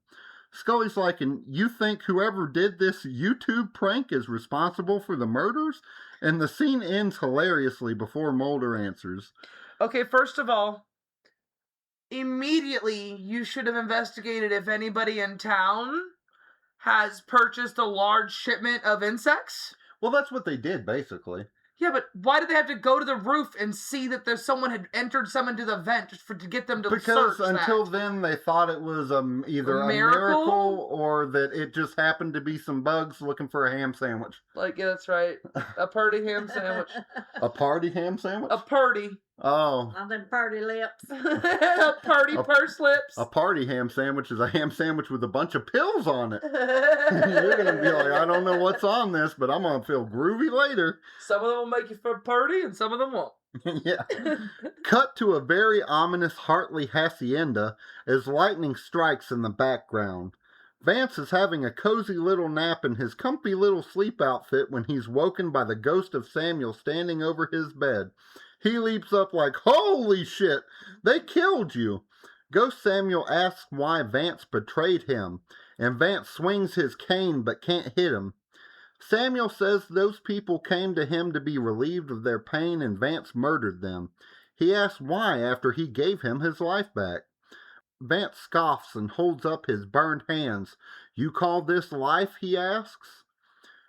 [SPEAKER 2] Scully's like, and you think whoever did this YouTube prank is responsible for the murders? And the scene ends hilariously before Mulder answers.
[SPEAKER 3] Okay, first of all, immediately you should have investigated if anybody in town has purchased a large shipment of insects.
[SPEAKER 2] Well, that's what they did, basically.
[SPEAKER 3] Yeah, but why did they have to go to the roof and see that there's someone had entered some into the vent just to get them to
[SPEAKER 2] Because
[SPEAKER 3] search
[SPEAKER 2] until
[SPEAKER 3] that?
[SPEAKER 2] then, they thought it was either
[SPEAKER 3] A
[SPEAKER 2] a
[SPEAKER 3] miracle?
[SPEAKER 2] miracle or that it just happened to be some bugs looking for a ham sandwich.
[SPEAKER 3] Like, yeah, that's right. A purdy ham sandwich.
[SPEAKER 2] A party ham sandwich?
[SPEAKER 3] A purdy.
[SPEAKER 2] Oh.
[SPEAKER 1] On them party lips.
[SPEAKER 3] A purdy purse lips.
[SPEAKER 2] A party ham sandwich is a ham sandwich with a bunch of pills on it. You're going to be like, I don't know what's on this, but I'm going to feel groovy later.
[SPEAKER 3] Some of them will make you feel purdy and some of them won't.
[SPEAKER 2] Yeah. Cut to a very ominous Hartley hacienda as lightning strikes in the background. Vance is having a cozy little nap in his comfy little sleep outfit when he's woken by the ghost of Samuel standing over his bed. He leaps up like, holy shit, they killed you. Ghost Samuel asks why Vance betrayed him, and Vance swings his cane but can't hit him. Samuel says those people came to him to be relieved of their pain and Vance murdered them. He asks why after he gave him his life back. Vance scoffs and holds up his burned hands. You call this life? He asks.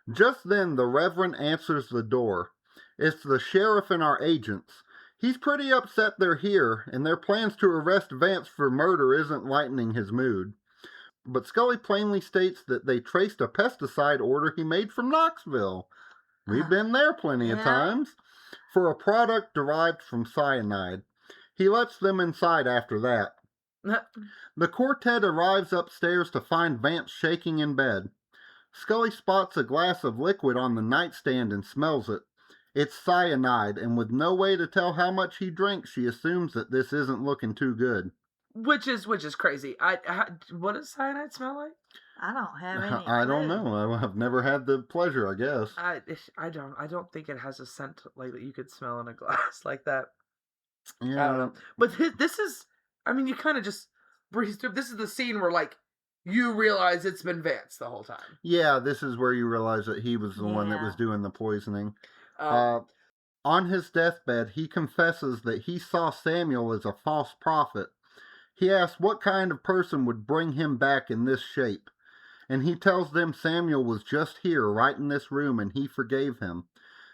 [SPEAKER 2] Just then the Reverend answers the door. It's the sheriff and our agents. He's pretty upset they're here, and their plans to arrest Vance for murder isn't lightening his mood. But Scully plainly states that they traced a pesticide order he made from Knoxville. We've been there plenty of times. For a product derived from cyanide. He lets them inside after that. The quartet arrives upstairs to find Vance shaking in bed. Scully spots a glass of liquid on the nightstand and smells it. It's cyanide, and with no way to tell how much he drinks, she assumes that this isn't looking too good.
[SPEAKER 3] Which is crazy. What does cyanide smell like?
[SPEAKER 1] I don't have any.
[SPEAKER 2] I don't
[SPEAKER 1] clue.
[SPEAKER 2] know. I've never had the pleasure, I guess.
[SPEAKER 3] I don't think it has a scent like that you could smell in a glass like that.
[SPEAKER 2] Yeah.
[SPEAKER 3] I don't know. But this is, I mean, you kind of just breeze through. This is the scene where like you realize it's been Vance the whole time.
[SPEAKER 2] Yeah, this is where you realize that he was the one that was doing the poisoning. On his deathbed, he confesses that he saw Samuel as a false prophet. He asks what kind of person would bring him back in this shape. And he tells them Samuel was just here, right in this room, and he forgave him.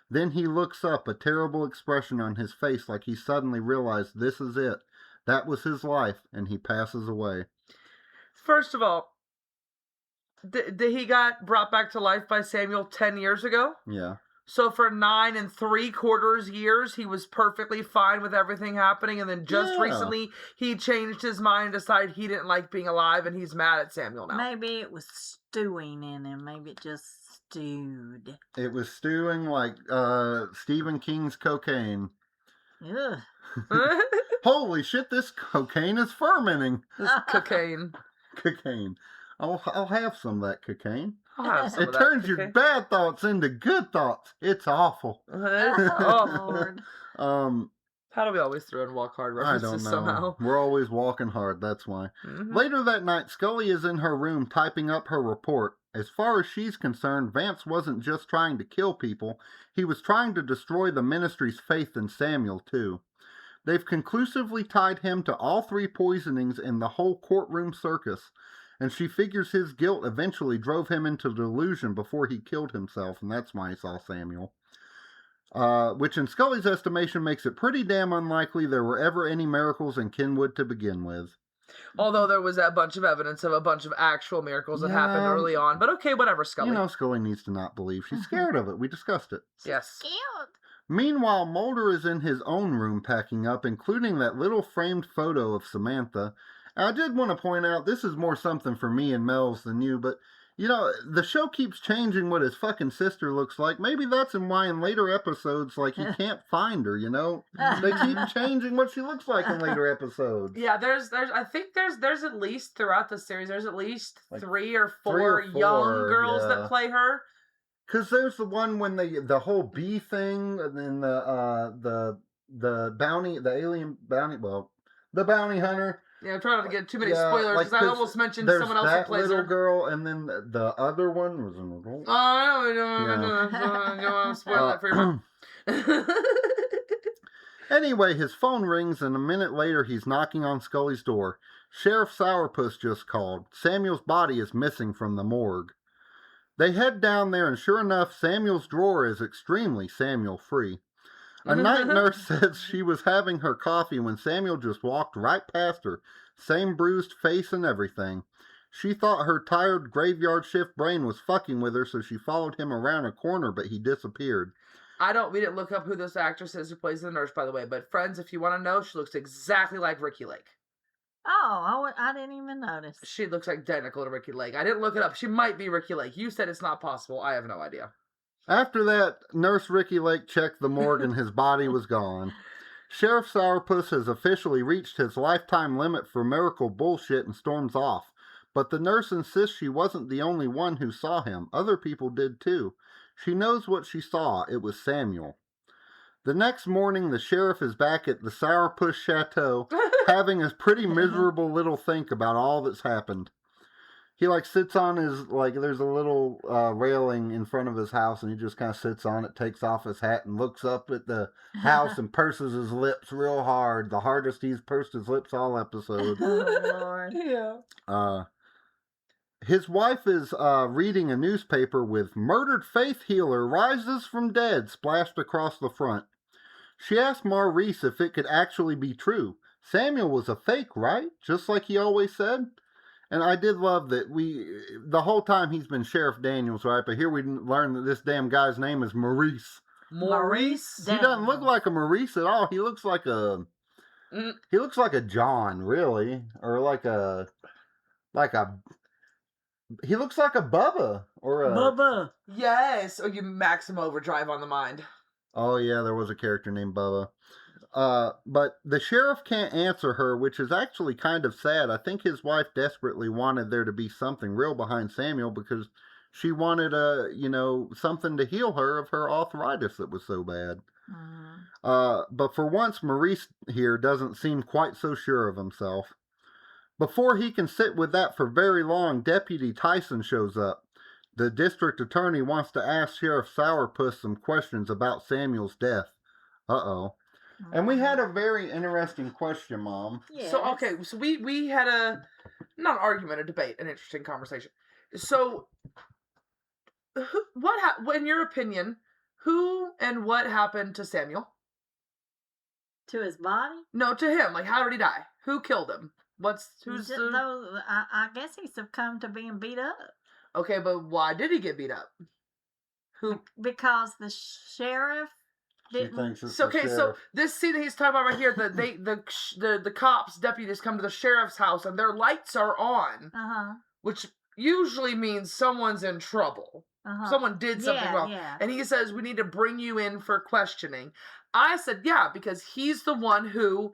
[SPEAKER 2] Then he looks up, a terrible expression on his face, like he suddenly realized this is it. That was his life, and he passes away.
[SPEAKER 3] First of all, he got brought back to life by Samuel 10 years ago.
[SPEAKER 2] Yeah.
[SPEAKER 3] So for 9 3/4 years, he was perfectly fine with everything happening. And then just recently, he changed his mind and decided he didn't like being alive, and he's mad at Samuel now.
[SPEAKER 1] Maybe it was stewing in him. Maybe it just stewed.
[SPEAKER 2] It was stewing like Stephen King's cocaine.
[SPEAKER 1] Ugh.
[SPEAKER 2] Holy shit, this cocaine is fermenting.
[SPEAKER 3] This cocaine.
[SPEAKER 2] Cocaine. I'll have some of that cocaine.
[SPEAKER 3] I'll have some
[SPEAKER 2] It
[SPEAKER 3] of that
[SPEAKER 2] turns your
[SPEAKER 3] cocaine.
[SPEAKER 2] bad thoughts into good thoughts. It's awful.
[SPEAKER 3] Oh,
[SPEAKER 1] Lord.
[SPEAKER 3] How do we always throw in walk hard
[SPEAKER 2] I
[SPEAKER 3] references
[SPEAKER 2] don't know.
[SPEAKER 3] somehow?
[SPEAKER 2] We're always walking hard, that's why.
[SPEAKER 3] Mhm.
[SPEAKER 2] Later that night, Scully is in her room typing up her report. As far as she's concerned, Vance wasn't just trying to kill people, he was trying to destroy the ministry's faith in Samuel, too. They've conclusively tied him to all 3 poisonings in the whole courtroom circus, and she figures his guilt eventually drove him into delusion before he killed himself, and that's why he saw Samuel. Which in Scully's estimation makes it pretty damn unlikely there were ever any miracles in Kenwood to begin with.
[SPEAKER 3] Although there was that bunch of evidence of a bunch of actual miracles that happened
[SPEAKER 2] Yeah.
[SPEAKER 3] early on. But okay, whatever, Scully.
[SPEAKER 2] You know, Scully needs to not believe. She's scared of it. We discussed it.
[SPEAKER 3] Yes.
[SPEAKER 1] Cute.
[SPEAKER 2] Meanwhile, Mulder is in his own room packing up, including that little framed photo of Samantha. I did want to point out, this is more something for me and Melz than you, but, you know, the show keeps changing what his fucking sister looks like. Maybe that's why in later episodes, like, he can't find her, you know? They keep changing what she looks like in later episodes.
[SPEAKER 3] Yeah, I think there's at least throughout the series, there's at least
[SPEAKER 2] Like
[SPEAKER 3] 3 or 4
[SPEAKER 2] 3 or
[SPEAKER 3] young
[SPEAKER 2] 4,
[SPEAKER 3] girls
[SPEAKER 2] yeah.
[SPEAKER 3] that play her.
[SPEAKER 2] Because there's the one when the whole bee thing, and then the bounty, the alien bounty, well, the bounty hunter.
[SPEAKER 3] Yeah, I'm trying not to get too many
[SPEAKER 2] Yeah,
[SPEAKER 3] spoilers
[SPEAKER 2] like,
[SPEAKER 3] because I
[SPEAKER 2] 'cause
[SPEAKER 3] almost mentioned
[SPEAKER 2] there's
[SPEAKER 3] someone else
[SPEAKER 2] that
[SPEAKER 3] that plays
[SPEAKER 2] little
[SPEAKER 3] her.
[SPEAKER 2] girl, and then the other one was an adult.
[SPEAKER 3] Oh, I don't want to spoil that for you.
[SPEAKER 2] Anyway, his phone rings, and a minute later, he's knocking on Scully's door. Sheriff Sourpuss just called. Samuel's body is missing from the morgue. They head down there, and sure enough, Samuel's drawer is extremely Samuel-free. A night nurse says she was having her coffee when Samuel just walked right past her, same bruised face and everything. She thought her tired graveyard shift brain was fucking with her, so she followed him around a corner, but he disappeared.
[SPEAKER 3] We didn't look up who this actress is who plays the nurse, by the way, but friends, if you want to know, she looks exactly like Ricky Lake.
[SPEAKER 1] Oh, I didn't even notice.
[SPEAKER 3] She looks identical to Ricky Lake. I didn't look it up. She might be Ricky Lake. You said it's not possible. I have no idea.
[SPEAKER 2] After that, Nurse Ricky Lake checked the morgue and his body was gone. Sheriff Sourpuss has officially reached his lifetime limit for miracle bullshit and storms off. But the nurse insists she wasn't the only one who saw him. Other people did too. She knows what she saw. It was Samuel. The next morning, the sheriff is back at the Sourpuss Chateau, having a pretty miserable little think about all that's happened. He, sits on his, there's a little railing in front of his house, and he just kind of sits on it, takes off his hat, and looks up at the house and purses his lips real hard. The hardest he's pursed his lips all episode.
[SPEAKER 1] Oh, Lord.
[SPEAKER 3] Yeah.
[SPEAKER 2] His wife is reading a newspaper with "Murdered Faith Healer Rises from Dead" splashed across the front. She asked Maurice if it could actually be true. Samuel was a fake, right? Just like he always said. And I did love that the whole time he's been Sheriff Daniels, right? But here we learn that this damn guy's name is Maurice.
[SPEAKER 3] Maurice?
[SPEAKER 2] He doesn't look like a Maurice at all. He looks like he looks like a John, really. Or he looks like a Bubba. Or a...
[SPEAKER 1] Bubba.
[SPEAKER 3] Yes. Or you Maximum Overdrive on the mind.
[SPEAKER 2] Oh, yeah, there was a character named Bubba. But the sheriff can't answer her, which is actually kind of sad. I think his wife desperately wanted there to be something real behind Samuel because she wanted something to heal her of her arthritis that was so bad. But for once, Maurice here doesn't seem quite so sure of himself. Before he can sit with that for very long, Deputy Tyson shows up. The district attorney wants to ask Sheriff Sourpuss some questions about Samuel's death. Uh-oh. And we had a very interesting question, Mom.
[SPEAKER 1] Yes.
[SPEAKER 3] So okay, so we had not an argument, a debate, an interesting conversation. So, in your opinion, who and what happened to Samuel?
[SPEAKER 1] To his body?
[SPEAKER 3] No, to him. Like, how did he die? Who killed him? Who's the...
[SPEAKER 1] I guess he succumbed to being beat up.
[SPEAKER 3] Okay, but why did he get beat up? Who?
[SPEAKER 1] Because the sheriff
[SPEAKER 2] She
[SPEAKER 1] didn't.
[SPEAKER 2] thinks it's
[SPEAKER 3] So
[SPEAKER 2] the
[SPEAKER 3] okay, so
[SPEAKER 2] sheriff.
[SPEAKER 3] this scene that he's talking about right here, the cops, deputies come to the sheriff's house and their lights are on, which usually means someone's in trouble. Someone did something wrong.
[SPEAKER 1] Yeah.
[SPEAKER 3] And he says, we need to bring you in for questioning. I said, yeah, because he's the one who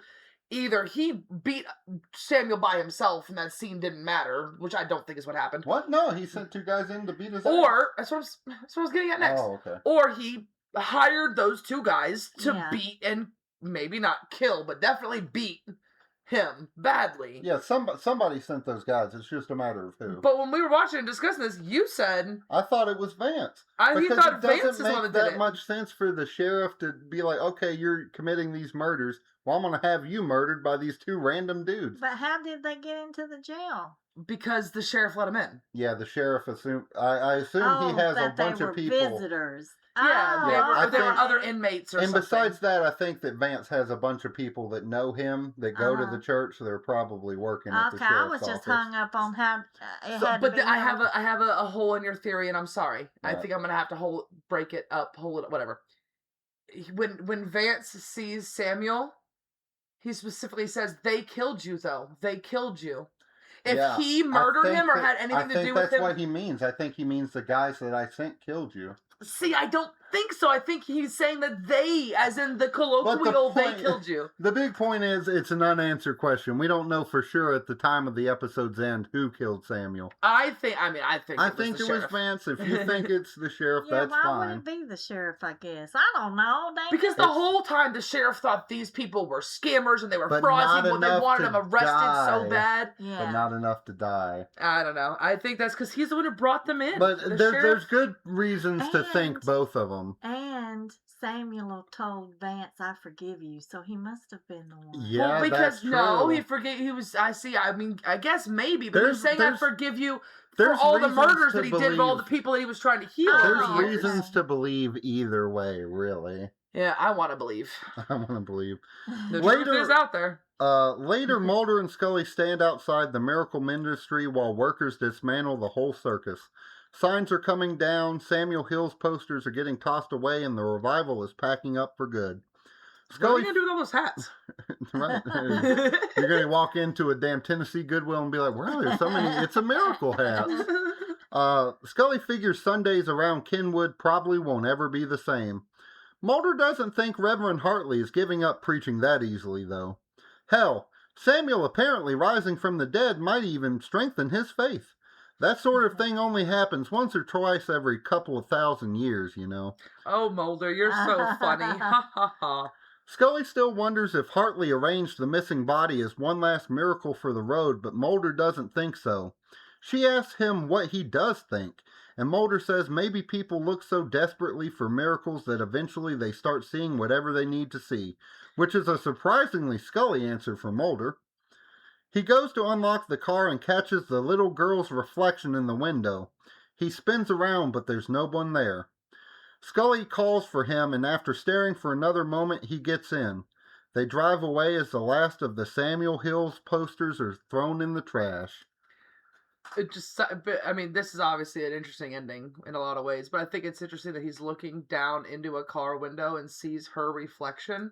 [SPEAKER 3] either he beat Samuel by himself and that scene didn't matter, which I don't think is what happened.
[SPEAKER 2] What? No, he sent 2 guys in to beat his ass.
[SPEAKER 3] Or, that's what I was getting at next.
[SPEAKER 2] Oh, okay.
[SPEAKER 3] Or he hired those 2 guys to
[SPEAKER 1] Yeah.
[SPEAKER 3] beat and maybe not kill, but definitely beat him badly.
[SPEAKER 2] Yeah, somebody sent those guys. It's just a matter of who.
[SPEAKER 3] But when we were watching and discussing this, you said...
[SPEAKER 2] I thought it was Vance.
[SPEAKER 3] He
[SPEAKER 2] Because
[SPEAKER 3] thought
[SPEAKER 2] it
[SPEAKER 3] Vance
[SPEAKER 2] doesn't
[SPEAKER 3] is the one
[SPEAKER 2] make
[SPEAKER 3] that did
[SPEAKER 2] that
[SPEAKER 3] it.
[SPEAKER 2] much sense for the sheriff to be like, okay, you're committing these murders. Well, I'm going to have you murdered by these 2 random dudes.
[SPEAKER 1] But how did they get into the jail?
[SPEAKER 3] Because the sheriff let him in.
[SPEAKER 2] Yeah, the sheriff assumed. I assume he has a
[SPEAKER 1] that they
[SPEAKER 2] bunch
[SPEAKER 1] were
[SPEAKER 2] of people.
[SPEAKER 1] visitors.
[SPEAKER 3] Yeah,
[SPEAKER 2] Yeah,
[SPEAKER 3] they were
[SPEAKER 2] think-
[SPEAKER 3] other inmates or
[SPEAKER 2] And
[SPEAKER 3] something.
[SPEAKER 2] besides that, I think that Vance has a bunch of people that know him that go to the church, so they're probably working at the
[SPEAKER 1] Okay, I
[SPEAKER 2] sheriff's
[SPEAKER 1] was just
[SPEAKER 2] office.
[SPEAKER 1] hung up on how it
[SPEAKER 3] So,
[SPEAKER 1] had
[SPEAKER 3] but
[SPEAKER 1] to be
[SPEAKER 3] I have
[SPEAKER 1] held.
[SPEAKER 3] a hole in your theory, and I'm sorry. I
[SPEAKER 2] Right.
[SPEAKER 3] think I'm gonna have to break it up, hold it, whatever. When Vance sees Samuel, he specifically says, "They killed you, though. They killed you." If
[SPEAKER 2] Yeah,
[SPEAKER 3] he
[SPEAKER 2] I
[SPEAKER 3] murdered
[SPEAKER 2] think
[SPEAKER 3] him or
[SPEAKER 2] that-
[SPEAKER 3] had anything to do with
[SPEAKER 2] I think that's
[SPEAKER 3] him,
[SPEAKER 2] what he means. I think he means the guys that I sent killed you.
[SPEAKER 3] see, I don't think so. I think he's saying that they, as in the colloquial, they
[SPEAKER 2] point-
[SPEAKER 3] killed you.
[SPEAKER 2] The big point is, it's an unanswered question. We don't know for sure at the time of the episode's end who killed Samuel.
[SPEAKER 3] I think
[SPEAKER 2] I
[SPEAKER 3] it
[SPEAKER 2] think
[SPEAKER 3] was
[SPEAKER 2] it
[SPEAKER 3] the
[SPEAKER 2] was
[SPEAKER 3] sheriff.
[SPEAKER 2] Vance. If you think it's the sheriff,
[SPEAKER 1] Yeah,
[SPEAKER 2] that's
[SPEAKER 1] why
[SPEAKER 2] fine.
[SPEAKER 1] would it be the sheriff, I guess? I don't know.
[SPEAKER 3] Because the whole time the sheriff thought these people were scammers and they were
[SPEAKER 2] But
[SPEAKER 3] frauds.
[SPEAKER 2] not
[SPEAKER 3] They
[SPEAKER 2] enough
[SPEAKER 3] wanted
[SPEAKER 2] to
[SPEAKER 3] them arrested so
[SPEAKER 2] die.
[SPEAKER 3] bad.
[SPEAKER 1] Yeah.
[SPEAKER 2] But not enough to die.
[SPEAKER 3] I don't know. I think that's because he's the one who brought them in.
[SPEAKER 2] But
[SPEAKER 3] The
[SPEAKER 2] there's
[SPEAKER 3] sheriff-
[SPEAKER 2] good reasons to think
[SPEAKER 1] And-
[SPEAKER 2] both of them.
[SPEAKER 1] And Samuel told Vance, "I forgive you," so he must have been the one.
[SPEAKER 2] Yeah,
[SPEAKER 3] well, because
[SPEAKER 2] that's
[SPEAKER 3] no,
[SPEAKER 2] true.
[SPEAKER 3] he forget he was. I see. I mean, I guess maybe, but
[SPEAKER 2] There's-
[SPEAKER 3] he's saying I
[SPEAKER 2] there's-
[SPEAKER 3] forgive you for
[SPEAKER 2] there's
[SPEAKER 3] all the
[SPEAKER 2] reasons
[SPEAKER 3] murders
[SPEAKER 2] to
[SPEAKER 3] that he did of all the
[SPEAKER 2] believe-
[SPEAKER 3] people that he was trying to heal.
[SPEAKER 1] Oh,
[SPEAKER 3] over
[SPEAKER 2] There's
[SPEAKER 3] the years.
[SPEAKER 2] reasons to believe either way, really.
[SPEAKER 3] Yeah, I want to believe.
[SPEAKER 2] I want to believe.
[SPEAKER 3] The
[SPEAKER 2] Later-
[SPEAKER 3] truth is out there.
[SPEAKER 2] Later, Mulder and Scully stand outside the Miracle Ministry while workers dismantle the whole circus. Signs are coming down, Samuel Hill's posters are getting tossed away, and the revival is packing up for good.
[SPEAKER 3] What are
[SPEAKER 2] Scully,
[SPEAKER 3] you gonna do with all those hats?
[SPEAKER 2] right, you're going to walk into a damn Tennessee Goodwill and be like, wow, there's so many, it's a miracle hat. Scully figures Sundays around Kenwood probably won't ever be the same. Mulder doesn't think Reverend Hartley is giving up preaching that easily, though. Hell, Samuel apparently rising from the dead might even strengthen his faith. That sort of thing only happens once or twice every couple of thousand years, you know.
[SPEAKER 3] Oh, Mulder, you're so funny. Ha ha ha.
[SPEAKER 2] Scully still wonders if Hartley arranged the missing body as one last miracle for the road, but Mulder doesn't think so. She asks him what he does think, and Mulder says maybe people look so desperately for miracles that eventually they start seeing whatever they need to see, which is a surprisingly Scully answer for Mulder. He goes to unlock the car and catches the little girl's reflection in the window. He spins around, but there's no one there. Scully calls for him, and after staring for another moment, he gets in. They drive away as the last of the Samuel Hills posters are thrown in the trash.
[SPEAKER 3] It just, I mean, this is obviously an interesting ending in a lot of ways, but I think it's interesting that he's looking down into a car window and sees her reflection.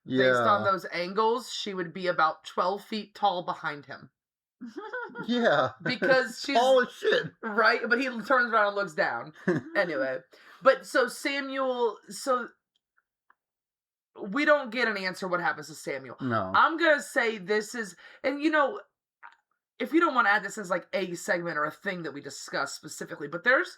[SPEAKER 3] Based on those angles, she would be about 12 feet tall behind him.
[SPEAKER 2] Yeah.
[SPEAKER 3] Because she's
[SPEAKER 2] tall as shit.
[SPEAKER 3] right, but he turns around and looks down. Anyway, but so Samuel, so we don't get an answer what happens to Samuel.
[SPEAKER 2] No.
[SPEAKER 3] I'm gonna say this is, and you know, if you don't want to add this as like a segment or a thing that we discuss specifically, but there's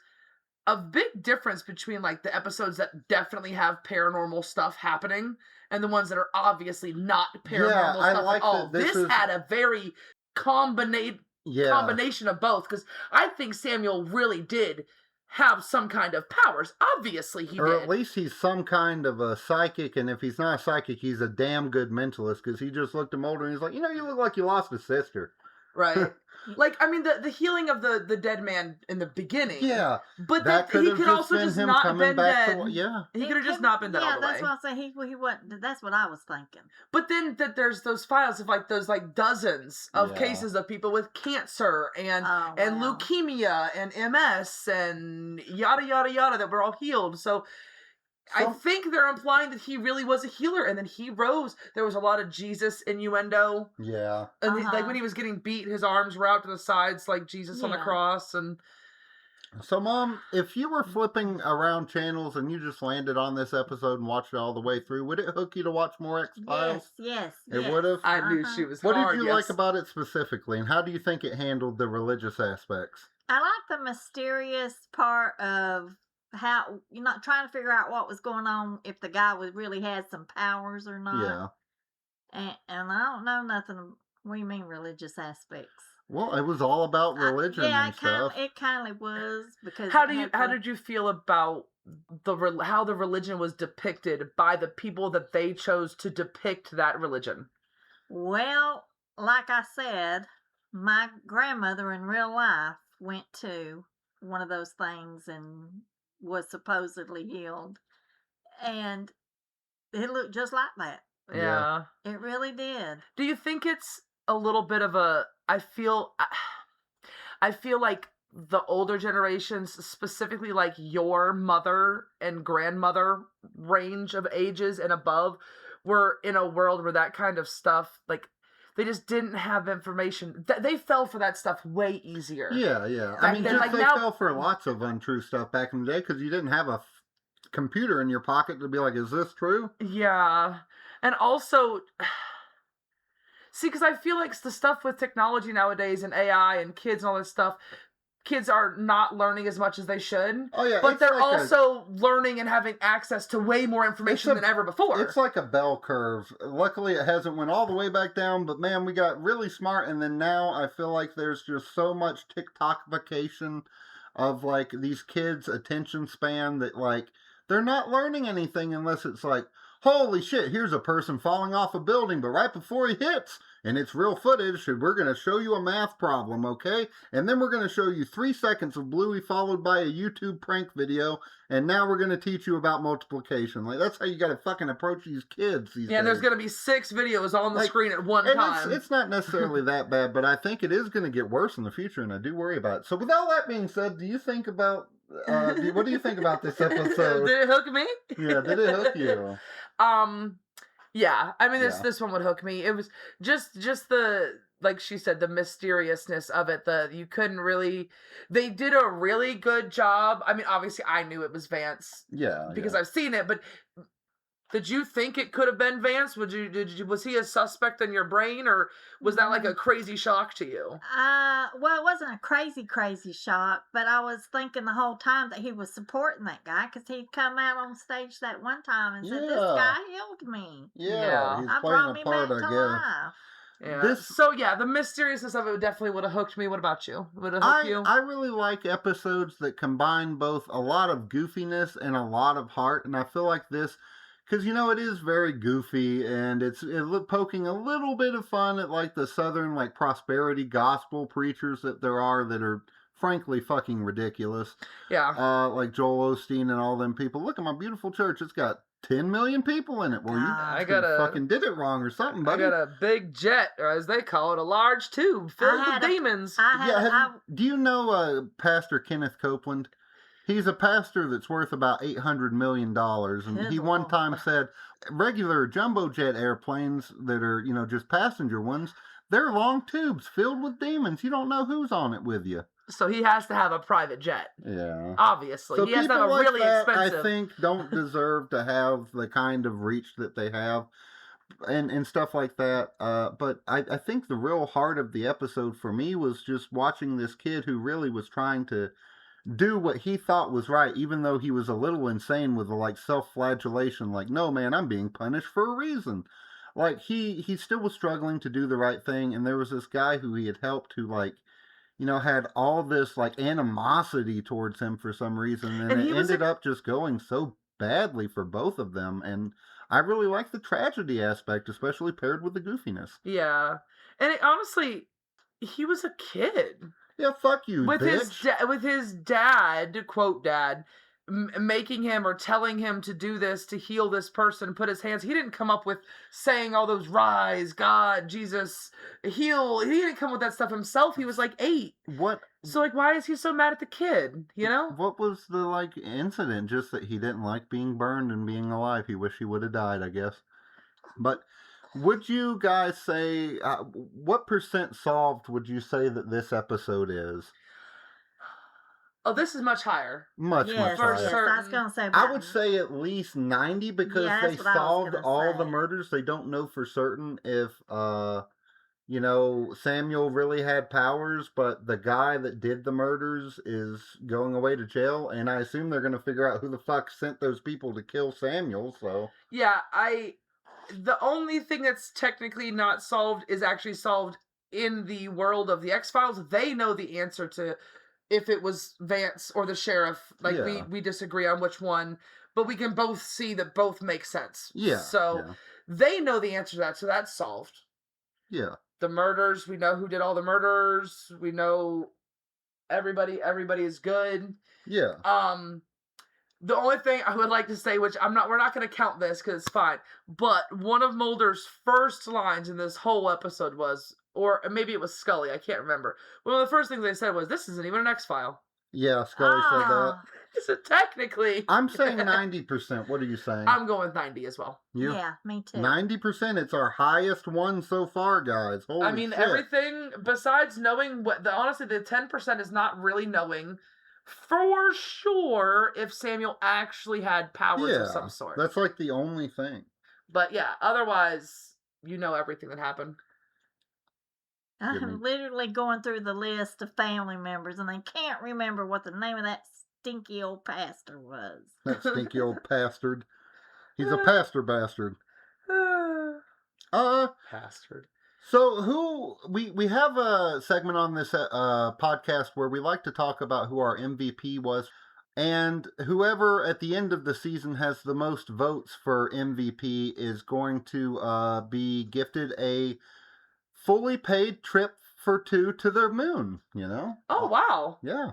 [SPEAKER 3] a big difference between like the episodes that definitely have paranormal stuff happening and the ones that are obviously not paranormal
[SPEAKER 2] I
[SPEAKER 3] stuff
[SPEAKER 2] like
[SPEAKER 3] at all.
[SPEAKER 2] that this is-
[SPEAKER 3] had a very combination of both, because I think Samuel really did have some kind of powers. Obviously he
[SPEAKER 2] Or
[SPEAKER 3] did.
[SPEAKER 2] at least he's some kind of a psychic, and if he's not a psychic, he's a damn good mentalist, because he just looked at Mulder and he's like, you look like you lost a sister.
[SPEAKER 3] Right. Like, I mean, the healing of the dead man in the beginning.
[SPEAKER 2] Yeah.
[SPEAKER 3] But
[SPEAKER 2] that
[SPEAKER 3] he could also just
[SPEAKER 2] him
[SPEAKER 3] not
[SPEAKER 2] coming
[SPEAKER 3] been
[SPEAKER 2] back
[SPEAKER 3] dead.
[SPEAKER 2] yeah.
[SPEAKER 3] He could have just not been dead all the way.
[SPEAKER 1] Yeah, that's what I say. He wasn't. That's what I was thinking.
[SPEAKER 3] But then there's those files of like those like dozens of
[SPEAKER 2] Yeah.
[SPEAKER 3] cases of people with cancer and leukemia and MS and yada yada yada that were all healed. So I think they're implying that he really was a healer, and then he rose. There was a lot of Jesus innuendo.
[SPEAKER 2] Yeah.
[SPEAKER 3] And like when he was getting beat, his arms were out to the sides like Jesus on the cross. And
[SPEAKER 2] so, Mom, if you were flipping around channels and you just landed on this episode and watched it all the way through, would it hook you to watch more X-Files?
[SPEAKER 1] Yes.
[SPEAKER 2] It would have?
[SPEAKER 3] I knew she was
[SPEAKER 2] What
[SPEAKER 3] hard,
[SPEAKER 2] did you like about it specifically, and how do you think it handled the religious aspects?
[SPEAKER 1] I like the mysterious part of how you're not trying to figure out what was going on, if the guy really had some powers or not.
[SPEAKER 2] Yeah.
[SPEAKER 1] And I don't know nothing. What do you mean religious aspects?
[SPEAKER 2] Well, it was all about religion and stuff.
[SPEAKER 1] It kind of was, because
[SPEAKER 3] how did you feel about how the religion was depicted by the people that they chose to depict that religion?
[SPEAKER 1] Well, like I said, my grandmother in real life went to one of those things and was supposedly healed, and it looked just like that.
[SPEAKER 3] Yeah.
[SPEAKER 1] It really did.
[SPEAKER 3] Do you think it's a little bit of a... I feel like the older generations, specifically like your mother and grandmother range of ages and above, were in a world where that kind of stuff, like, they just didn't have information. They fell for that stuff way easier.
[SPEAKER 2] Yeah. I mean,
[SPEAKER 3] then,
[SPEAKER 2] just
[SPEAKER 3] like,
[SPEAKER 2] they
[SPEAKER 3] now...
[SPEAKER 2] fell for lots of untrue stuff back in the day because you didn't have a computer in your pocket to be like, is this true?
[SPEAKER 3] Yeah. And also... See, because I feel like the stuff with technology nowadays and AI and kids and all this stuff, kids are not learning as much as they should.
[SPEAKER 2] Oh, yeah.
[SPEAKER 3] But they're like also learning and having access to way more information than ever before.
[SPEAKER 2] It's like a bell curve. Luckily, it hasn't went all the way back down, but man, we got really smart, and then now I feel like there's just so much TikTokification of, like, these kids' attention span that, like, they're not learning anything unless it's like, holy shit, here's a person falling off a building, but right before he hits, and it's real footage, and we're going to show you a math problem, okay? And then we're going to show you 3 seconds of Bluey followed by a YouTube prank video, and now we're going to teach you about multiplication. Like, that's how you got to fucking approach these kids these days.
[SPEAKER 3] There's going to be 6 videos on the screen at one time.
[SPEAKER 2] It's not necessarily that bad, but I think it is going to get worse in the future, and I do worry about it. So with all that being said, do you think about... what do you think about this episode?
[SPEAKER 3] Did it hook me?
[SPEAKER 2] Yeah, did it hook you?
[SPEAKER 3] Yeah. I mean, this one would hook me. It was just the, like she said, the mysteriousness of it. You couldn't really... They did a really good job. I mean, obviously, I knew it was Vance.
[SPEAKER 2] Yeah.
[SPEAKER 3] Because I've seen it, but... Did you think it could have been Vance? Was he a suspect in your brain, or was that like a crazy shock to you?
[SPEAKER 1] Well, it wasn't a crazy shock, but I was thinking the whole time that he was supporting that guy, because he'd come out on stage that one time and said, "This guy healed me."
[SPEAKER 2] Yeah, he's
[SPEAKER 1] I
[SPEAKER 2] playing
[SPEAKER 1] brought
[SPEAKER 2] a
[SPEAKER 1] me
[SPEAKER 2] part,
[SPEAKER 1] back
[SPEAKER 2] I
[SPEAKER 1] to
[SPEAKER 2] guess.
[SPEAKER 1] life.
[SPEAKER 3] Yeah. The mysteriousness of it definitely would have hooked me. What about you? Would it hook you?
[SPEAKER 2] I really like episodes that combine both a lot of goofiness and a lot of heart, and I feel like this... Because, it is very goofy, and it's poking a little bit of fun at, like, the southern, like, prosperity gospel preachers that there are that are, frankly, fucking ridiculous.
[SPEAKER 3] Yeah.
[SPEAKER 2] Like Joel Osteen and all them people. Look at my beautiful church. It's got 10 million people in it. Well, you fucking did it wrong or something, buddy.
[SPEAKER 3] I got a big jet, or as they call it, a large tube filled with demons.
[SPEAKER 2] Do you know Pastor Kenneth Copeland? He's a pastor that's worth about $800 million, and he one time said regular jumbo jet airplanes that are, just passenger ones, they're long tubes filled with demons. You don't know who's on it with you.
[SPEAKER 3] So he has to have a private jet.
[SPEAKER 2] Yeah.
[SPEAKER 3] Obviously.
[SPEAKER 2] So
[SPEAKER 3] he has to have a really expensive...
[SPEAKER 2] I think don't deserve to have the kind of reach that they have and stuff like that. But I think the real heart of the episode for me was just watching this kid who really was trying to do what he thought was right, even though he was a little insane with the, like, self-flagellation, like, no, man, I'm being punished for a reason. Like, he still was struggling to do the right thing, and there was this guy who he had helped who, like, had all this like animosity towards him for some reason, and
[SPEAKER 3] And
[SPEAKER 2] it
[SPEAKER 3] he was
[SPEAKER 2] ended up just going so badly for both of them. And I really like the tragedy aspect, especially paired with the goofiness.
[SPEAKER 3] yeah. And honestly, he was a kid.
[SPEAKER 2] Yeah, fuck you,
[SPEAKER 3] With
[SPEAKER 2] bitch.
[SPEAKER 3] with his dad, quote dad, making him or telling him to do this to heal this person, put his hands. He didn't come up with saying all those rise, God, Jesus, heal. He didn't come with that stuff himself. He was like 8.
[SPEAKER 2] What
[SPEAKER 3] So like, why is he so mad at the kid? You know?
[SPEAKER 2] what was the like incident? Just that he didn't like being burned and being alive. He wished he would have died, I guess. But would you guys say what percent solved would you say that this episode is?
[SPEAKER 3] Oh, this is much higher.
[SPEAKER 2] Much
[SPEAKER 1] Yes,
[SPEAKER 3] For
[SPEAKER 2] higher.
[SPEAKER 1] yes.
[SPEAKER 3] certain.
[SPEAKER 1] I was gonna say
[SPEAKER 2] I
[SPEAKER 1] about
[SPEAKER 2] would say at least 90 because
[SPEAKER 1] Yeah,
[SPEAKER 2] they
[SPEAKER 1] that's what I was
[SPEAKER 2] solved
[SPEAKER 1] gonna
[SPEAKER 2] all the
[SPEAKER 1] say.
[SPEAKER 2] murders. They don't know for certain if Samuel really had powers, but the guy that did the murders is going away to jail, and I assume they're going to figure out who the fuck sent those people to kill Samuel, so
[SPEAKER 3] Yeah, the only thing that's technically not solved is actually solved in the world of the X-Files. They know the answer to if it was Vance or the sheriff. Like
[SPEAKER 2] Yeah.
[SPEAKER 3] we disagree on which one, but we can both see that both make sense.
[SPEAKER 2] yeah.
[SPEAKER 3] So they know the answer to that, so that's solved.
[SPEAKER 2] Yeah.
[SPEAKER 3] The murders, we know who did all the murders. We know everybody is good.
[SPEAKER 2] Yeah.
[SPEAKER 3] The only thing I would like to say, which we're not going to count this because it's fine, but one of Mulder's first lines in this whole episode was, or maybe it was Scully, I can't remember. One of the first things they said was, "This isn't even an X-File."
[SPEAKER 2] Yeah, Scully said that.
[SPEAKER 1] Oh,
[SPEAKER 3] So technically,
[SPEAKER 2] I'm saying 90%. What are you saying?
[SPEAKER 3] I'm going with 90 as well.
[SPEAKER 2] You?
[SPEAKER 1] yeah, me too.
[SPEAKER 2] 90%. It's our highest one so far, guys. Holy
[SPEAKER 3] I mean,
[SPEAKER 2] shit.
[SPEAKER 3] everything besides knowing honestly, the 10% is not really knowing for sure if Samuel actually had powers of some sort.
[SPEAKER 2] That's like the only thing.
[SPEAKER 3] But yeah, otherwise, you know everything that happened.
[SPEAKER 2] Give me-
[SPEAKER 1] I'm literally going through the list of family members, and I can't remember what the name of that stinky old pastor was.
[SPEAKER 2] That stinky old bastard. He's a pastor bastard.
[SPEAKER 3] Bastard.
[SPEAKER 2] So we have a segment on this podcast where we like to talk about who our MVP was, and whoever at the end of the season has the most votes for MVP is going to be gifted a fully paid trip for 2 to the moon.
[SPEAKER 3] Oh wow.
[SPEAKER 2] Yeah.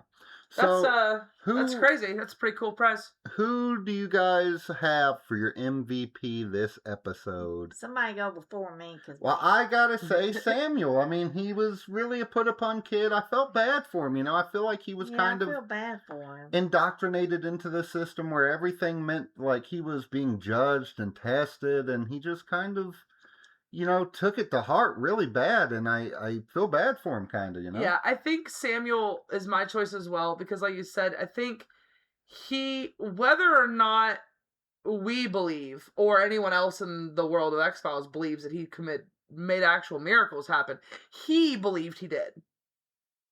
[SPEAKER 3] That's
[SPEAKER 2] So
[SPEAKER 3] that's crazy. That's a pretty cool prize.
[SPEAKER 2] who do you guys have for your MVP this episode?
[SPEAKER 1] Somebody go before me, cause
[SPEAKER 2] Well, I gotta say Samuel. I mean, he was really a put-upon kid. I felt bad for him. I feel like he was kind
[SPEAKER 1] I
[SPEAKER 2] of
[SPEAKER 1] feel bad for him.
[SPEAKER 2] indoctrinated into the system where everything meant like he was being judged and tested, and he just kind of, took it to heart really bad, and I feel bad for him, kind of,
[SPEAKER 3] Yeah, I think Samuel is my choice as well because, like you said, I think whether or not we believe or anyone else in the world of X-Files believes that he made actual miracles happen, he believed he did.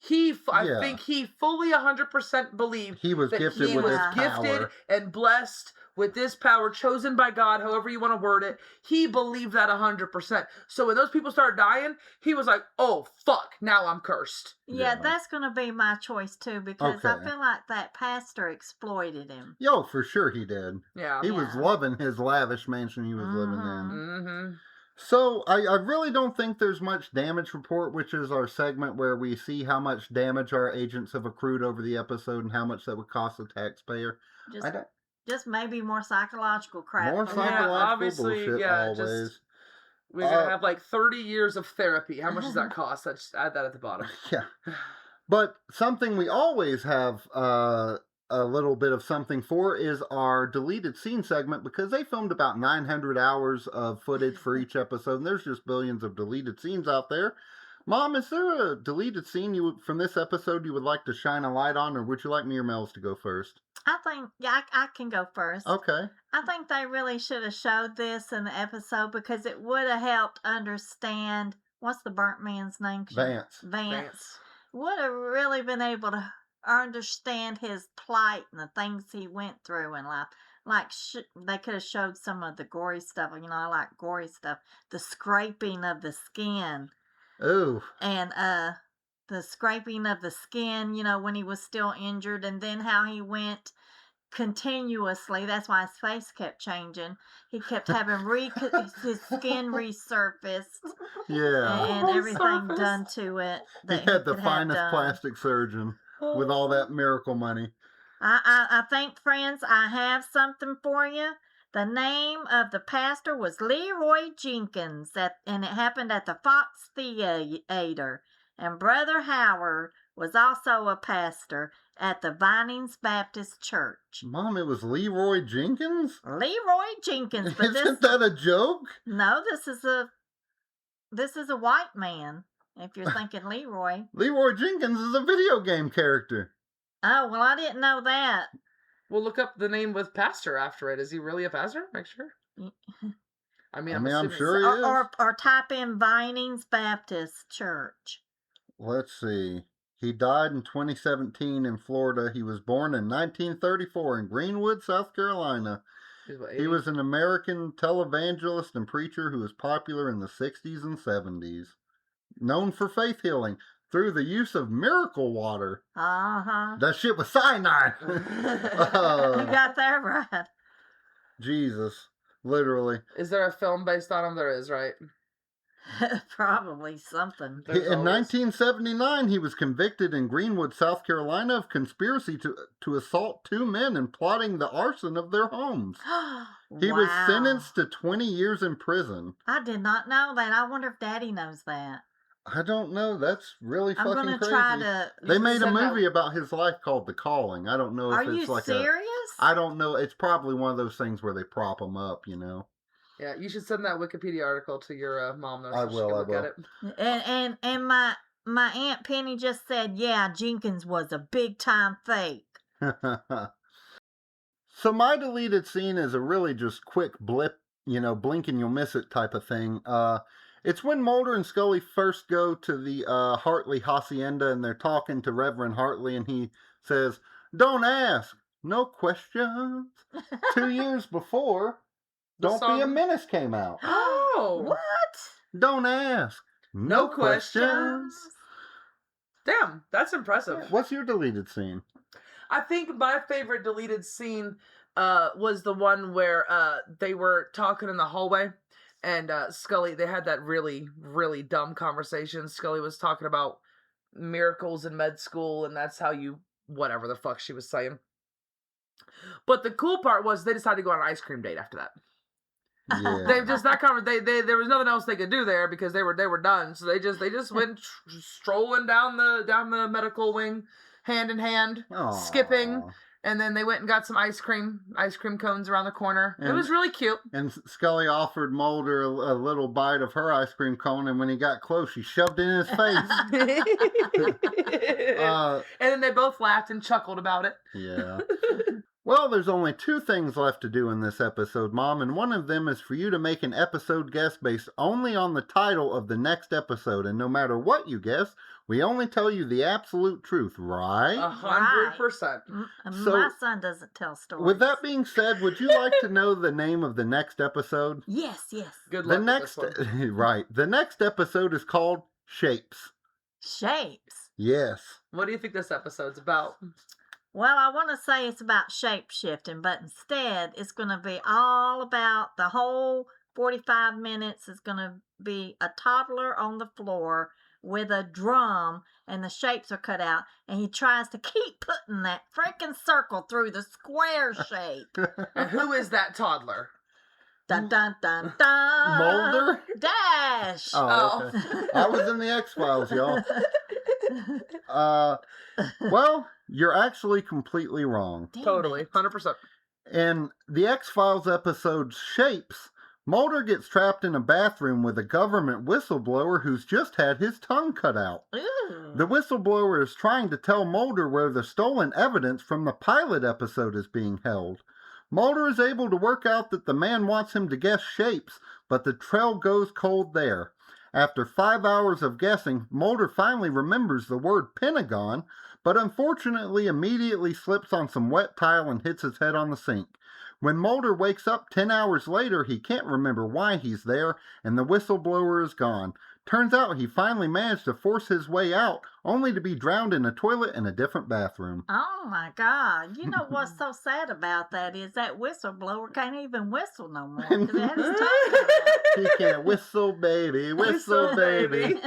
[SPEAKER 3] I think he fully 100% believed
[SPEAKER 2] he was
[SPEAKER 3] that
[SPEAKER 2] gifted
[SPEAKER 3] he
[SPEAKER 2] with
[SPEAKER 3] was
[SPEAKER 2] this
[SPEAKER 3] gifted
[SPEAKER 2] power.
[SPEAKER 3] and blessed with this power, chosen by God, however you want to word it. He believed that 100%. So when those people started dying, he was like, "Oh fuck, now I'm cursed."
[SPEAKER 1] Yeah,
[SPEAKER 2] Yeah.
[SPEAKER 1] that's gonna be my choice too, because I
[SPEAKER 2] Okay.
[SPEAKER 1] feel like that pastor exploited him.
[SPEAKER 2] Yo, for sure he did.
[SPEAKER 3] Yeah.
[SPEAKER 2] He was
[SPEAKER 1] Yeah.
[SPEAKER 2] loving his lavish mansion he was living in.
[SPEAKER 3] Mm-hmm.
[SPEAKER 2] So I really don't think there's much damage report, which is our segment where we see how much damage our agents have accrued over the episode and how much that would cost the taxpayer.
[SPEAKER 1] Just,
[SPEAKER 2] I don't,
[SPEAKER 1] just maybe more psychological crap.
[SPEAKER 2] more
[SPEAKER 1] from
[SPEAKER 2] psychological
[SPEAKER 1] that.
[SPEAKER 3] obviously,
[SPEAKER 2] bullshit
[SPEAKER 3] yeah,
[SPEAKER 2] always.
[SPEAKER 3] just- We're gonna have like 30 years of therapy. How much does that cost? I just add that at the bottom.
[SPEAKER 2] Yeah. But something we always have a little bit of something for is our deleted scene segment, because they filmed about 900 hours of footage for each episode, and there's just billions of deleted scenes out there. Mom, is there a deleted scene from this episode you would like to shine a light on, or would you like me or Melz to go first?
[SPEAKER 1] I think, yeah, I can go first.
[SPEAKER 2] Okay.
[SPEAKER 1] I think they really should have showed this in the episode because it would have helped understand, what's the burnt man's name?
[SPEAKER 2] Vance.
[SPEAKER 1] Vance. Would have really been able to understand his plight and the things he went through in life. Like, they could have showed some of the gory stuff. I like gory stuff. The scraping of the skin.
[SPEAKER 2] Ooh.
[SPEAKER 1] And the scraping of the skin, when he was still injured, and then how he went continuously. That's why his face kept changing. He kept having his skin resurfaced
[SPEAKER 2] Yeah.
[SPEAKER 1] and everything
[SPEAKER 3] Resurfaced.
[SPEAKER 1] done to it.
[SPEAKER 2] He
[SPEAKER 1] That
[SPEAKER 2] had the
[SPEAKER 1] could have
[SPEAKER 2] finest
[SPEAKER 1] done.
[SPEAKER 2] plastic surgeon with all that miracle money.
[SPEAKER 1] I think, friends, I have something for you. The name of the pastor was Leroy Jenkins, and it happened at the Fox Theater. And Brother Howard was also a pastor at the Vinings Baptist Church.
[SPEAKER 2] Mom, it was Leroy Jenkins?
[SPEAKER 1] Leroy Jenkins, but
[SPEAKER 2] Isn't that a joke?
[SPEAKER 1] no, this is a white man. If you're thinking Leroy.
[SPEAKER 2] Leroy Jenkins is a video game character.
[SPEAKER 1] Oh, well, I didn't know that.
[SPEAKER 3] We'll look up the name with pastor after it. Is he really a pastor? Make sure. I'm
[SPEAKER 2] I'm
[SPEAKER 3] assuming
[SPEAKER 2] sure he is.
[SPEAKER 1] Or type in Vinings Baptist Church.
[SPEAKER 2] Let's see. He died in 2017 in Florida. He was born in 1934 in Greenwood, South Carolina.
[SPEAKER 3] He's what,
[SPEAKER 2] He
[SPEAKER 3] 80?
[SPEAKER 2] was an American televangelist and preacher who was popular in the 60s and 70s. Known for faith healing through the use of miracle water.
[SPEAKER 1] Uh-huh.
[SPEAKER 2] That shit was cyanide.
[SPEAKER 1] You got that right.
[SPEAKER 2] Jesus. Literally.
[SPEAKER 3] Is there a film based on him? There is, right?
[SPEAKER 1] Probably something.
[SPEAKER 3] There's
[SPEAKER 2] In
[SPEAKER 3] always-
[SPEAKER 2] 1979, he was convicted in Greenwood, South Carolina of conspiracy to assault two men and plotting the arson of their homes. He was
[SPEAKER 1] Wow.
[SPEAKER 2] sentenced to 20 years in prison.
[SPEAKER 1] I did not know that. I wonder if Daddy knows that.
[SPEAKER 2] I don't know. That's really
[SPEAKER 1] I'm
[SPEAKER 2] fucking
[SPEAKER 1] gonna
[SPEAKER 2] crazy.
[SPEAKER 1] try to.
[SPEAKER 2] They made a
[SPEAKER 3] send that-
[SPEAKER 2] movie about his life called The Calling. I don't know if
[SPEAKER 1] Are
[SPEAKER 2] it's
[SPEAKER 1] you
[SPEAKER 2] like
[SPEAKER 1] serious?
[SPEAKER 2] I don't know. It's probably one of those things where they prop him up, you know.
[SPEAKER 3] Yeah, you should send that Wikipedia article to your mom. Though,
[SPEAKER 2] I
[SPEAKER 3] so she
[SPEAKER 2] will,
[SPEAKER 3] can
[SPEAKER 2] I
[SPEAKER 3] look
[SPEAKER 2] will.
[SPEAKER 3] at it.
[SPEAKER 1] And my Aunt Penny just said, yeah, Jenkins was a big time fake.
[SPEAKER 2] So my deleted scene is a really just quick blip, blink and you'll miss it type of thing. It's when Mulder and Scully first go to the Hartley hacienda and they're talking to Reverend Hartley and he says, "Don't ask, no questions." 2 years before,
[SPEAKER 3] The
[SPEAKER 2] Don't Be a
[SPEAKER 3] song-
[SPEAKER 2] Menace came out.
[SPEAKER 3] Oh,
[SPEAKER 1] What?
[SPEAKER 2] Don't ask, no questions.
[SPEAKER 3] Damn, that's impressive.
[SPEAKER 2] What's your deleted scene?
[SPEAKER 3] I think my favorite deleted scene was the one where they were talking in the hallway and Scully, they had that really, really dumb conversation. Scully was talking about miracles in med school and that's how you, whatever the fuck she was saying. But the cool part was they decided to go on an ice cream date after that.
[SPEAKER 2] Yeah.
[SPEAKER 3] They just there was nothing else they could do there because they were done. So they just went strolling down the medical wing, hand in hand, skipping,
[SPEAKER 2] Aw.
[SPEAKER 3] and then they went and got some ice cream cones around the corner. It
[SPEAKER 2] And-
[SPEAKER 3] was really cute.
[SPEAKER 2] And Scully offered Mulder a little bite of her ice cream cone, and when he got close, she shoved it in his face.
[SPEAKER 3] And then they both laughed and chuckled about it.
[SPEAKER 2] Yeah. Well, there's only two things left to do in this episode, Mom, and one of them is for you to make an episode guess based only on the title of the next episode. And no matter what you guess, we only tell you the absolute truth, right?
[SPEAKER 3] 100%.
[SPEAKER 2] So-
[SPEAKER 1] My son doesn't tell stories.
[SPEAKER 2] With that being said, would you like to know the name of the next episode?
[SPEAKER 1] Yes.
[SPEAKER 3] Good
[SPEAKER 2] The
[SPEAKER 3] luck
[SPEAKER 2] next,
[SPEAKER 3] with this one.
[SPEAKER 2] right. The next episode is called Shapes.
[SPEAKER 1] Shapes.
[SPEAKER 2] Yes.
[SPEAKER 3] What do you think this episode's about?
[SPEAKER 1] Well, I want to say it's about shape shifting, but instead it's going to be all about the whole 45 minutes is going to be a toddler on the floor with a drum and the shapes are cut out and he tries to keep putting that freaking circle through the square shape.
[SPEAKER 3] And who is that toddler?
[SPEAKER 1] Dun dun dun dun.
[SPEAKER 2] Mulder?
[SPEAKER 1] Dash.
[SPEAKER 2] Oh, okay. I was in the X-Files, y'all. Well, you're actually completely wrong.
[SPEAKER 1] Damn
[SPEAKER 3] Totally.
[SPEAKER 1] it.
[SPEAKER 3] 100%.
[SPEAKER 2] In the X-Files episode Shapes, Mulder gets trapped in a bathroom with a government whistleblower who's just had his tongue cut out.
[SPEAKER 1] Ooh.
[SPEAKER 2] The whistleblower is trying to tell Mulder where the stolen evidence from the pilot episode is being held. Mulder is able to work out that the man wants him to guess shapes, but the trail goes cold there. After 5 hours of guessing, Mulder finally remembers the word Pentagon, but unfortunately immediately slips on some wet tile and hits his head on the sink. When Mulder wakes up 10 hours later, he can't remember why he's there, and the whistleblower is gone. Turns out he finally managed to force his way out, only to be drowned in a toilet in a different bathroom.
[SPEAKER 1] Oh my God. You know what's so sad about that is that whistleblower can't even whistle no more. 'Cause it had his tongue out.
[SPEAKER 2] He can't whistle, baby, whistle, baby.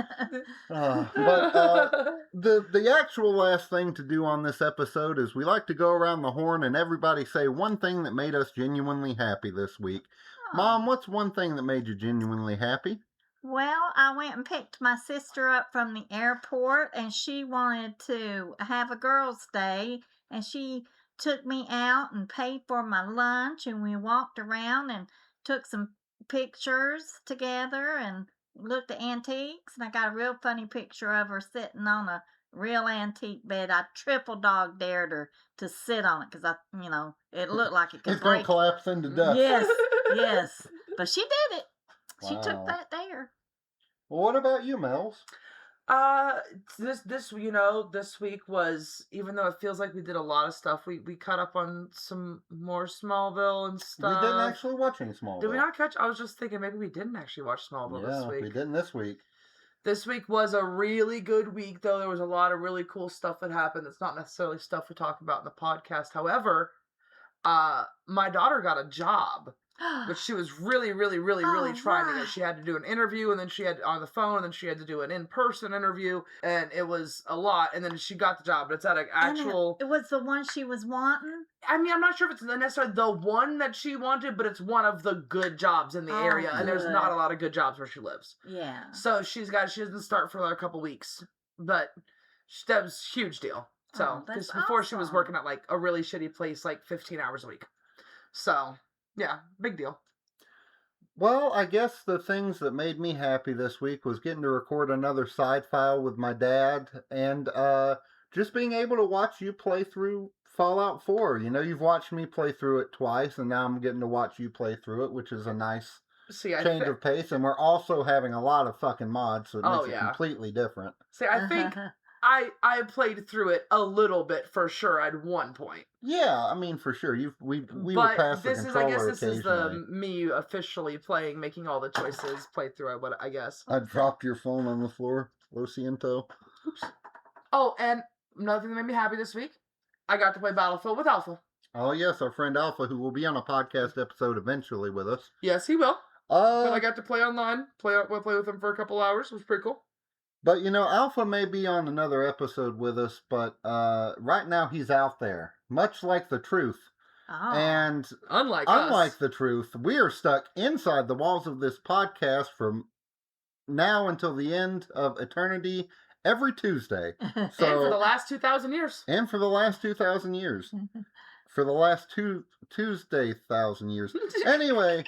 [SPEAKER 2] The actual last thing to do on this episode is we like to go around the horn and everybody say one thing that made us genuinely happy this week. Mom, what's one thing that made you genuinely happy?
[SPEAKER 1] Well, I went and picked my sister up from the airport, and she wanted to have a girls' day, and she took me out and paid for my lunch, and we walked around and took some pictures together and looked at antiques, and I got a real funny picture of her sitting on a real antique bed. I triple dog dared her to sit on it because it looked like it could
[SPEAKER 2] It's going
[SPEAKER 1] break.
[SPEAKER 2] to collapse into dust.
[SPEAKER 1] Yes, yes, but she did it. She
[SPEAKER 2] Wow.
[SPEAKER 1] took that dare.
[SPEAKER 2] Well, what about you, Melz?
[SPEAKER 3] This week was, even though it feels like we did a lot of stuff, we caught up on some more Smallville and stuff.
[SPEAKER 2] We didn't actually watch any Smallville.
[SPEAKER 3] Did we not catch? I was just thinking maybe we didn't actually watch Smallville this week.
[SPEAKER 2] We didn't this week.
[SPEAKER 3] This week was a really good week, though. There was a lot of really cool stuff that happened. That's not necessarily stuff we talk about in the podcast. However, my daughter got a job, which she was really, really, really, really trying to get. She had to do an interview, and then she had on the phone, and then she had to do an in-person interview, and it was a lot. And then she got the job, but it's at an actual.
[SPEAKER 1] It was the one she was wanting.
[SPEAKER 3] I mean, I'm not sure if it's necessarily the one that she wanted, but it's one of the good jobs in the area, and there's not a lot of good jobs where she lives.
[SPEAKER 1] Yeah.
[SPEAKER 3] So she doesn't start for a couple weeks, but that was a huge deal. So, because before she was working at like a really shitty place, like 15 hours a week. So, yeah, big deal.
[SPEAKER 2] Well, I guess the things that made me happy this week was getting to record another side file with my dad and just being able to watch you play through Fallout 4. You know, you've watched me play through it twice, and now I'm getting to watch you play through it, which is a nice change of pace. And we're also having a lot of fucking mods, so it makes it completely different.
[SPEAKER 3] See, I think I played through it a little bit for sure at one point.
[SPEAKER 2] Yeah, I mean, for sure. We were past the controller
[SPEAKER 3] I guess this is
[SPEAKER 2] occasionally.
[SPEAKER 3] me officially playing, making all the choices, play through it, I guess.
[SPEAKER 2] I dropped your phone on the floor, Lo siento.
[SPEAKER 3] Oops. Oh, and another thing that made me happy this week, I got to play Battlefield with Alpha.
[SPEAKER 2] Oh, yes, our friend Alpha, who will be on a podcast episode eventually with us.
[SPEAKER 3] Yes, he will. But I got to play online, play with him for a couple hours. It was pretty cool.
[SPEAKER 2] But, you know, Alpha may be on another episode with us, but right now he's out there, much like the truth.
[SPEAKER 1] Oh.
[SPEAKER 2] And
[SPEAKER 3] unlike
[SPEAKER 2] the truth, we are stuck inside the walls of this podcast from now until the end of eternity every Tuesday. So,
[SPEAKER 3] and for the last 2,000 years.
[SPEAKER 2] And for the last 2,000 years. For the last Tuesday 1,000 years. Anyway,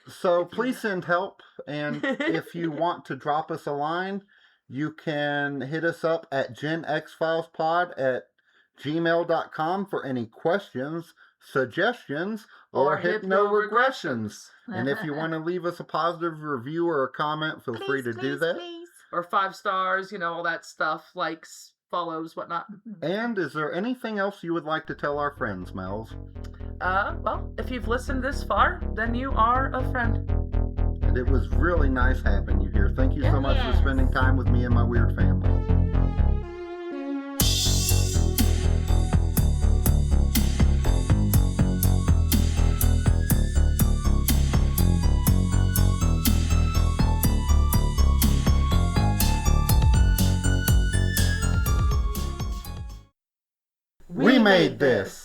[SPEAKER 2] so please send help, and if you want to drop us a line, you can hit us up at genxfilespod@gmail.com for any questions, suggestions, or hypno-regressions. And if you want to leave us a positive review or a comment, feel free to do that.
[SPEAKER 1] Please.
[SPEAKER 3] Or 5 stars, all that stuff, likes, follows, whatnot.
[SPEAKER 2] And is there anything else you would like to tell our friends, Melz?
[SPEAKER 3] Well, if you've listened this far, then you are a friend.
[SPEAKER 2] And it was really nice having you here. Thank you so much for spending time with me and my weird family. We made this.